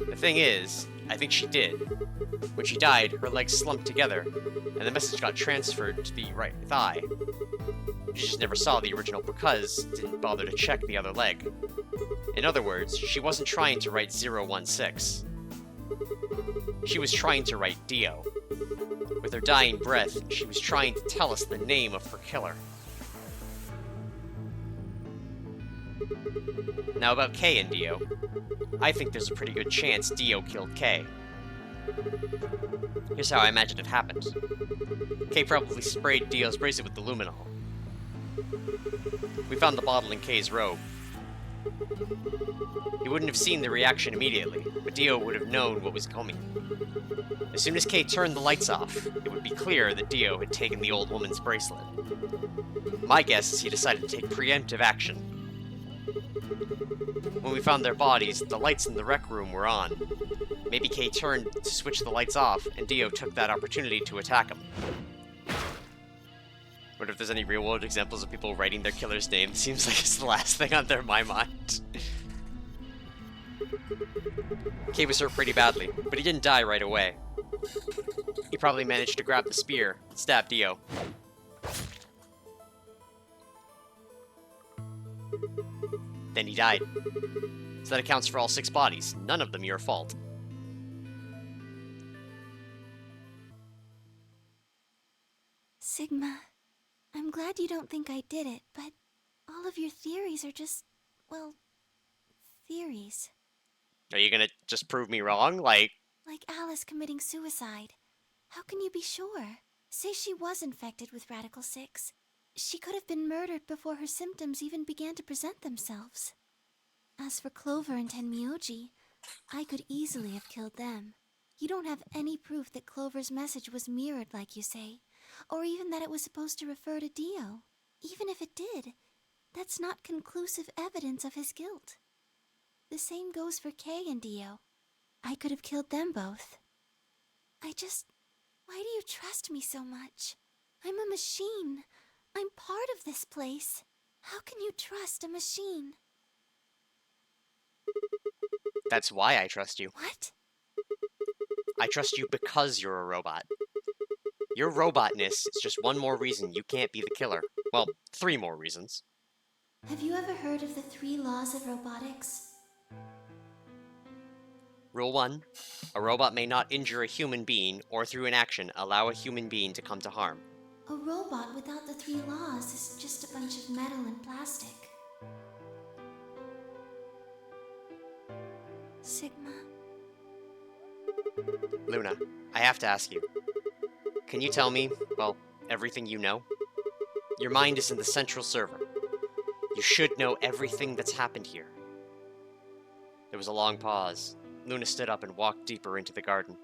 [SPEAKER 1] The thing is, I think she did. When she died, her legs slumped together, and the message got transferred to the right thigh. She just never saw the original because didn't bother to check the other leg. In other words, she wasn't trying to write 016. She was trying to write Dio. With her dying breath, she was trying to tell us the name of her killer. Now about Kay and Dio. I think there's a pretty good chance Dio killed Kay. Here's how I imagine it happened. Kay probably sprayed Dio's bracelet with the luminol. We found the bottle in Kay's robe. He wouldn't have seen the reaction immediately, but Dio would have known what was coming. As soon as Kay turned the lights off, it would be clear that Dio had taken the old woman's bracelet. My guess is he decided to take preemptive action. When we found their bodies, the lights in the rec room were on. Maybe Kay turned to switch the lights off, and Dio took that opportunity to attack him. Wonder if there's any real-world examples of people writing their killer's name. Seems like it's the last thing on my mind. Kay was hurt pretty badly, but he didn't die right away. He probably managed to grab the spear and stab Dio. Then he died. So that accounts for all 6 bodies, none of them your fault.
[SPEAKER 6] Sigma, I'm glad you don't think I did it, but all of your theories are just, well, theories.
[SPEAKER 1] Are you gonna just prove me wrong? Like
[SPEAKER 6] Alice committing suicide. How can you be sure? Say she was infected with Radical 6. She could have been murdered before her symptoms even began to present themselves. As for Clover and Tenmyuji, I could easily have killed them. You don't have any proof that Clover's message was mirrored like you say, or even that it was supposed to refer to Dio. Even if it did, that's not conclusive evidence of his guilt. The same goes for Kay and Dio. I could have killed them both. Why do you trust me so much? I'm a machine. I'm part of this place. How can you trust a machine?
[SPEAKER 1] That's why I trust you.
[SPEAKER 6] What?
[SPEAKER 1] I trust you because you're a robot. Your robotness is just one more reason you can't be the killer. Well, 3 more reasons.
[SPEAKER 6] Have you ever heard of the 3 laws of robotics?
[SPEAKER 1] Rule 1. A robot may not injure a human being or through inaction allow a human being to come to harm.
[SPEAKER 6] A robot without the 3 laws is just a bunch of metal and plastic. Sigma.
[SPEAKER 1] Luna, I have to ask you. Can you tell me, well, everything you know? Your mind is in the central server. You should know everything that's happened here. There was a long pause. Luna stood up and walked deeper into the garden.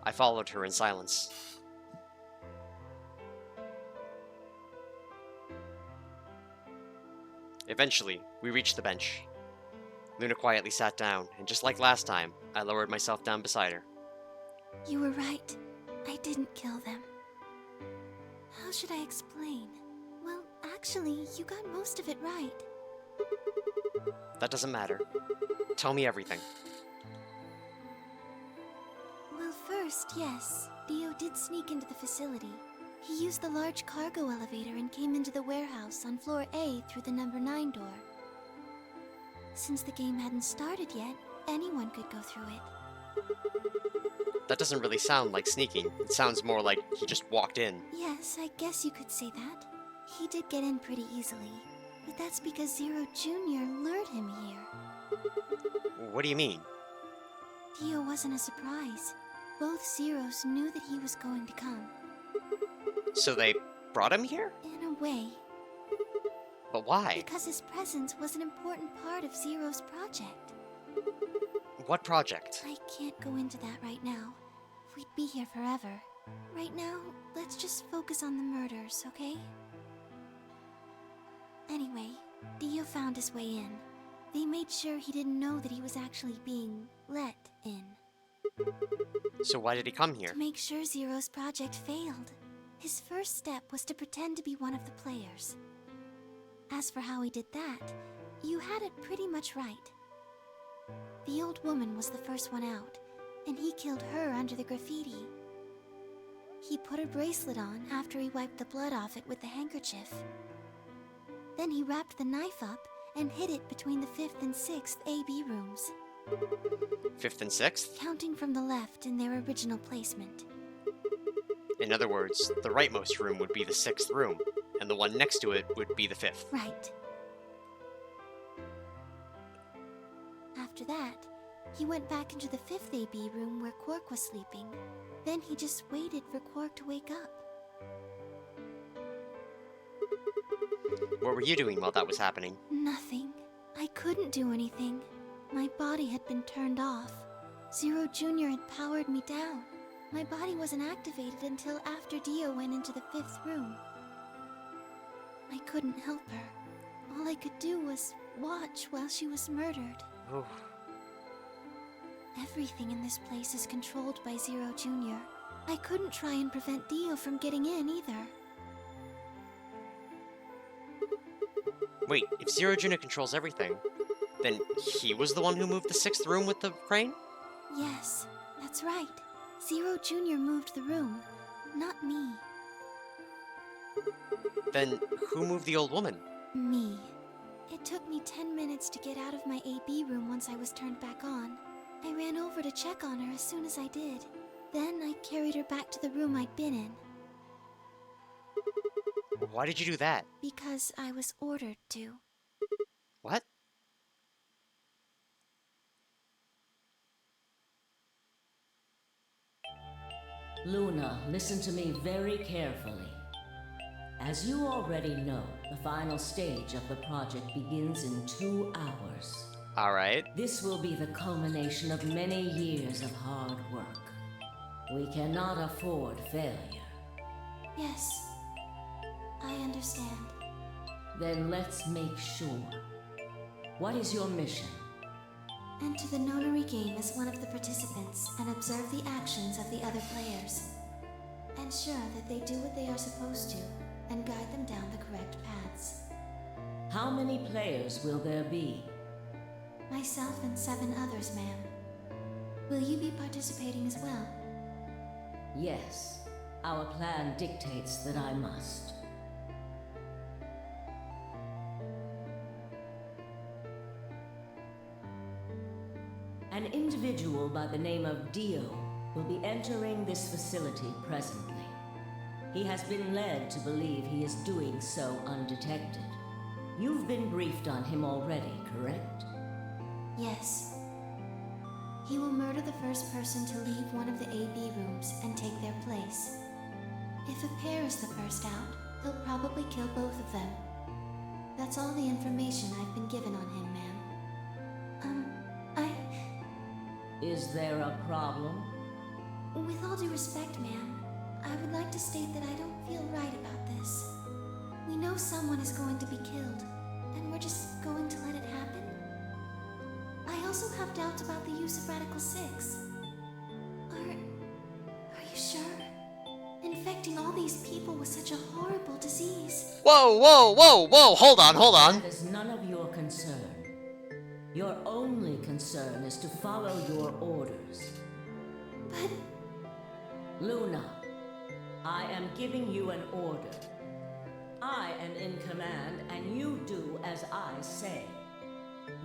[SPEAKER 1] I followed her in silence. Eventually, we reached the bench. Luna quietly sat down, and just like last time, I lowered myself down beside her.
[SPEAKER 6] You were right. I didn't kill them. How should I explain? Well, actually, you got most of it right.
[SPEAKER 1] That doesn't matter. Tell me everything.
[SPEAKER 6] Well, first, yes, Dio did sneak into the facility. He used the large cargo elevator and came into the warehouse on floor A through the number 9 door. Since the game hadn't started yet, anyone could go through it.
[SPEAKER 1] That doesn't really sound like sneaking. It sounds more like he just walked in.
[SPEAKER 6] Yes, I guess you could say that. He did get in pretty easily, but that's because Zero Jr. lured him here.
[SPEAKER 1] What do you mean?
[SPEAKER 6] Dio wasn't a surprise. Both Zeros knew that he was going to come.
[SPEAKER 1] So they brought him here?
[SPEAKER 6] In a way.
[SPEAKER 1] But why?
[SPEAKER 6] Because his presence was an important part of Zero's project.
[SPEAKER 1] What project?
[SPEAKER 6] I can't go into that right now. We'd be here forever. Right now, let's just focus on the murders, okay? Anyway, Dio found his way in. They made sure he didn't know that he was actually being let in.
[SPEAKER 1] So why did he come here?
[SPEAKER 6] To make sure Zero's project failed. His first step was to pretend to be one of the players. As for how he did that, you had it pretty much right. The old woman was the first one out, and he killed her under the graffiti. He put her bracelet on after he wiped the blood off it with the handkerchief. Then he wrapped the knife up and hid it between the 5th and 6th AB rooms.
[SPEAKER 1] 5th and 6th?
[SPEAKER 6] Counting from the left in their original placement.
[SPEAKER 1] In other words, the rightmost room would be the 6th room, and the one next to it would be the 5th.
[SPEAKER 6] Right. After that, he went back into the 5th AB room where Quark was sleeping. Then he just waited for Quark to wake up.
[SPEAKER 1] What were you doing while that was happening?
[SPEAKER 6] Nothing. I couldn't do anything. My body had been turned off. Zero Jr. had powered me down. My body wasn't activated until after Dio went into the 5th room. I couldn't help her. All I could do was watch while she was murdered.
[SPEAKER 1] Oh.
[SPEAKER 6] Everything in this place is controlled by Zero Jr. I couldn't try and prevent Dio from getting in either.
[SPEAKER 1] Wait, if Zero Jr. controls everything, then he was the one who moved the 6th room with the crane?
[SPEAKER 6] Yes, that's right. Zero Jr. moved the room, not me.
[SPEAKER 1] Then who moved the old woman?
[SPEAKER 6] Me. It took me 10 minutes to get out of my AB room once I was turned back on. I ran over to check on her as soon as I did. Then I carried her back to the room I'd been in.
[SPEAKER 1] Why did you do that?
[SPEAKER 6] Because I was ordered to.
[SPEAKER 1] What?
[SPEAKER 8] Luna, listen to me very carefully. As you already know, the final stage of the project begins in 2 hours.
[SPEAKER 1] Alright.
[SPEAKER 8] This will be the culmination of many years of hard work. We cannot afford failure.
[SPEAKER 6] Yes, I understand.
[SPEAKER 8] Then let's make sure. What is your mission?
[SPEAKER 6] Enter the Nonary game as one of the participants and observe the actions of the other players. Ensure that they do what they are supposed to and guide them down the correct paths.
[SPEAKER 8] How many players will there be?
[SPEAKER 6] Myself and 7 others, ma'am. Will you be participating as well?
[SPEAKER 8] Yes. Our plan dictates that I must. An individual by the name of Dio will be entering this facility presently. He has been led to believe he is doing so undetected. You've been briefed on him already, correct?
[SPEAKER 6] Yes. He will murder the first person to leave one of the AB rooms and take their place. If a pair is the first out, he'll probably kill both of them. That's all the information I've been given on him, ma'am.
[SPEAKER 8] Is there a problem?
[SPEAKER 6] With all due respect, ma'am, I would like to state that I don't feel right about this. We know someone is going to be killed, and we're just going to let it happen? I also have doubts about the use of Radical 6. Are you sure? Infecting all these people with such a horrible disease.
[SPEAKER 1] Whoa, whoa, whoa, whoa, hold on.
[SPEAKER 8] That is none of your concern. Your only concern is to follow your orders.
[SPEAKER 6] But...
[SPEAKER 8] Luna, I am giving you an order. I am in command, and you do as I say.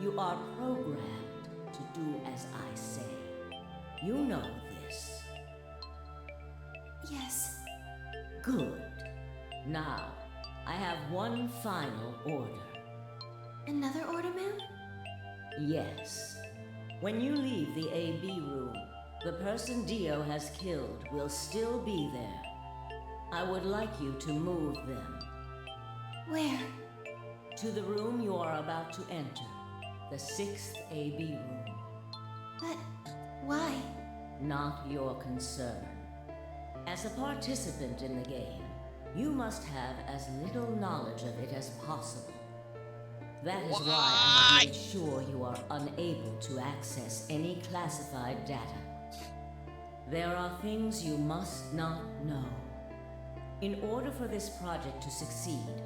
[SPEAKER 8] You are programmed to do as I say. You know this.
[SPEAKER 6] Yes.
[SPEAKER 8] Good. Now, I have one final order.
[SPEAKER 6] Another order, ma'am?
[SPEAKER 8] Yes. When you leave the AB room, the person Dio has killed will still be there. I would like you to move them.
[SPEAKER 6] Where?
[SPEAKER 8] To the room you are about to enter, the 6th AB room.
[SPEAKER 6] But why?
[SPEAKER 8] Not your concern. As a participant in the game, you must have as little knowledge of it as possible. That is why I have made sure you are unable to access any classified data. There are things you must not know. In order for this project to succeed,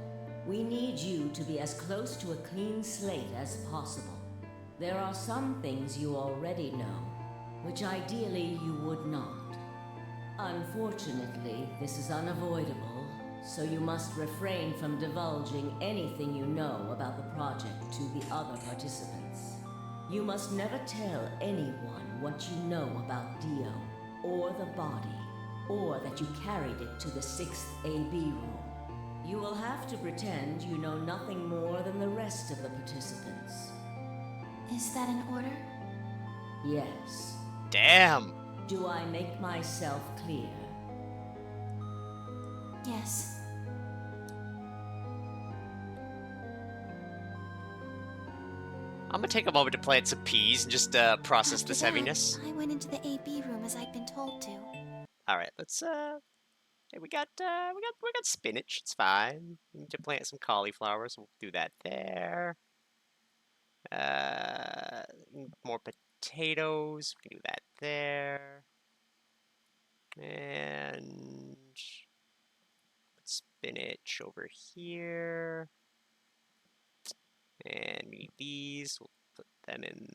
[SPEAKER 8] we need you to be as close to a clean slate as possible. There are some things you already know, which ideally you would not. Unfortunately, this is unavoidable, so you must refrain from divulging anything you know about the project to the other participants. You must never tell anyone what you know about Dio, or the body, or that you carried it to the 6th AB room. You will have to pretend you know nothing more than the rest of the participants.
[SPEAKER 6] Is that an order?
[SPEAKER 8] Yes.
[SPEAKER 1] Damn!
[SPEAKER 8] Do I make myself clear?
[SPEAKER 6] Yes.
[SPEAKER 1] I'm gonna take a moment to plant some peas and just process
[SPEAKER 6] After
[SPEAKER 1] this
[SPEAKER 6] that,
[SPEAKER 1] heaviness.
[SPEAKER 6] I went into the AB room as I'd been told to.
[SPEAKER 1] All right, let's hey, we got spinach. It's fine. We need to plant some cauliflower, so we'll do that there. More potatoes. We can do that there. And spinach over here. And we need these. We'll put them in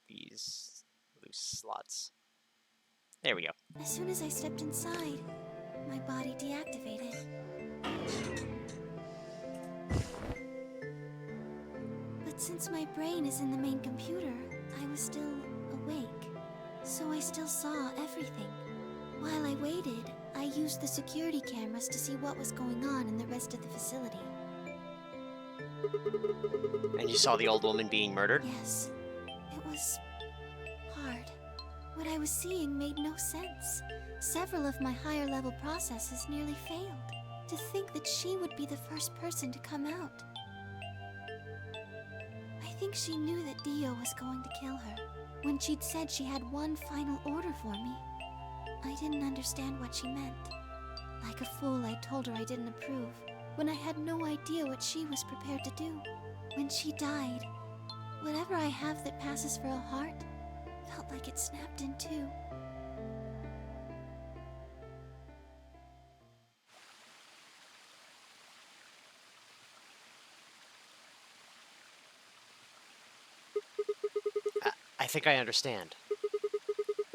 [SPEAKER 1] these loose slots. There we go.
[SPEAKER 6] As soon as I stepped inside, my body deactivated. But since my brain is in the main computer, I was still awake. So I still saw everything. While I waited, I used the security cameras to see what was going on in the rest of the facility.
[SPEAKER 1] And you saw the old woman being murdered?
[SPEAKER 6] Yes. It was hard. What I was seeing made no sense. Several of my higher level processes nearly failed. To think that she would be the first person to come out. I think she knew that Dio was going to kill her. When she'd said she had one final order for me, I didn't understand what she meant. Like a fool, I told her I didn't approve, when I had no idea what she was prepared to do. When she died, whatever I have that passes for a heart felt like it snapped in two.
[SPEAKER 1] I think I understand.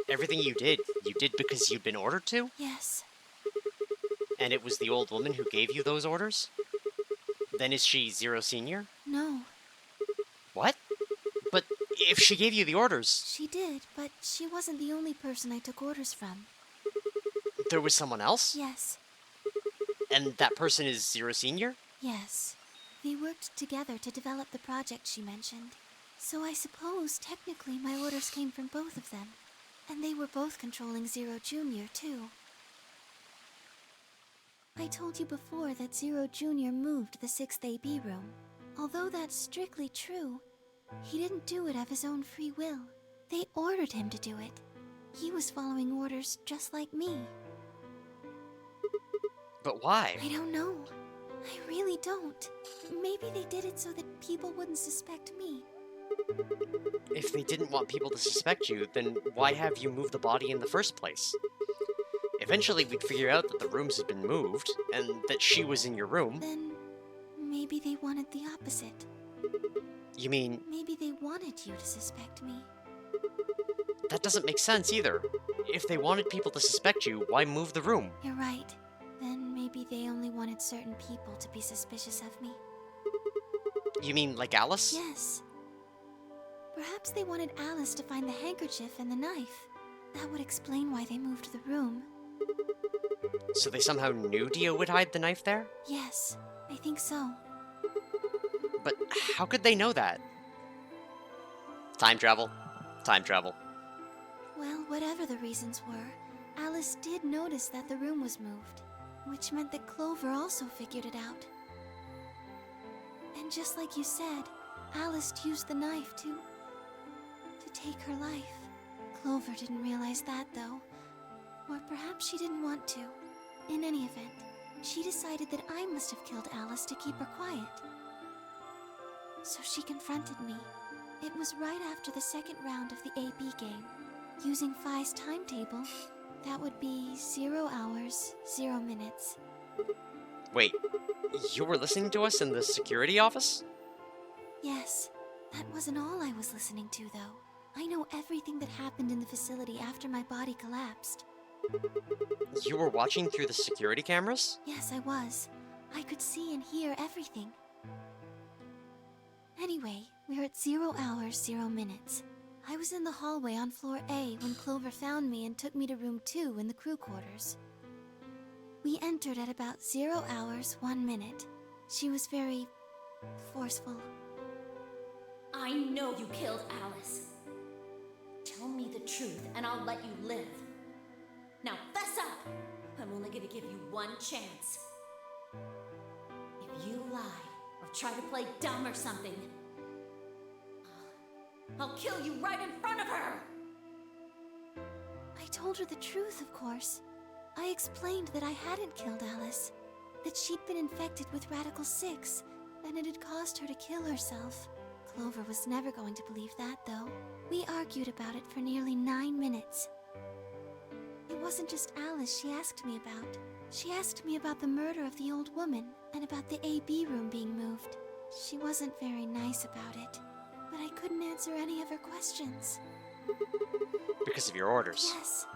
[SPEAKER 1] Everything you did because you'd been ordered to?
[SPEAKER 6] Yes.
[SPEAKER 1] And it was the old woman who gave you those orders? Then is she Zero Senior?
[SPEAKER 6] No.
[SPEAKER 1] What? But if she gave you the orders...
[SPEAKER 6] She did, but she wasn't the only person I took orders from.
[SPEAKER 1] There was someone else?
[SPEAKER 6] Yes.
[SPEAKER 1] And that person is Zero Senior?
[SPEAKER 6] Yes. They worked together to develop the project she mentioned. So I suppose, technically, my orders came from both of them. And they were both controlling Zero Junior, too. I told you before that Zero Junior moved the 6th AB room. Although that's strictly true, he didn't do it of his own free will. They ordered him to do it. He was following orders just like me.
[SPEAKER 1] But why?
[SPEAKER 6] I don't know. I really don't. Maybe they did it so that people wouldn't suspect me.
[SPEAKER 1] If they didn't want people to suspect you, then why have you moved the body in the first place? Eventually we'd figure out that the rooms had been moved, and that she was in your room.
[SPEAKER 6] Then maybe they wanted the opposite.
[SPEAKER 1] You mean...
[SPEAKER 6] Maybe they wanted you to suspect me.
[SPEAKER 1] That doesn't make sense either. If they wanted people to suspect you, why move the room?
[SPEAKER 6] You're right. Then maybe they only wanted certain people to be suspicious of me.
[SPEAKER 1] You mean like Alice?
[SPEAKER 6] Yes. Perhaps they wanted Alice to find the handkerchief and the knife. That would explain why they moved the room.
[SPEAKER 1] So they somehow knew Dio would hide the knife there?
[SPEAKER 6] Yes, I think so.
[SPEAKER 1] But how could they know that? Time travel. time travel.
[SPEAKER 6] Well, whatever the reasons were, Alice did notice that the room was moved, which meant that Clover also figured it out. And just like you said, Alice used the knife to take her life. Clover didn't realize that, though. Or perhaps she didn't want to. In any event, she decided that I must have killed Alice to keep her quiet. So she confronted me. It was right after the second round of the AB game. Using Phi's timetable, that would be 0 hours, 0 minutes.
[SPEAKER 1] Wait, you were listening to us in the security office?
[SPEAKER 6] Yes, that wasn't all I was listening to, though. I know everything that happened in the facility after my body collapsed.
[SPEAKER 1] You were watching through the security cameras?
[SPEAKER 6] Yes, I was. I could see and hear everything. Anyway, we're at 0 hours, 0 minutes. I was in the hallway on floor A when Clover found me and took me to room 2 in the crew quarters. We entered at about 0 hours, 1 minute. She was very forceful.
[SPEAKER 10] I know you killed Alice. Tell me the truth and I'll let you live. Now fess up! I'm only gonna give you one chance. If you lie or try to play dumb or something, I'll kill you right in front of her!
[SPEAKER 6] I told her the truth, of course. I explained that I hadn't killed Alice, that she'd been infected with Radical 6, and it had caused her to kill herself. Clover was never going to believe that, though. We argued about it for nearly 9 minutes. It wasn't just Alice she asked me about. She asked me about the murder of the old woman, and about the AB room being moved. She wasn't very nice about it, but I couldn't answer any of her questions.
[SPEAKER 1] Because of your orders.
[SPEAKER 6] Yes.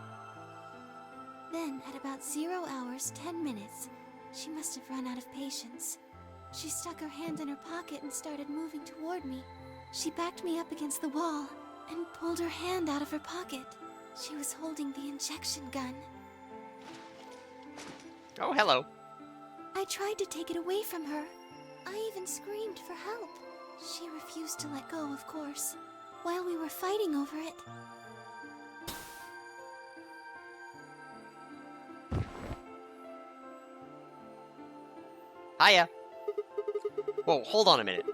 [SPEAKER 6] Then, at about 0 hours, 10 minutes, she must have run out of patience. She stuck her hand in her pocket and started moving toward me. She backed me up against the wall and pulled her hand out of her pocket. She was holding the injection gun.
[SPEAKER 1] Oh, hello.
[SPEAKER 6] I tried to take it away from her. I even screamed for help. She refused to let go, of course, while we were fighting over it.
[SPEAKER 1] Hiya. Whoa, hold on a minute.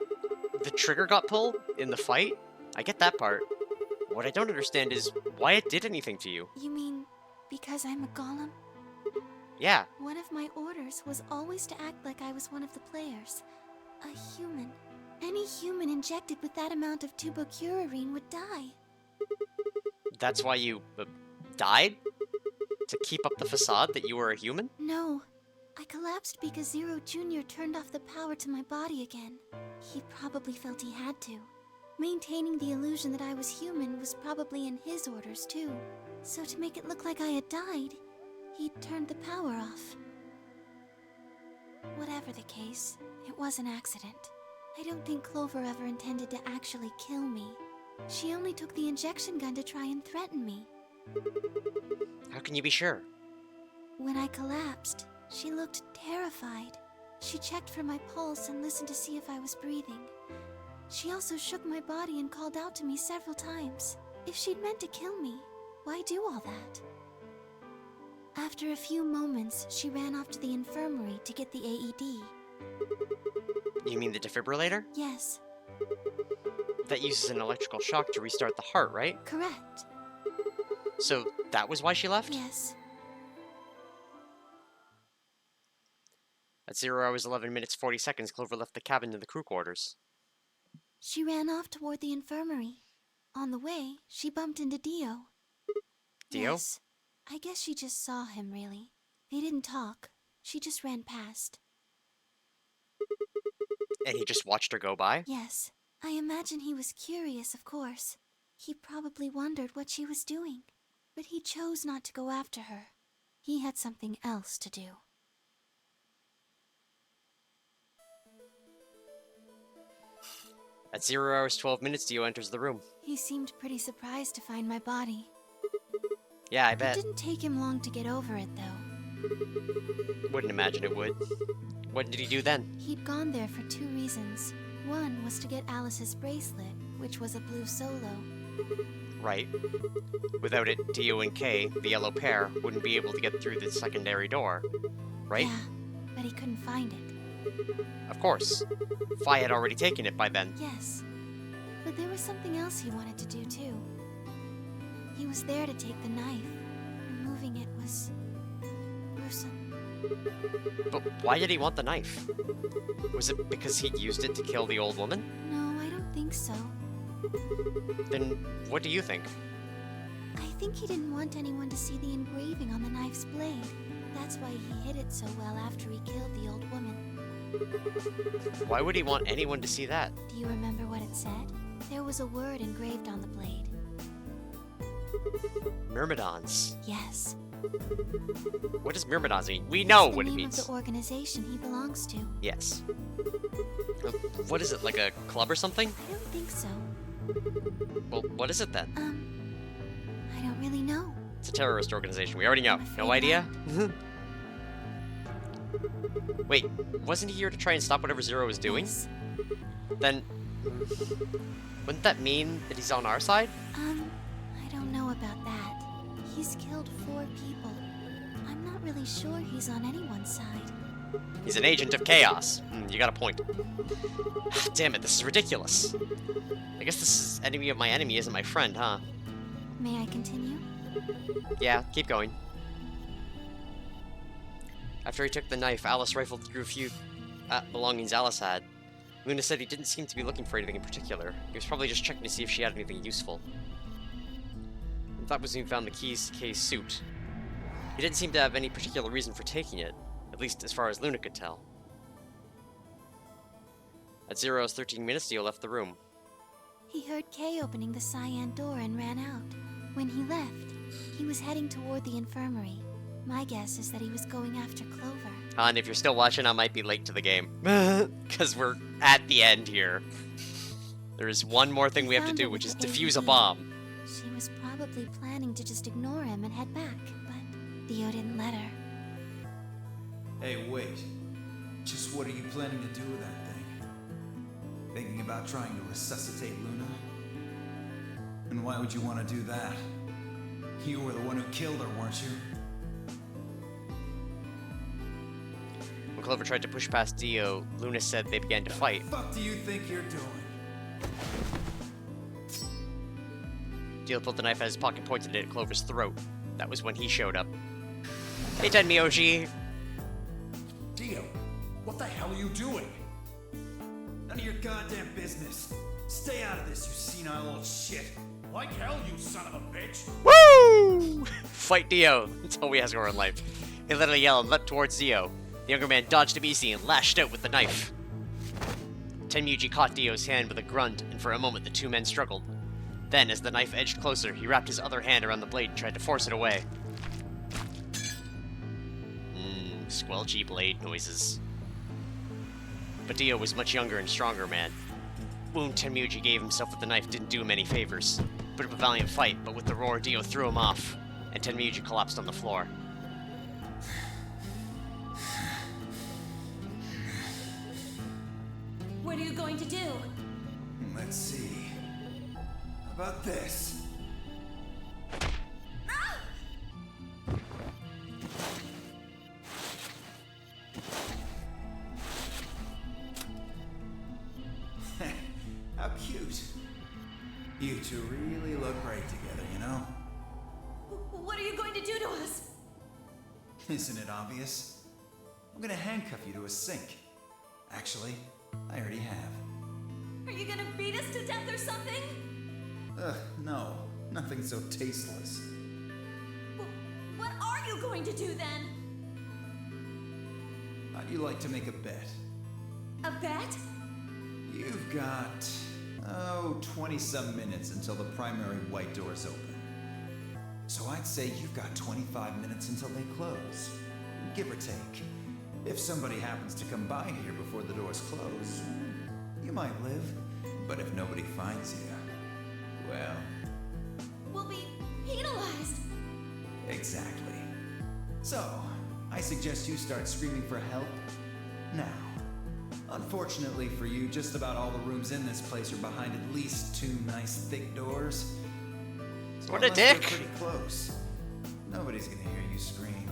[SPEAKER 1] The trigger got pulled in the fight? I get that part. What I don't understand is why it did anything to you.
[SPEAKER 6] You mean because I'm a golem?
[SPEAKER 1] Yeah.
[SPEAKER 6] One of my orders was always to act like I was one of the players. A human. Any human injected with that amount of tubocurarine would die.
[SPEAKER 1] That's why you died? To keep up the facade that you were a human?
[SPEAKER 6] No. I collapsed because Zero Jr. turned off the power to my body again. He probably felt he had to. Maintaining the illusion that I was human was probably in his orders, too. So to make it look like I had died, he turned the power off. Whatever the case, it was an accident. I don't think Clover ever intended to actually kill me. She only took the injection gun to try and threaten me.
[SPEAKER 1] How can you be sure?
[SPEAKER 6] When I collapsed, she looked terrified. She checked for my pulse and listened to see if I was breathing. She also shook my body and called out to me several times. If she'd meant to kill me, why do all that? After a few moments, she ran off to the infirmary to get the AED.
[SPEAKER 1] You mean the defibrillator?
[SPEAKER 6] Yes.
[SPEAKER 1] That uses an electrical shock to restart the heart, right?
[SPEAKER 6] Correct.
[SPEAKER 1] So that was why she left?
[SPEAKER 6] Yes.
[SPEAKER 1] At 0 hours 11 minutes 40 seconds, Clover left the cabin to the crew quarters.
[SPEAKER 6] She ran off toward the infirmary. On the way, she bumped into Dio.
[SPEAKER 1] Dio?
[SPEAKER 6] Yes. I guess she just saw him, really. They didn't talk. She just ran past.
[SPEAKER 1] And he just watched her go by?
[SPEAKER 6] Yes. I imagine he was curious, of course. He probably wondered what she was doing. But he chose not to go after her. He had something else to do.
[SPEAKER 1] At 0 hours 12 minutes, Dio enters the room.
[SPEAKER 6] He seemed pretty surprised to find my body.
[SPEAKER 1] Yeah, I bet.
[SPEAKER 6] It didn't take him long to get over it, though.
[SPEAKER 1] Wouldn't imagine it would. What did he do then?
[SPEAKER 6] He'd gone there for 2 reasons. One was to get Alice's bracelet, which was a blue solo.
[SPEAKER 1] right? Without it, Dio and Kay, the yellow pair, wouldn't be able to get through the secondary door, right?
[SPEAKER 6] Yeah, but he couldn't find it.
[SPEAKER 1] Of course. Phi had already taken it by then.
[SPEAKER 6] Yes. But there was something else he wanted to do, too. He was there to take the knife. Removing it was gruesome.
[SPEAKER 1] But why did he want the knife? Was it because he used it to kill the old woman?
[SPEAKER 6] No, I don't think so.
[SPEAKER 1] Then what do you think?
[SPEAKER 6] I think he didn't want anyone to see the engraving on the knife's blade. That's why he hid it so well after he killed the old woman.
[SPEAKER 1] Why would he want anyone to see that?
[SPEAKER 6] Do you remember what it said? There was a word engraved on the blade.
[SPEAKER 1] Myrmidons.
[SPEAKER 6] Yes.
[SPEAKER 1] What does Myrmidons mean? We know what it
[SPEAKER 6] It's the name
[SPEAKER 1] means.
[SPEAKER 6] of the organization he belongs to.
[SPEAKER 1] Yes. What is it, like a club or something?
[SPEAKER 6] I don't think so.
[SPEAKER 1] Well, what is it then?
[SPEAKER 6] I don't really know.
[SPEAKER 1] It's a terrorist organization. We already know.
[SPEAKER 6] I'm afraid
[SPEAKER 1] No idea? Wait, wasn't he here to try and stop whatever Zero was doing?
[SPEAKER 6] Yes.
[SPEAKER 1] Then, wouldn't that mean that he's on our side?
[SPEAKER 6] I don't know about that. He's killed 4 people. I'm not really sure he's on anyone's side.
[SPEAKER 1] He's an agent of chaos. You got a point. Damn it, this is ridiculous. I guess this is enemy of my enemy isn't my friend, huh?
[SPEAKER 6] May I continue?
[SPEAKER 1] Yeah, keep going. After he took the knife, Alice rifled through a few belongings Alice had. Luna said he didn't seem to be looking for anything in particular. He was probably just checking to see if she had anything useful. And that was when he found the keys to Kay's suit. He didn't seem to have any particular reason for taking it, at least as far as Luna could tell. At 0:13 minutes, Dio left the room.
[SPEAKER 6] He heard Kay opening the cyan door and ran out. When he left, he was heading toward the infirmary. My guess is that he was going after Clover.
[SPEAKER 1] And if you're still watching, I might be late to the game. Because we're at the end here. There's one more thing we have to do, which is defuse a bomb.
[SPEAKER 6] She was probably planning to just ignore him and head back, but Dio didn't let her.
[SPEAKER 3] Hey, wait. Just what are you planning to do with that thing? Thinking about trying to resuscitate Luna? And why would you want to do that? You were the one who killed her, weren't you?
[SPEAKER 1] When Clover tried to push past Dio, Luna said they began to fight.
[SPEAKER 3] What the fuck do you think you're doing?
[SPEAKER 1] Dio pulled the knife out of his pocket and pointed it at Clover's throat. That was when he showed up. Hey, Tenmyoji!
[SPEAKER 11] Dio, what the hell are you doing?
[SPEAKER 3] None of your goddamn business. Stay out of this, you senile old shit.
[SPEAKER 11] Like hell, you son of a bitch.
[SPEAKER 1] Woo! Fight Dio. That's all we ask for in life. He literally yelled and leapt towards Dio. The younger man dodged him easy and lashed out with the knife. Tenmyoji caught Dio's hand with a grunt, and for a moment the two men struggled. Then, as the knife edged closer, he wrapped his other hand around the blade and tried to force it away. Squelchy blade noises. But Dio was much younger and stronger man. The wound Tenmyoji gave himself with the knife didn't do him any favors. Put up a valiant fight, but with the roar, Dio threw him off, and Tenmyoji collapsed on the floor.
[SPEAKER 10] What are you going to do?
[SPEAKER 3] Let's see. How about this? How cute. You two really look great together, you know?
[SPEAKER 10] What are you going to do to us?
[SPEAKER 3] Isn't it obvious? I'm gonna handcuff you to a sink. Actually, I already have.
[SPEAKER 10] Are you gonna beat us to death or something?
[SPEAKER 3] Ugh, no. Nothing so tasteless.
[SPEAKER 10] What are you going to do then?
[SPEAKER 3] How'd you like to make a bet?
[SPEAKER 10] A bet?
[SPEAKER 3] You've got, 20-some minutes until the primary white doors open. So I'd say you've got 25 minutes until they close. Give or take. If somebody happens to come by here before the doors close, you might live. But if nobody finds you, well...
[SPEAKER 10] We'll be penalized.
[SPEAKER 3] Exactly. So, I suggest you start screaming for help now. Unfortunately for you, just about all the rooms in this place are behind at least 2 nice thick doors.
[SPEAKER 1] What a
[SPEAKER 3] Unless they're
[SPEAKER 1] dick!
[SPEAKER 3] Pretty close. Nobody's gonna hear you scream.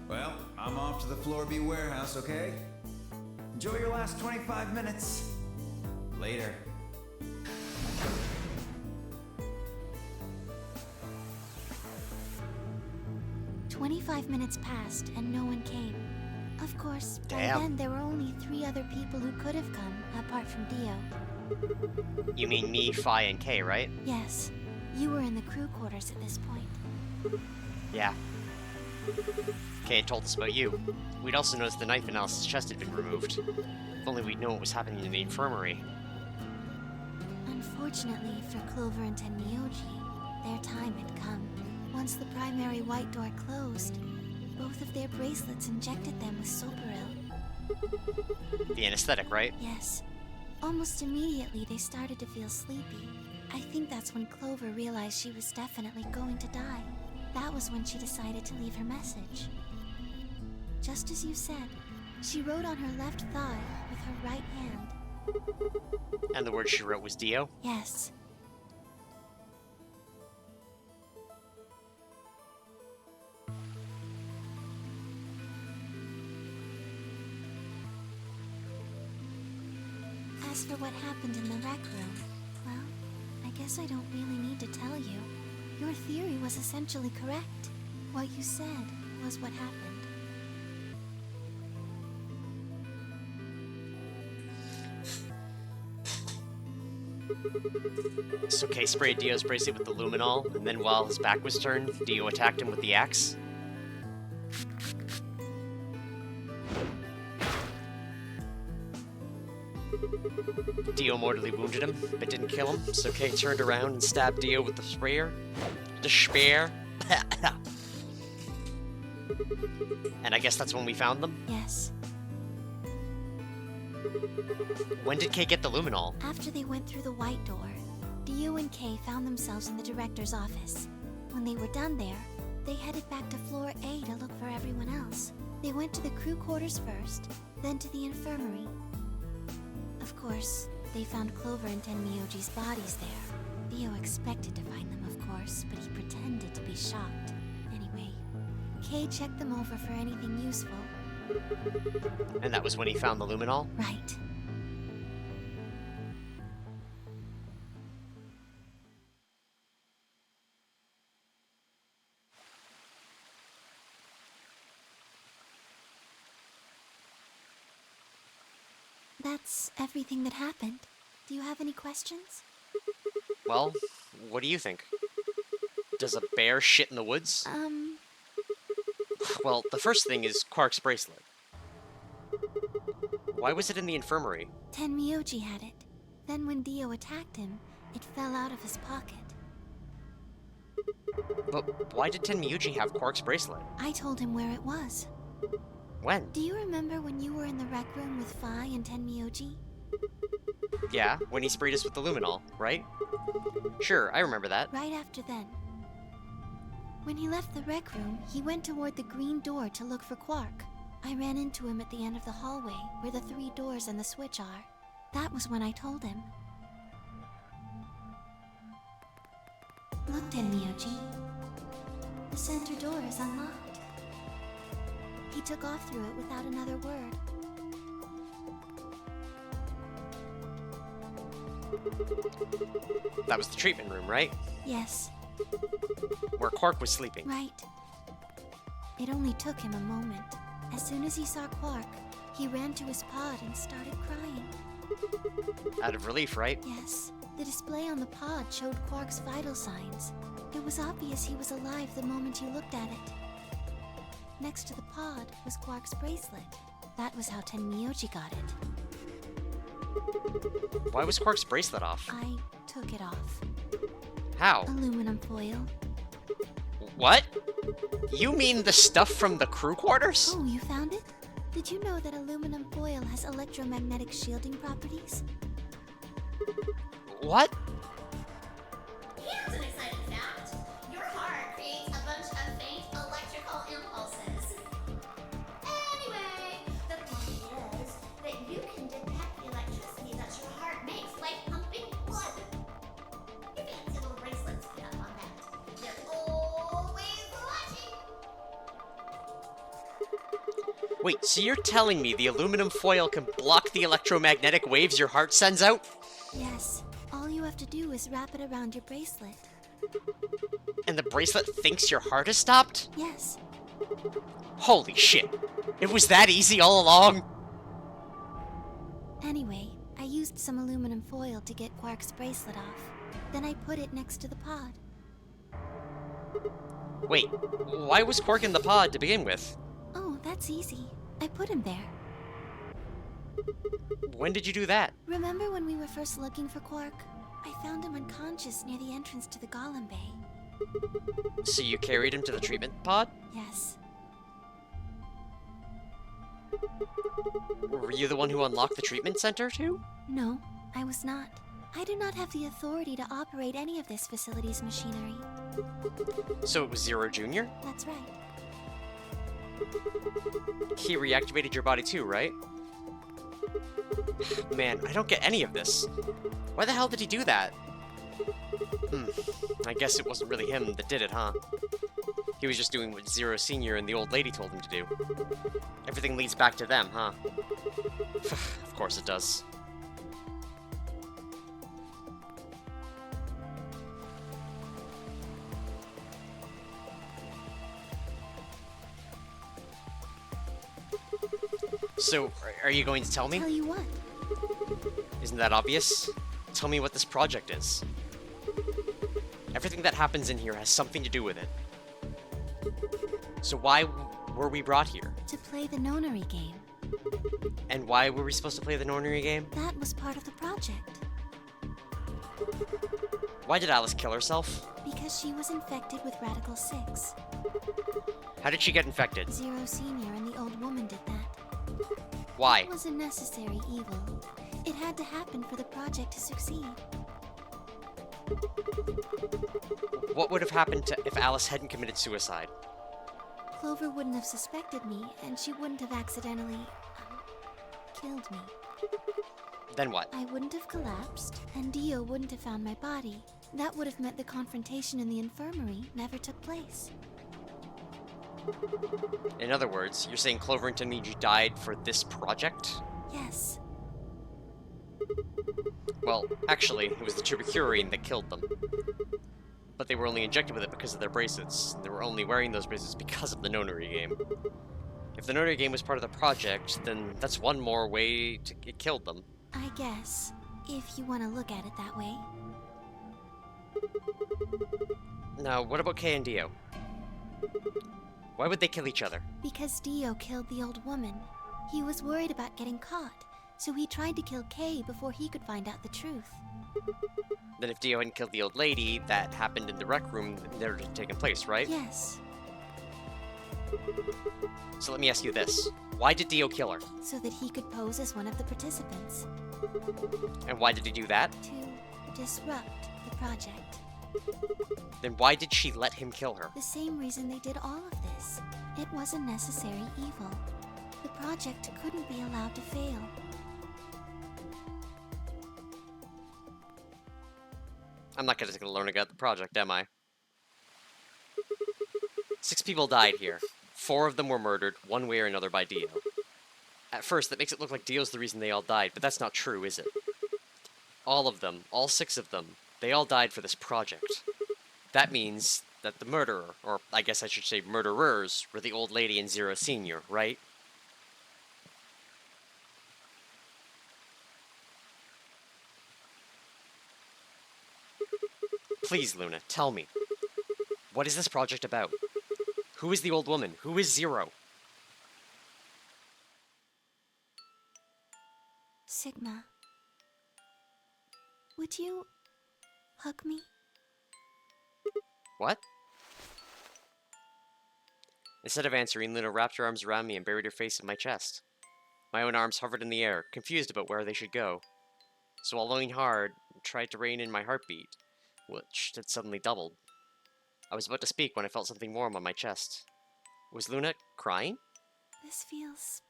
[SPEAKER 3] Well, I'm off to the Floor B warehouse, okay? Enjoy your last 25 minutes. Later.
[SPEAKER 6] 25 minutes passed and no one came. Of course, by
[SPEAKER 1] Damn.
[SPEAKER 6] then there were only 3 other people who could have come, apart from Dio.
[SPEAKER 1] You mean me, Phi, and K, right?
[SPEAKER 6] Yes, you were in the crew quarters at this point.
[SPEAKER 1] Yeah. K had told us about you. We'd also noticed the knife in Alice's chest had been removed. If only we'd known what was happening in the infirmary.
[SPEAKER 6] Unfortunately for Clover and Tenmyoji, their time had come. Once the primary white door closed, both of their bracelets injected them with Soparil.
[SPEAKER 1] The anesthetic, right?
[SPEAKER 6] Yes. Almost immediately, they started to feel sleepy. I think that's when Clover realized she was definitely going to die. That was when she decided to leave her message. Just as you said, she wrote on her left thigh with her right hand.
[SPEAKER 1] And the word she wrote was Dio?
[SPEAKER 6] Yes. As for what happened in the rec room, well, I guess I don't really need to tell you. Your theory was essentially correct. What you said was what happened.
[SPEAKER 1] So K sprayed Dio's bracelet with the luminol, and then while his back was turned, Dio attacked him with the axe? Dio mortally wounded him, but didn't kill him, so K turned around and stabbed Dio with the sprayer. The spear. And I guess that's when we found them?
[SPEAKER 6] Yes.
[SPEAKER 1] When did K get the luminol?
[SPEAKER 6] After they went through the white door, Dio and Kay found themselves in the director's office. When they were done there, they headed back to floor A to look for everyone else. They went to the crew quarters first, then to the infirmary. Of course, they found Clover and Tenmyoji's bodies there. Dio expected to find them, of course, but he pretended to be shocked. Anyway, Kay checked them over for anything useful.
[SPEAKER 1] And that was when he found the luminol?
[SPEAKER 6] Right. That's everything that happened. Do you have any questions?
[SPEAKER 1] Well, what do you think? Does a bear shit in the woods? Well, the first thing is Quark's bracelet. Why was it in the infirmary?
[SPEAKER 6] Tenmyoji had it. Then when Dio attacked him, it fell out of his pocket.
[SPEAKER 1] But why did Tenmyoji have Quark's bracelet?
[SPEAKER 6] I told him where it was.
[SPEAKER 1] When?
[SPEAKER 6] Do you remember when you were in the rec room with Phi and Tenmyoji?
[SPEAKER 1] Yeah, when he sprayed us with the luminol, right? Sure, I remember that.
[SPEAKER 6] Right after then. When he left the rec room, he went toward the green door to look for Quark. I ran into him at the end of the hallway, where the 3 doors and the switch are. That was when I told him. Look, Tenmyoji. The center door is unlocked. He took off through it without another word.
[SPEAKER 1] That was the treatment room, right?
[SPEAKER 6] Yes.
[SPEAKER 1] Where Quark was sleeping.
[SPEAKER 6] Right. It only took him a moment. As soon as he saw Quark, he ran to his pod and started crying.
[SPEAKER 1] Out of relief, right?
[SPEAKER 6] Yes. The display on the pod showed Quark's vital signs. It was obvious he was alive the moment you looked at it. Next to the pod was Quark's bracelet. That was how Tenmyoji got it.
[SPEAKER 1] Why was Quark's bracelet off?
[SPEAKER 6] I took it off.
[SPEAKER 1] How?
[SPEAKER 6] Aluminum foil.
[SPEAKER 1] What? You mean the stuff from the crew quarters?
[SPEAKER 6] Oh, you found it? Did you know that aluminum foil has electromagnetic shielding properties?
[SPEAKER 1] What?
[SPEAKER 10] Here's an exciting fact. Your heart creates a bunch of faint electrical impulses. Anyway, the point is that you can detect the electricity that your heart makes by pumping blood.
[SPEAKER 1] Wait, so you're telling me the aluminum foil can block the electromagnetic waves your heart sends out?
[SPEAKER 6] Yes. All you have to do is wrap it around your bracelet.
[SPEAKER 1] And the bracelet thinks your heart has stopped?
[SPEAKER 6] Yes.
[SPEAKER 1] Holy shit. It was that easy all along?
[SPEAKER 6] Anyway, I used some aluminum foil to get Quark's bracelet off. Then I put it next to the pod.
[SPEAKER 1] Wait, why was Quark in the pod to begin with?
[SPEAKER 6] Oh, that's easy. I put him there.
[SPEAKER 1] When did you do that?
[SPEAKER 6] Remember when we were first looking for Quark? I found him unconscious near the entrance to the Golem Bay.
[SPEAKER 1] So you carried him to the treatment pod?
[SPEAKER 6] Yes.
[SPEAKER 1] Were you the one who unlocked the treatment center too?
[SPEAKER 6] No, I was not. I do not have the authority to operate any of this facility's machinery.
[SPEAKER 1] So it was Zero Jr.?
[SPEAKER 6] That's right.
[SPEAKER 1] He reactivated your body too, right? Man, I don't get any of this. Why the hell did he do that? I guess it wasn't really him that did it, huh? He was just doing what Zero Senior and the old lady told him to do. Everything leads back to them, huh? Of course it does. So, are you going to tell me?
[SPEAKER 6] Tell you what?
[SPEAKER 1] Isn't that obvious? Tell me what this project is. Everything that happens in here has something to do with it. So why were we brought here?
[SPEAKER 6] To play the Nonary game.
[SPEAKER 1] And why were we supposed to play the Nonary game?
[SPEAKER 6] That was part of the project.
[SPEAKER 1] Why did Alice kill herself?
[SPEAKER 6] Because she was infected with Radical 6.
[SPEAKER 1] How did she get infected?
[SPEAKER 6] Zero Senior and the old woman did that.
[SPEAKER 1] Why?
[SPEAKER 6] It was a necessary evil. It had to happen for the project to succeed.
[SPEAKER 1] What would have happened if Alice hadn't committed suicide?
[SPEAKER 6] Clover wouldn't have suspected me, and she wouldn't have accidentally killed me.
[SPEAKER 1] Then what?
[SPEAKER 6] I wouldn't have collapsed, and Dio wouldn't have found my body. That would have meant the confrontation in the infirmary never took place.
[SPEAKER 1] In other words, you're saying Clover and Tenmiji died for this project?
[SPEAKER 6] Yes.
[SPEAKER 1] Well, actually, it was the tuberculine that killed them. But they were only injected with it because of their bracelets. They were only wearing those bracelets because of the Nonary game. If the Nonary game was part of the project, then that's one more way to it killed them.
[SPEAKER 6] I guess, if you want to look at it that way.
[SPEAKER 1] Now, what about Kay and Dio? Why would they kill each other?
[SPEAKER 6] Because Dio killed the old woman. He was worried about getting caught, so he tried to kill Kay before he could find out the truth.
[SPEAKER 1] Then if Dio hadn't killed the old lady, that happened in the rec room that never had taken place, right?
[SPEAKER 6] Yes.
[SPEAKER 1] So let me ask you this. Why did Dio kill her?
[SPEAKER 6] So that he could pose as one of the participants.
[SPEAKER 1] And why did he do that?
[SPEAKER 6] To disrupt the project.
[SPEAKER 1] Then why did she let him kill her?
[SPEAKER 6] The same reason they did all of this. It was a necessary evil. The project couldn't be allowed to fail.
[SPEAKER 1] I'm not gonna take a learn about the project, am I? 6 people died here. 4 of them were murdered, one way or another by Dio. At first, that makes it look like Dio's the reason they all died, but that's not true, is it? All of them, all 6 of them, they all died for this project. That means that the murderer, or I guess I should say murderers, were the old lady and Zero Senior, right? Please, Luna, tell me. What is this project about? Who is the old woman? Who is Zero?
[SPEAKER 6] Sigma. Would you hug me?
[SPEAKER 1] What? Instead of answering, Luna wrapped her arms around me and buried her face in my chest. My own arms hovered in the air, confused about where they should go. So I leaned hard and tried to rein in my heartbeat, which had suddenly doubled. I was about to speak when I felt something warm on my chest. Was Luna crying?
[SPEAKER 6] This feels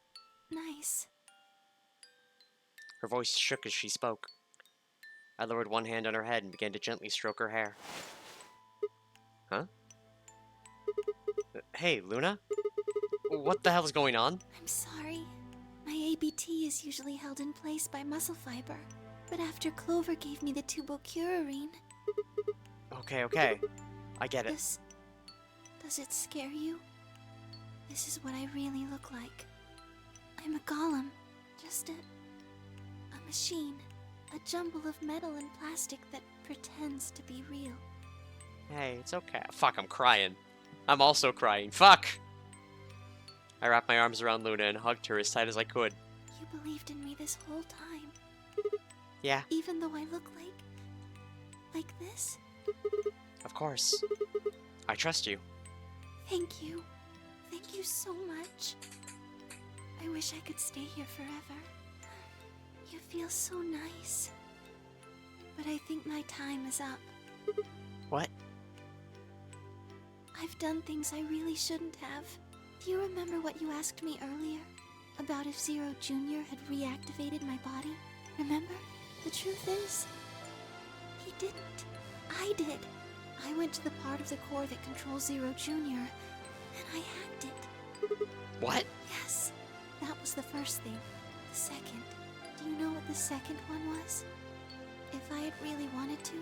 [SPEAKER 6] nice.
[SPEAKER 1] Her voice shook as she spoke. I lowered one hand on her head and began to gently stroke her hair. Huh? Hey, Luna? What the hell is going on?
[SPEAKER 6] I'm sorry. My ABT is usually held in place by muscle fiber. But after Clover gave me the tubocurarine...
[SPEAKER 1] Okay. I get it.
[SPEAKER 6] Does it scare you? This is what I really look like. I'm a golem. Just a machine. A jumble of metal and plastic that pretends to be real.
[SPEAKER 1] Hey, it's okay. Fuck, I'm crying. I'm also crying. Fuck! I wrapped my arms around Luna and hugged her as tight as I could.
[SPEAKER 6] You believed in me this whole time.
[SPEAKER 1] Yeah.
[SPEAKER 6] Even though I look like this?
[SPEAKER 1] Of course. I trust you.
[SPEAKER 6] Thank you. Thank you so much. I wish I could stay here forever. You feel so nice. But I think my time is up.
[SPEAKER 1] What?
[SPEAKER 6] I've done things I really shouldn't have. Do you remember what you asked me earlier? About if Zero Jr. had reactivated my body? Remember? The truth is, he didn't. I did. I went to the part of the core that controls Zero Jr. and I hacked it.
[SPEAKER 1] What?
[SPEAKER 6] Yes, that was the first thing. The second. Do you know what the second one was? If I had really wanted to,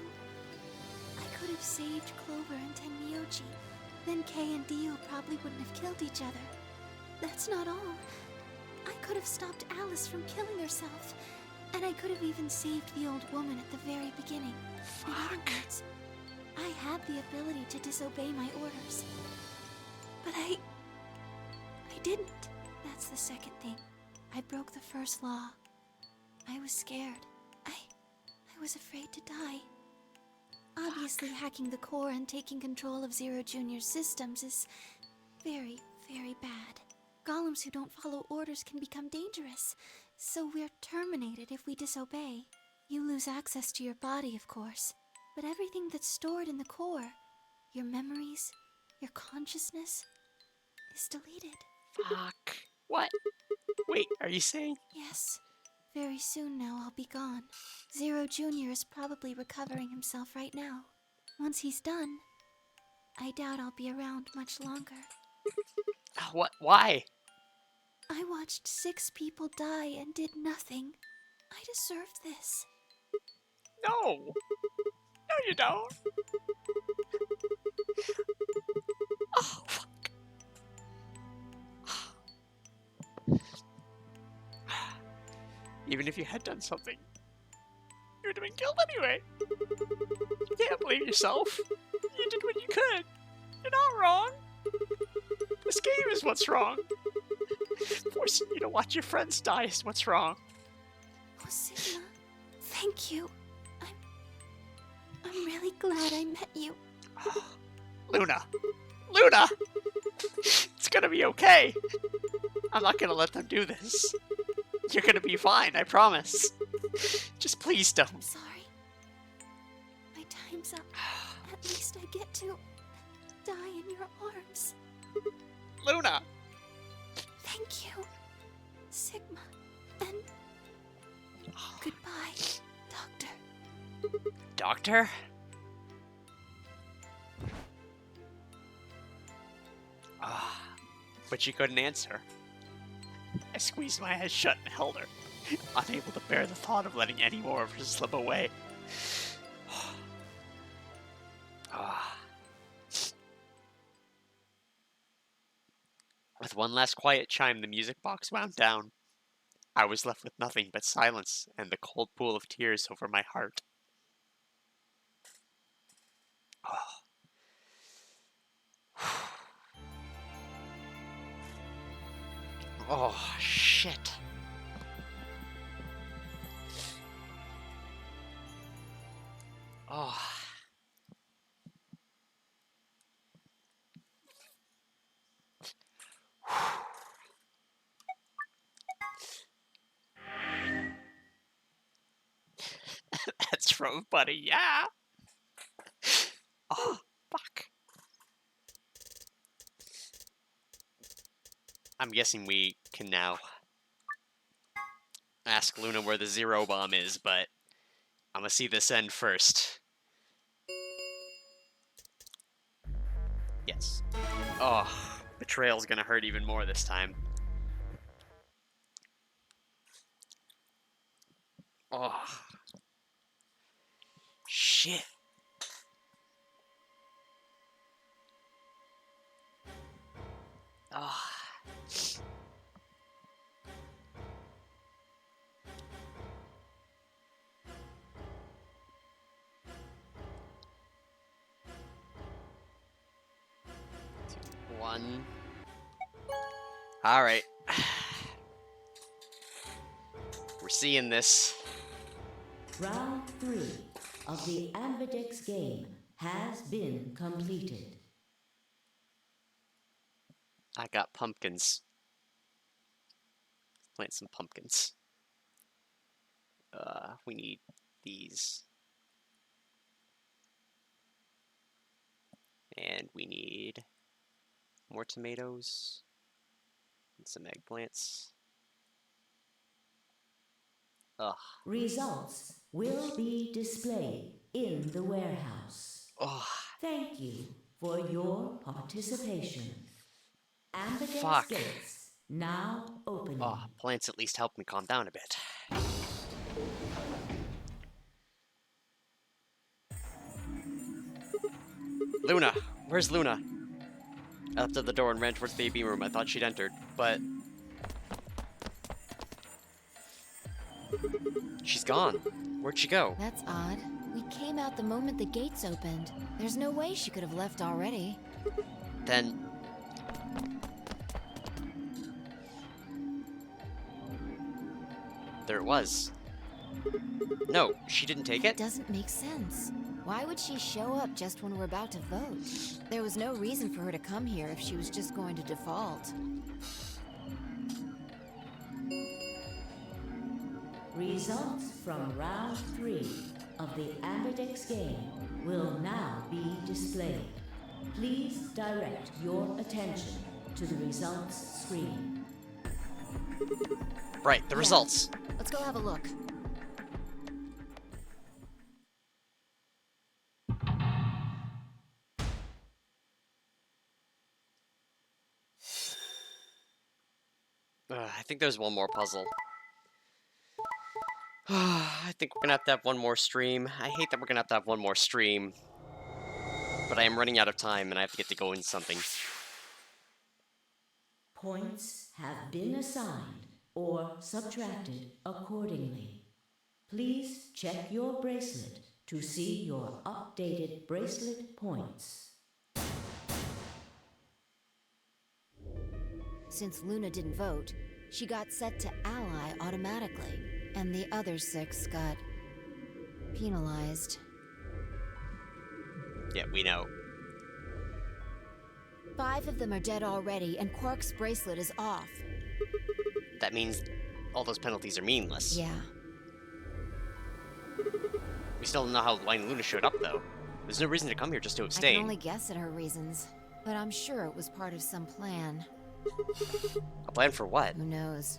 [SPEAKER 6] I could have saved Clover and Tenmyoji. Then Kei and Dio probably wouldn't have killed each other. That's not all. I could have stopped Alice from killing herself. And I could have even saved the old woman at the very beginning. In other words, I had the ability to disobey my orders. But I didn't. That's the second thing. I broke the first law. I was scared. I was afraid to die. Obviously, hacking the core and taking control of Zero Jr.'s systems is very, very bad. Golems who don't follow orders can become dangerous, so we're terminated if we disobey. You lose access to your body, of course, but everything that's stored in the core, your memories, your consciousness, is deleted.
[SPEAKER 1] Fuck. What? Wait, are you saying?
[SPEAKER 6] Yes. Very soon now I'll be gone. Zero Jr. is probably recovering himself right now. Once he's done, I doubt I'll be around much longer.
[SPEAKER 1] What? Why?
[SPEAKER 6] I watched 6 people die and did nothing. I deserved this.
[SPEAKER 1] No. No, you don't. Oh, fuck. Even if you had done something, you would have been killed anyway. You can't blame yourself. You did what you could. You're not wrong. This game is what's wrong. Forcing you to watch your friends die is what's wrong.
[SPEAKER 6] Oh, Sigma, thank you. I'm really glad I met you.
[SPEAKER 1] Luna! Luna! It's gonna be okay. I'm not gonna let them do this. You're gonna be fine, I promise. Just please don't.
[SPEAKER 6] I'm sorry. My time's up. At least I get to die in your arms.
[SPEAKER 1] Luna!
[SPEAKER 6] Thank you, Sigma. And goodbye, Doctor.
[SPEAKER 1] Doctor? But she couldn't answer. I squeezed my eyes shut and held her, unable to bear the thought of letting any more of her slip away. With one last quiet chime, the music box wound down. I was left with nothing but silence and the cold pool of tears over my heart. Oh, shit. Oh. That's rough, buddy, yeah. Oh, fuck. I'm guessing we can now ask Luna where the Zero Bomb is, but I'm gonna see this end first. Yes. Oh, Betrayal's gonna hurt even more this time. Oh. Shit. Oh. One. Alright. We're seeing this.
[SPEAKER 8] Round 3 of the Ambidex game has been completed.
[SPEAKER 1] I got pumpkins. Plant some pumpkins. We need these. And we need more tomatoes and some eggplants. Ugh.
[SPEAKER 8] Results will be displayed in the warehouse.
[SPEAKER 1] Ugh.
[SPEAKER 8] Thank you for your participation. Ambidex
[SPEAKER 1] Fuck.
[SPEAKER 8] gates now opening.
[SPEAKER 1] Oh, plants at least help me calm down a bit. Luna! Where's Luna? I left at the door and ran towards the AB room. I thought she'd entered, but... she's gone. Where'd she go?
[SPEAKER 2] That's odd. We came out the moment the gates opened. There's no way she could have left already.
[SPEAKER 1] Then... there it was. No, she didn't take it?
[SPEAKER 2] Doesn't make sense. Why would she show up just when we're about to vote? There was no reason for her to come here if she was just going to default.
[SPEAKER 8] Results from round 3 of the Ambidex game will now be displayed. Please direct your attention to the results screen.
[SPEAKER 1] Right, the results.
[SPEAKER 2] Let's go have a look.
[SPEAKER 1] I think there's one more puzzle. I think we're gonna have to have one more stream. I hate that we're gonna have to have one more stream. But I am running out of time and I have to get to go into something.
[SPEAKER 8] Points have been assigned or subtracted accordingly. Please check your bracelet to see your updated bracelet points.
[SPEAKER 2] Since Luna didn't vote, she got set to ally automatically, and the other 6 got penalized.
[SPEAKER 1] Yeah, we know.
[SPEAKER 2] 5 of them are dead already, and Quark's bracelet is off.
[SPEAKER 1] That means all those penalties are meaningless.
[SPEAKER 2] Yeah.
[SPEAKER 1] We still don't know how Luna showed up, though. There's no reason to come here just to
[SPEAKER 2] I
[SPEAKER 1] abstain.
[SPEAKER 2] can only guess at her reasons, but I'm sure it was part of some plan.
[SPEAKER 1] A plan for what?
[SPEAKER 2] Who knows?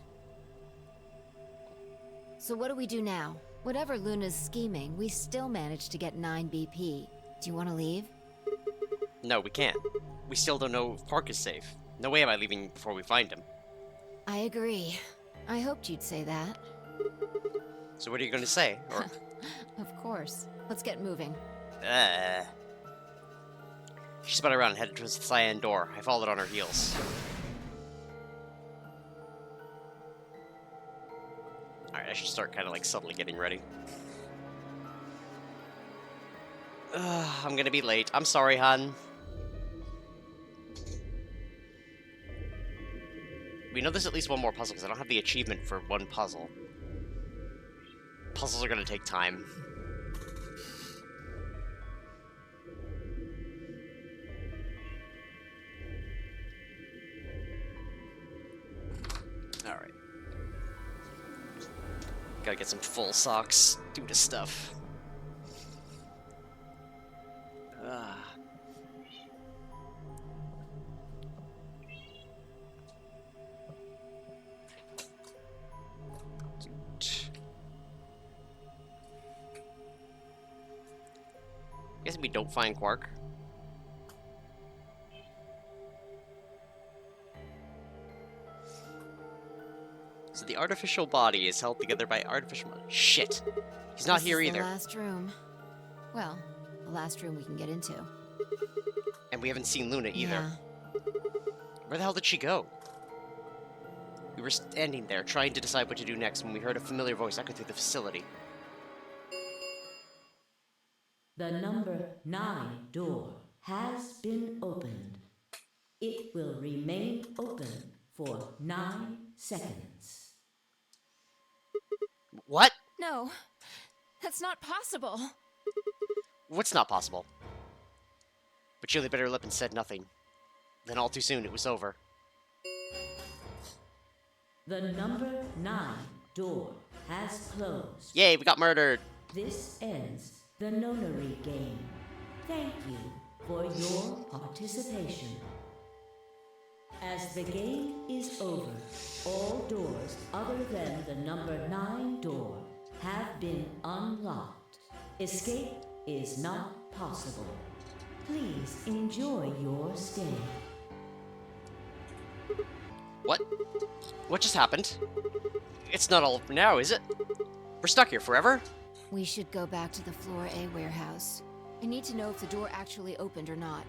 [SPEAKER 2] So what do we do now? Whatever Luna's scheming, we still managed to get 9 BP. Do you want to leave?
[SPEAKER 1] No, we can't. We still don't know if Quark is safe. No way am I leaving before we find him.
[SPEAKER 2] I agree. I hoped you'd say that.
[SPEAKER 1] So what are you going to say? Or...
[SPEAKER 2] Of course. Let's get moving.
[SPEAKER 1] She spun around and headed towards the cyan door. I followed on her heels. Alright, I should start kind of like subtly getting ready. I'm gonna be late. I'm sorry, hon. We know there's at least one more puzzle because I don't have the achievement for one puzzle. Puzzles are gonna take time. Alright. Gotta get some full socks, do this stuff. I guess we don't find Quark. artificial body is held together by artificial... Shit. He's not here either.
[SPEAKER 2] The last room. Well, the last room we can get into.
[SPEAKER 1] And we haven't seen Luna either.
[SPEAKER 2] Yeah.
[SPEAKER 1] Where the hell did she go? We were standing there, trying to decide what to do next, when we heard a familiar voice echo through the facility.
[SPEAKER 8] The number 9 door has been opened. It will remain open for 9 seconds.
[SPEAKER 1] What?
[SPEAKER 2] No, that's not possible.
[SPEAKER 1] What's not possible? But Julie bit her lip and said nothing. Then all too soon, it was over.
[SPEAKER 8] The number 9 door has closed.
[SPEAKER 1] Yay, we got murdered!
[SPEAKER 8] This ends the Nonary game. Thank you for your participation. As the game is over, all doors other than the number 9 door have been unlocked. Escape is not possible. Please enjoy your stay.
[SPEAKER 1] What? What just happened? It's not all over now, is it? We're stuck here forever?
[SPEAKER 2] We should go back to the Floor A warehouse. I need to know if the door actually opened or not.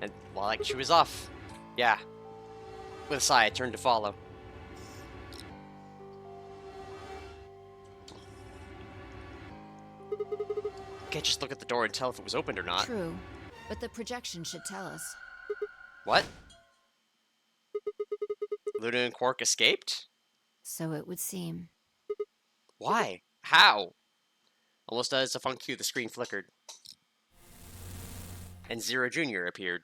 [SPEAKER 1] And, well, like, she was off. Yeah. With a sigh, I turned to follow. Can't just look at the door and tell if it was opened or not.
[SPEAKER 2] True, but the projection should tell us.
[SPEAKER 1] What? Luna and Quark escaped?
[SPEAKER 2] So it would seem.
[SPEAKER 1] Why? How? Almost as a funk cue, the screen flickered. And Zero Jr. appeared.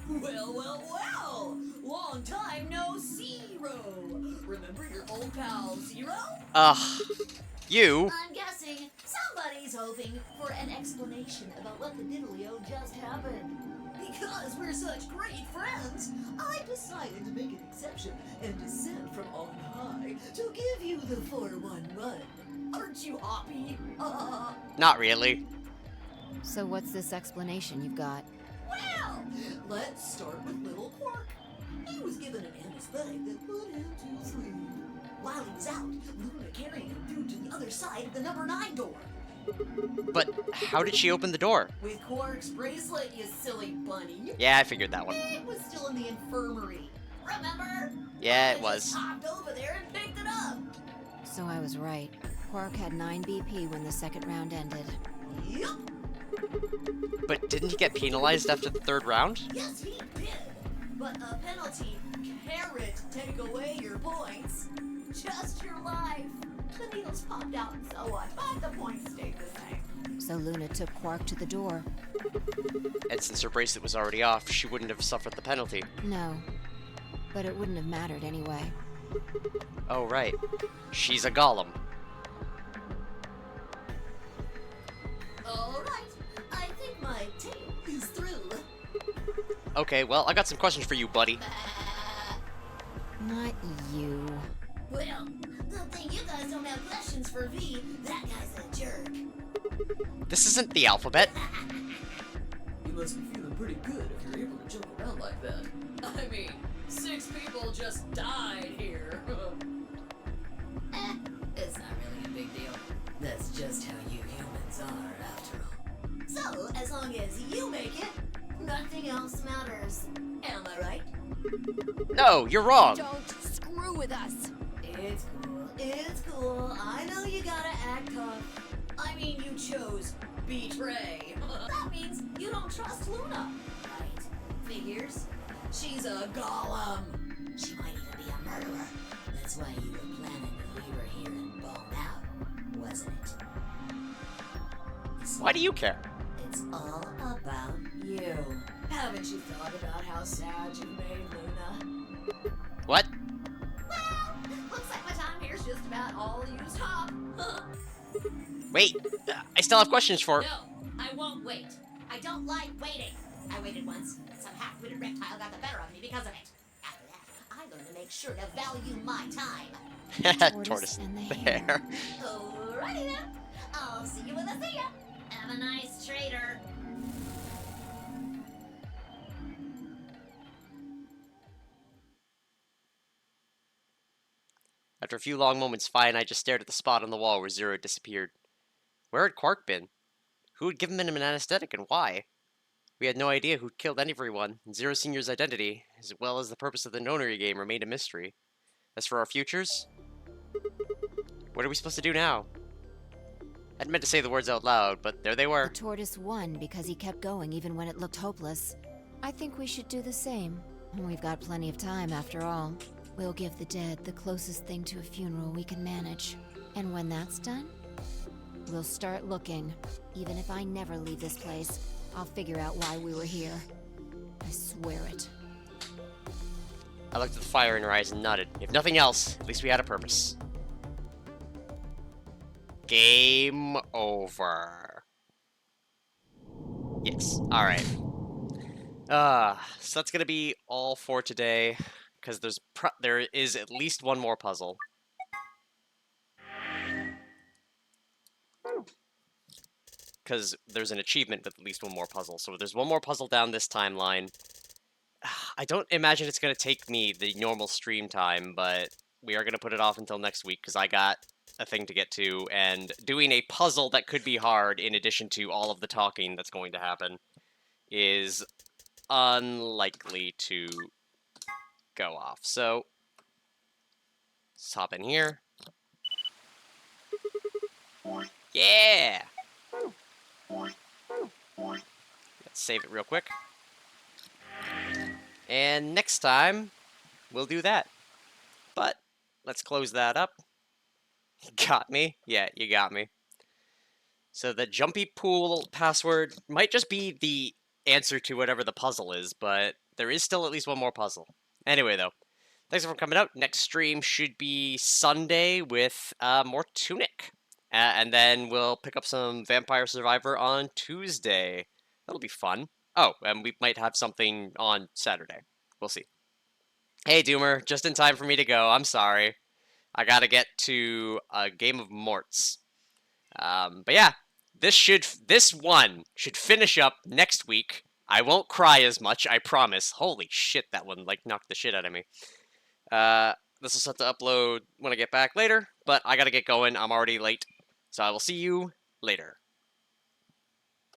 [SPEAKER 7] Well, well, well! Long time no Zero! Remember your old pal Zero?
[SPEAKER 1] You?
[SPEAKER 10] I'm guessing somebody's hoping for an explanation about what the diddlio just happened.
[SPEAKER 7] Because we're such great friends, I decided to make an exception and descend from on high to give you the 4-1 run. Aren't you happy?
[SPEAKER 1] Not really.
[SPEAKER 2] So what's this explanation you've got?
[SPEAKER 7] Well, let's start with little Quark. He was given an anesthetic that put him to sleep. While he was out, Luna carried him through to the other side of the number 9 door.
[SPEAKER 1] But how did she open the door?
[SPEAKER 7] With Quark's bracelet, you silly bunny.
[SPEAKER 1] Yeah, I figured that one.
[SPEAKER 7] It was still in the infirmary. Remember?
[SPEAKER 1] Yeah, it
[SPEAKER 7] I
[SPEAKER 1] was.
[SPEAKER 7] just hopped over there and picked it up.
[SPEAKER 2] So I was right. Quark had 9 BP when the second round ended.
[SPEAKER 7] Yup.
[SPEAKER 1] But didn't he get penalized after the 3rd round?
[SPEAKER 7] Yes, he did. But a penalty can't take away your points. Just your life. The needles popped out and so on, but the points stayed the same.
[SPEAKER 2] So Luna took Quark to the door.
[SPEAKER 1] And since her bracelet was already off, she wouldn't have suffered the penalty.
[SPEAKER 2] No. But it wouldn't have mattered anyway.
[SPEAKER 1] Oh, right. She's a golem.
[SPEAKER 7] Alright, I think my tale is through.
[SPEAKER 1] Okay, well, I got some questions for you, buddy.
[SPEAKER 2] Not you.
[SPEAKER 10] Well, good thing you guys don't have questions for V. That guy's a jerk.
[SPEAKER 1] This isn't the alphabet.
[SPEAKER 7] You must be feeling pretty good if you're able to joke around like that. I mean, 6 people just died here.
[SPEAKER 10] It's not really a big deal.
[SPEAKER 7] That's just how you humans are, after all.
[SPEAKER 10] So, as long as you make it, nothing else matters. Am I right?
[SPEAKER 1] No, you're wrong.
[SPEAKER 2] Don't screw with us.
[SPEAKER 10] It's cool. It's cool. I know you gotta act tough.
[SPEAKER 7] I mean, you chose betray.
[SPEAKER 10] That means you don't trust Luna, right? Figures.
[SPEAKER 7] She's a golem.
[SPEAKER 10] She might even be a murderer. That's why you were planning to leave her here and bone out, wasn't it?
[SPEAKER 1] Why do you care?
[SPEAKER 10] It's all about you.
[SPEAKER 7] Haven't you thought about how sad you made Luna?
[SPEAKER 1] What?
[SPEAKER 10] Well, looks like my time here's just about all used up.
[SPEAKER 1] Wait, I still have questions for...
[SPEAKER 10] No, I won't wait. I don't like waiting. I waited once. Some half-witted reptile got the better of me because of it. After that, I learned to make sure to value my time.
[SPEAKER 1] Tortoise
[SPEAKER 2] and the
[SPEAKER 1] there.
[SPEAKER 10] Alrighty then. I'll see you when I see ya. Have a nice trader.
[SPEAKER 1] After a few long moments, Fi and I just stared at the spot on the wall where Zero had disappeared. Where had Quark been? Who had given him an anesthetic and why? We had no idea who'd killed everyone, and Zero Senior's identity, as well as the purpose of the Nonary game, remained a mystery. As for our futures, what are we supposed to do now? I hadn't meant to say the words out loud, but there they were.
[SPEAKER 2] The tortoise won because he kept going even when it looked hopeless. I think we should do the same. We've got plenty of time after all. We'll give the dead the closest thing to a funeral we can manage. And when that's done, we'll start looking. Even if I never leave this place, I'll figure out why we were here. I swear it.
[SPEAKER 1] I looked at the fire in her eyes and nodded. If nothing else, at least we had a purpose. Game over. Yes. Alright. So that's gonna be all for today, because there is at least one more puzzle. Because there's an achievement with at least one more puzzle. So there's one more puzzle down this timeline. I don't imagine it's going to take me the normal stream time, but we are going to put it off until next week because I got a thing to get to, and doing a puzzle that could be hard in addition to all of the talking that's going to happen is unlikely to go off. So, let's hop in here. Yeah! Let's save it real quick. And next time, we'll do that. But, let's close that up. Got me? Yeah, you got me. So the jumpy pool password might just be the answer to whatever the puzzle is, but there is still at least one more puzzle. Anyway, though, thanks for coming out. Next stream should be Sunday with more Tunic. And then we'll pick up some Vampire Survivor on Tuesday. That'll be fun. Oh, and we might have something on Saturday. We'll see. Hey, Doomer, just in time for me to go. I'm sorry. I gotta get to a game of Morts. But yeah, this one should finish up next week. I won't cry as much, I promise. Holy shit, that one like knocked the shit out of me. This will set to upload when I get back later, but I gotta get going. I'm already late. So I will see you later.